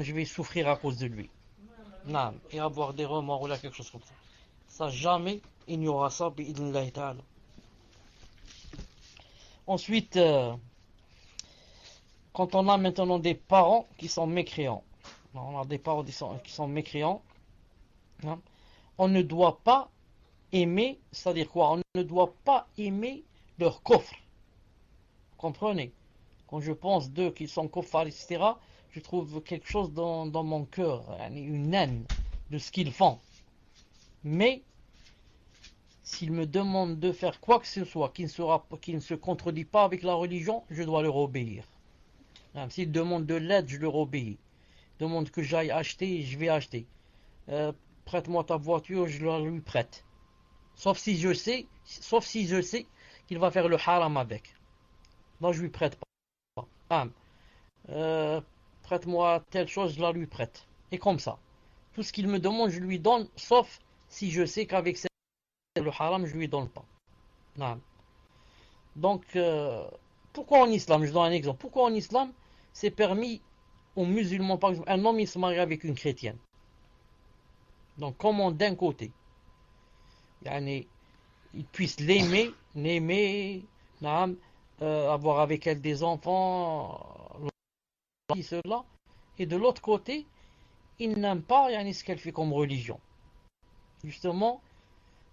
A: je vais souffrir à cause de lui. Non, et avoir des remords ou là quelque chose comme ça. Ça jamais il n'y aura ça bi'idhnillahi ta'ala. Ensuite, quand on a maintenant des parents qui sont mécréants, on a des parents qui sont mécréants, hein, on ne doit pas aimer, c'est-à-dire quoi? On ne doit pas aimer leur coffre. Comprenez? Quand je pense d'eux qui sont kuffar, etc., je trouve quelque chose dans mon cœur, une haine de ce qu'ils font. Mais, s'ils me demandent de faire quoi que ce soit qui ne se contredit pas avec la religion, je dois leur obéir. S'ils demandent de l'aide, je leur obéis. Ils demandent que j'aille acheter, je vais acheter. Prête-moi ta voiture, je la lui prête. Sauf si je sais qu'il va faire le haram avec. Non, je lui prête pas. Prête-moi telle chose, je la lui prête. Et comme ça. Tout ce qu'il me demande, je lui donne, sauf si je sais qu'avec le haram, je lui donne pas. Non. Donc, pourquoi en islam, je donne un exemple, pourquoi en islam, c'est permis aux musulmans, par exemple, un homme il se marie avec une chrétienne. Donc, comment d'un côté, il puisse l'aimer, avoir avec elle des enfants, cela, et de l'autre côté, il n'aime pas ce qu'elle fait comme religion. Justement,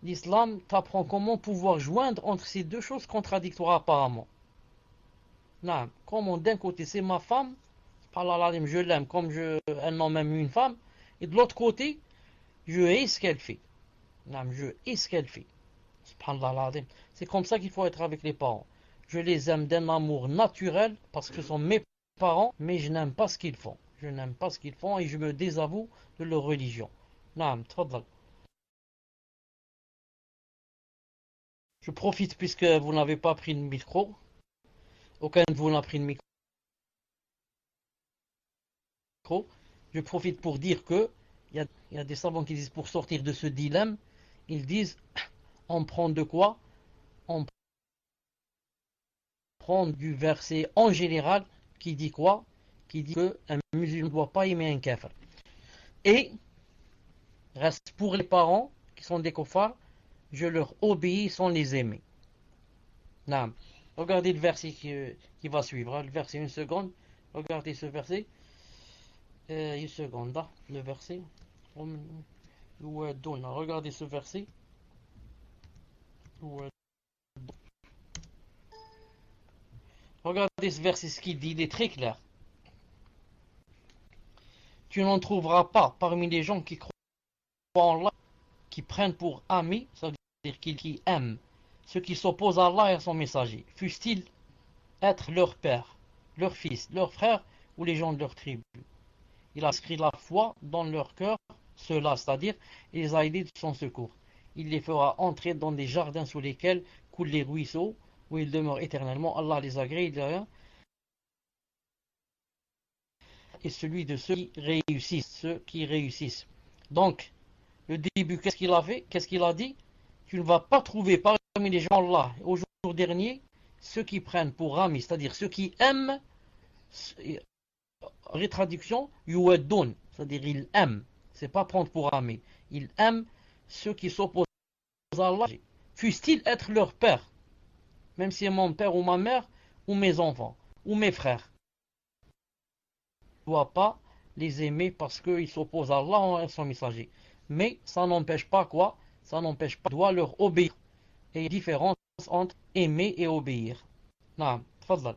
A: l'islam t'apprend comment pouvoir joindre entre ces deux choses contradictoires apparemment. Non, comment d'un côté c'est ma femme, je l'aime comme un homme aime une femme, et de l'autre côté, je hais ce qu'elle fait. Non, je hais ce qu'elle fait. C'est comme ça qu'il faut être avec les parents. Je les aime d'un amour naturel parce que ce sont mes parents, mais je n'aime pas ce qu'ils font. Je n'aime pas ce qu'ils font et je me désavoue de leur religion. Non, tfadal. Je profite puisque vous n'avez pas pris le micro. Aucun de vous n'a pris le micro. Je profite pour dire que il y a des savants qui disent pour sortir de ce dilemme, ils disent on prend de quoi? On prend du verset en général qui dit quoi? Qui dit qu'un musulman ne doit pas aimer un kafir. Et reste pour les parents qui sont des kuffars, je leur obéis sans les aimer. Non. Regardez le verset qui va suivre. Le verset, une seconde. Regardez ce verset. Une seconde. Le verset. Regardez ce verset. Regardez ce verset, ce qu'il dit, il est très clair. Tu n'en trouveras pas parmi les gens qui croient en Allah, qui prennent pour amis, c'est-à-dire qui aiment ceux qui s'opposent à Allah et à son messager, fussent-ils être leur père, leur fils, leur frère ou les gens de leur tribu. Il a inscrit la foi dans leur cœur, ceux-là, c'est-à-dire, il les a aidés de son secours. Il les fera entrer dans des jardins sous lesquels coulent les ruisseaux, où ils demeurent éternellement. Allah les agrée, et celui de ceux qui réussissent. Donc, le début, qu'est-ce qu'il a fait? Qu'est-ce qu'il a dit? Tu ne vas pas trouver parmi les gens là, au jour dernier, ceux qui prennent pour amis, c'est-à-dire ceux qui aiment, rétraduction, yuwaddun, c'est-à-dire ils aiment, c'est pas prendre pour amis, ils aiment ceux qui s'opposent à Allah, Fussent-ils être leur père, même si c'est mon père ou ma mère, ou mes enfants, ou mes frères. Je ne dois pas les aimer parce qu'ils s'opposent à Allah ou à son messager. Mais ça n'empêche pas quoi? Ça n'empêche pas, je dois leur obéir. Et il y a une différence entre aimer et obéir. Naam, tfaddal.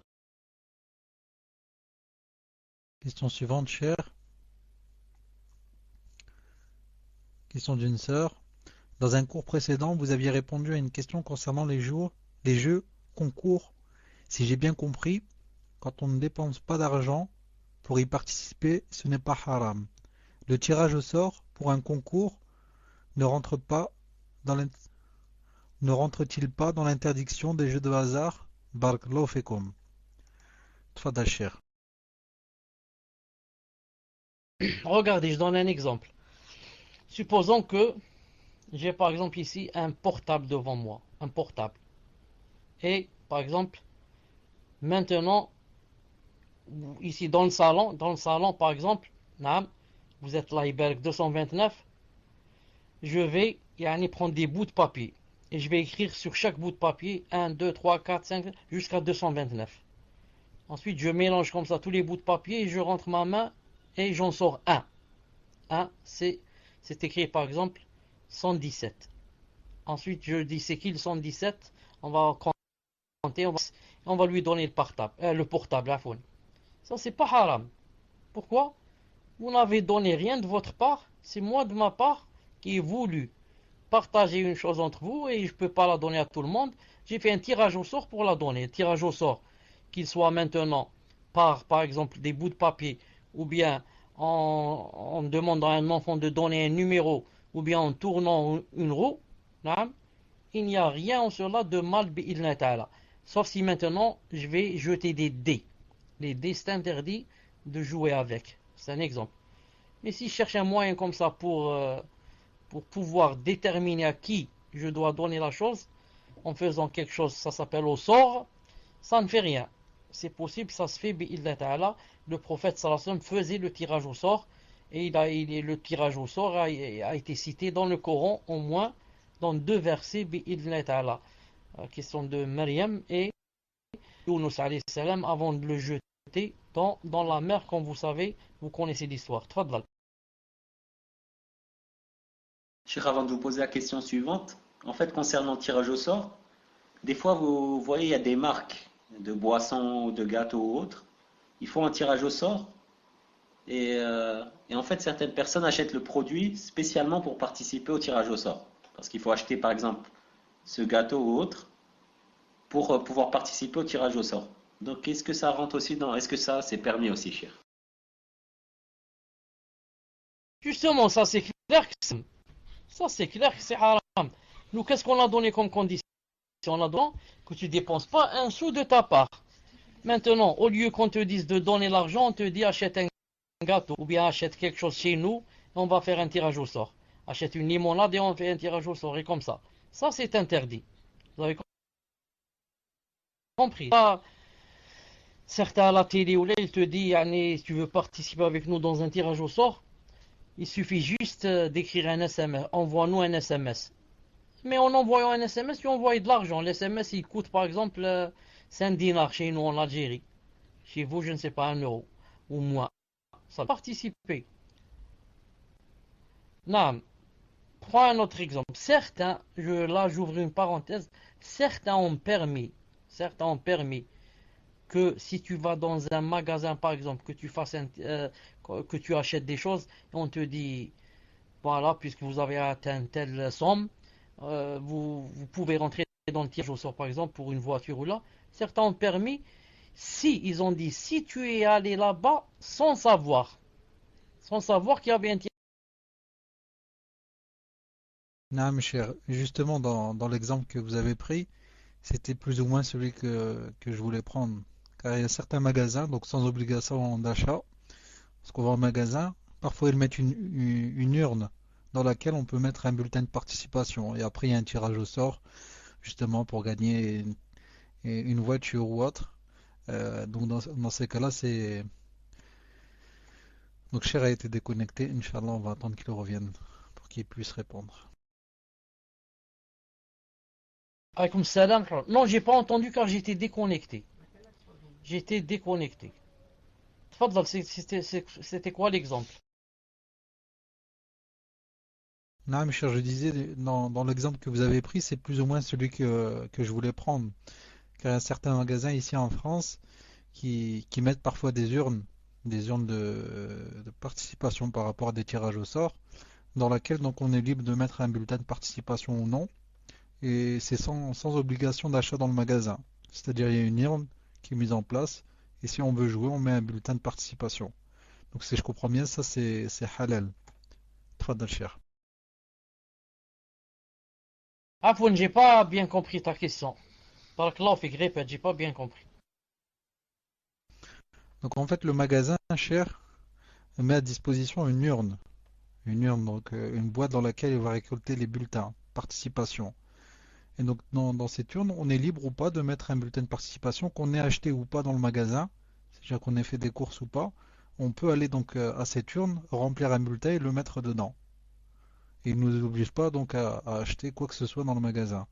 D: Question suivante, cher. Question d'une sœur. Dans un cours précédent, vous aviez répondu à une question concernant les jeux, concours. Si j'ai bien compris, quand on ne dépense pas d'argent pour y participer, ce n'est pas haram. Le tirage au sort pour un concours ne rentre pas dans ne rentre-t-il pas dans l'interdiction des jeux de hasard? Barakallahu fekum. Tfadal cher.
A: Regardez, je donne un exemple. Supposons que j'ai par exemple ici un portable devant moi. Un portable. Et par exemple, maintenant, ici dans le salon par exemple, naam, vous êtes là, Iberg 229, je vais prendre des bouts de papier. Et je vais écrire sur chaque bout de papier 1, 2, 3, 4, 5, jusqu'à 229. Ensuite, je mélange comme ça tous les bouts de papier et je rentre ma main et j'en sors un. Un, c'est écrit par exemple 117. Ensuite, je dis c'est qui le 117? On va compter, on va lui donner le portable. Ça, c'est pas haram. Pourquoi? Vous n'avez donné rien de votre part. C'est moi de ma part qui ai voulu partager une chose entre vous et je ne peux pas la donner à tout le monde. J'ai fait un tirage au sort pour la donner. Un tirage au sort, qu'il soit maintenant par exemple des bouts de papier ou bien en demandant à un enfant de donner un numéro ou bien en tournant une roue. Il n'y a rien en cela de mal bi'idhna ta'ala. Sauf si maintenant je vais jeter des dés. Les dés, c'est interdit de jouer avec. C'est un exemple. Mais si je cherche un moyen comme ça pour pouvoir déterminer à qui je dois donner la chose, en faisant quelque chose, ça s'appelle au sort, ça ne fait rien. C'est possible, ça se fait, bi'idhna ta'ala. Le prophète sallallahu alayhi wa sallam faisait le tirage au sort, et le tirage au sort a été cité dans le Coran, au moins dans 2 versets, bi'idhna ta'ala. La question de Maryam et Yunus alayhi salam avant de le jeter dans la mer, comme vous savez, vous connaissez l'histoire. Tfadlal.
B: Cheikh, avant de vous poser la question suivante, en fait, concernant le tirage au sort, des fois, vous voyez, il y a des marques de boissons ou de gâteaux ou autres. Ils font un tirage au sort et en fait, certaines personnes achètent le produit spécialement pour participer au tirage au sort. Parce qu'il faut acheter, par exemple, ce gâteau ou autre pour pouvoir participer au tirage au sort. Donc, est-ce que ça rentre aussi dans... Est-ce que ça, c'est permis aussi, cher?
A: Justement, ça c'est clair que c'est haram. Nous, qu'est-ce qu'on a donné comme condition? On a donné que tu ne dépenses pas un sou de ta part. Maintenant, au lieu qu'on te dise de donner l'argent, on te dit achète un gâteau ou bien achète quelque chose chez nous et on va faire un tirage au sort. Achète une limonade et on fait un tirage au sort et comme ça. Ça c'est interdit. Vous avez compris? Certains à la télé ou là, ils te disent si tu veux participer avec nous dans un tirage au sort, il suffit juste d'écrire un SMS. Envoie-nous un SMS. Mais en envoyant un SMS, tu envoies de l'argent. L'SMS, il coûte par exemple 5 dinars chez nous en Algérie. Chez vous, je ne sais pas, 1 euro ou moins. Ça participer. Non. Prends un autre exemple. Certains, là j'ouvre une parenthèse, certains ont permis que si tu vas dans un magasin par exemple, que tu fasses que tu achètes des choses, et on te dit, voilà, puisque vous avez atteint telle somme, vous pouvez rentrer dans le tirage au sort par exemple pour une voiture ou là. Certains ont permis, si ils ont dit, si tu es allé là-bas sans savoir qu'il y avait un tirage.
D: Non, mes chers, justement, dans l'exemple que vous avez pris, c'était plus ou moins celui que je voulais prendre. Car il y a certains magasins, donc sans obligation d'achat, parce qu'on va au magasin, parfois ils mettent une urne dans laquelle on peut mettre un bulletin de participation. Et après, il y a un tirage au sort, justement, pour gagner une voiture ou autre. Donc dans ces cas-là, c'est... Donc Cher a été déconnecté. Inch'Allah, on va attendre qu'il revienne pour qu'il puisse répondre.
A: Alaykoum salam. Non, j'ai pas entendu car j'étais déconnecté. J'étais déconnecté. Tfadal, c'était quoi l'exemple?
D: Non, mais cher, je disais, dans l'exemple que vous avez pris, c'est plus ou moins celui que je voulais prendre. Car il y a certains magasins ici en France qui mettent parfois des urnes de participation par rapport à des tirages au sort, dans laquelle donc on est libre de mettre un bulletin de participation ou non, et c'est sans obligation d'achat dans le magasin. C'est-à-dire il y a une urne qui est mise en place, et si on veut jouer, on met un bulletin de participation. Donc si je comprends bien, ça c'est halal. Tfadal cher.
A: Afouane, j'ai pas bien compris ta question. Barakallahu fik, répète, j'ai pas bien compris.
D: Donc en fait le magasin cher met à disposition une urne donc une boîte dans laquelle il va récolter les bulletins participation. Et donc dans cette urne, on est libre ou pas de mettre un bulletin de participation, qu'on ait acheté ou pas dans le magasin, c'est-à-dire qu'on ait fait des courses ou pas. On peut aller donc à cette urne, remplir un bulletin et le mettre dedans. Et il ne nous oblige pas donc à acheter quoi que ce soit dans le magasin.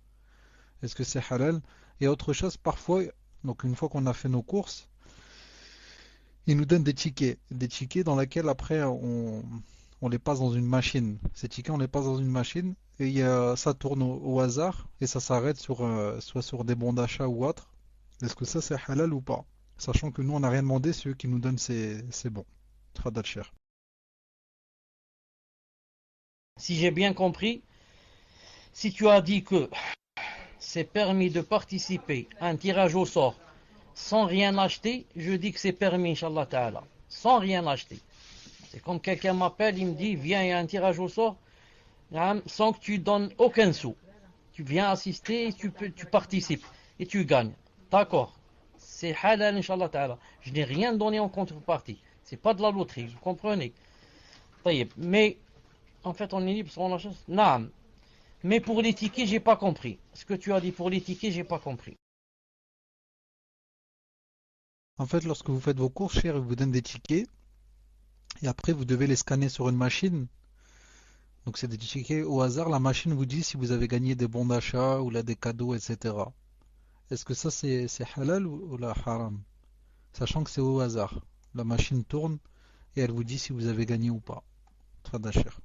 D: Est-ce que c'est halal? Et autre chose, parfois, donc une fois qu'on a fait nos courses, ils nous donnent des tickets dans lesquels après on les passe dans une machine. Ces tickets, on les passe dans une machine et ça tourne au hasard et ça s'arrête soit sur des bons d'achat ou autre. Est-ce que ça c'est halal ou pas? Sachant que nous on n'a rien demandé, c'est eux qui nous donnent ces bons. Tfadal cher.
A: Si j'ai bien compris, si tu as dit que c'est permis de participer à un tirage au sort sans rien acheter, je dis que c'est permis, Inch'Allah Ta'ala. Sans rien acheter. C'est comme quelqu'un m'appelle, il me dit, viens, il y a un tirage au sort, sans que tu donnes aucun sou. Tu viens assister, tu participes et tu gagnes. D'accord. C'est halal, Inch'Allah Ta'ala. Je n'ai rien donné en contrepartie. C'est pas de la loterie, vous comprenez. Mais, en fait, on est libre sur la chose. Non. Mais pour les tickets, j'ai pas compris. Ce que tu as dit pour les tickets, j'ai pas compris.
D: En fait, lorsque vous faites vos courses, cher, ils vous donnent des tickets et après vous devez les scanner sur une machine. Donc c'est des tickets au hasard, la machine vous dit si vous avez gagné des bons d'achat ou là des cadeaux, etc. Est-ce que ça c'est halal ou la haram? Sachant que c'est au hasard. La machine tourne et elle vous dit si vous avez gagné ou pas. Tfadal cher.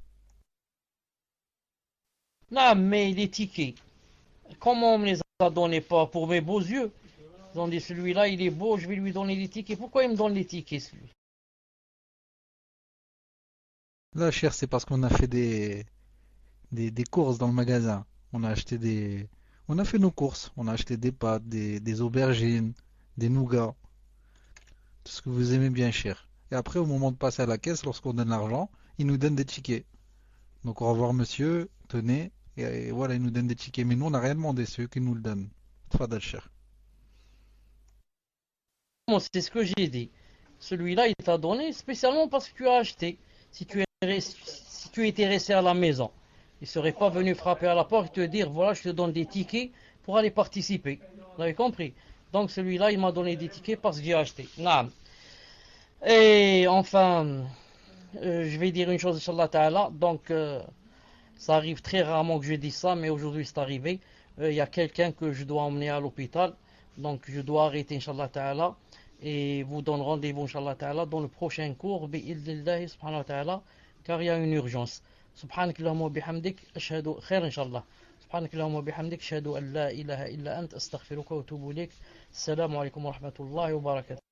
A: Non, mais les tickets, comment on me les a donnés pas pour mes beaux yeux? Ils ont dit celui-là il est beau, je vais lui donner les tickets. Pourquoi il me donne les tickets celui?
D: Là, cher, c'est parce qu'on a fait des courses dans le magasin. On a fait nos courses. On a acheté des pâtes, des aubergines, des nougats. Tout ce que vous aimez bien, cher. Et après, au moment de passer à la caisse, lorsqu'on donne l'argent, ils nous donnent des tickets. Donc, au revoir, monsieur, tenez. Et voilà, ils nous donnent des tickets. Mais nous, on n'a rien demandé, c'est eux qui nous le donnent. Tfadal, cher.
A: Bon, c'est ce que j'ai dit. Celui-là, il t'a donné spécialement parce que tu as acheté. Si tu étais resté à la maison, il ne serait pas venu frapper à la porte et te dire, voilà, je te donne des tickets pour aller participer. Vous avez compris? Donc celui-là, il m'a donné des tickets parce que j'ai acheté. Naam. Et enfin, je vais dire une chose, Inch'Allah Ta'ala. Donc, ça arrive très rarement que je dise ça, mais aujourd'hui c'est arrivé. Il y a quelqu'un que je dois emmener à l'hôpital. Donc, je dois arrêter, Inch'Allah Ta'ala. Et vous donne rendez-vous, Inch'Allah Ta'ala, dans le prochain cours, bi'idnillahi subhanahu wa ta'ala, car il y a une urgence. سبحانك اللهم وبحمدك أشهد خير إن شاء الله سبحانك اللهم وبحمدك أشهد أن لا إله إلا أنت أستغفرك وأتوب إليك السلام عليكم ورحمة الله وبركاته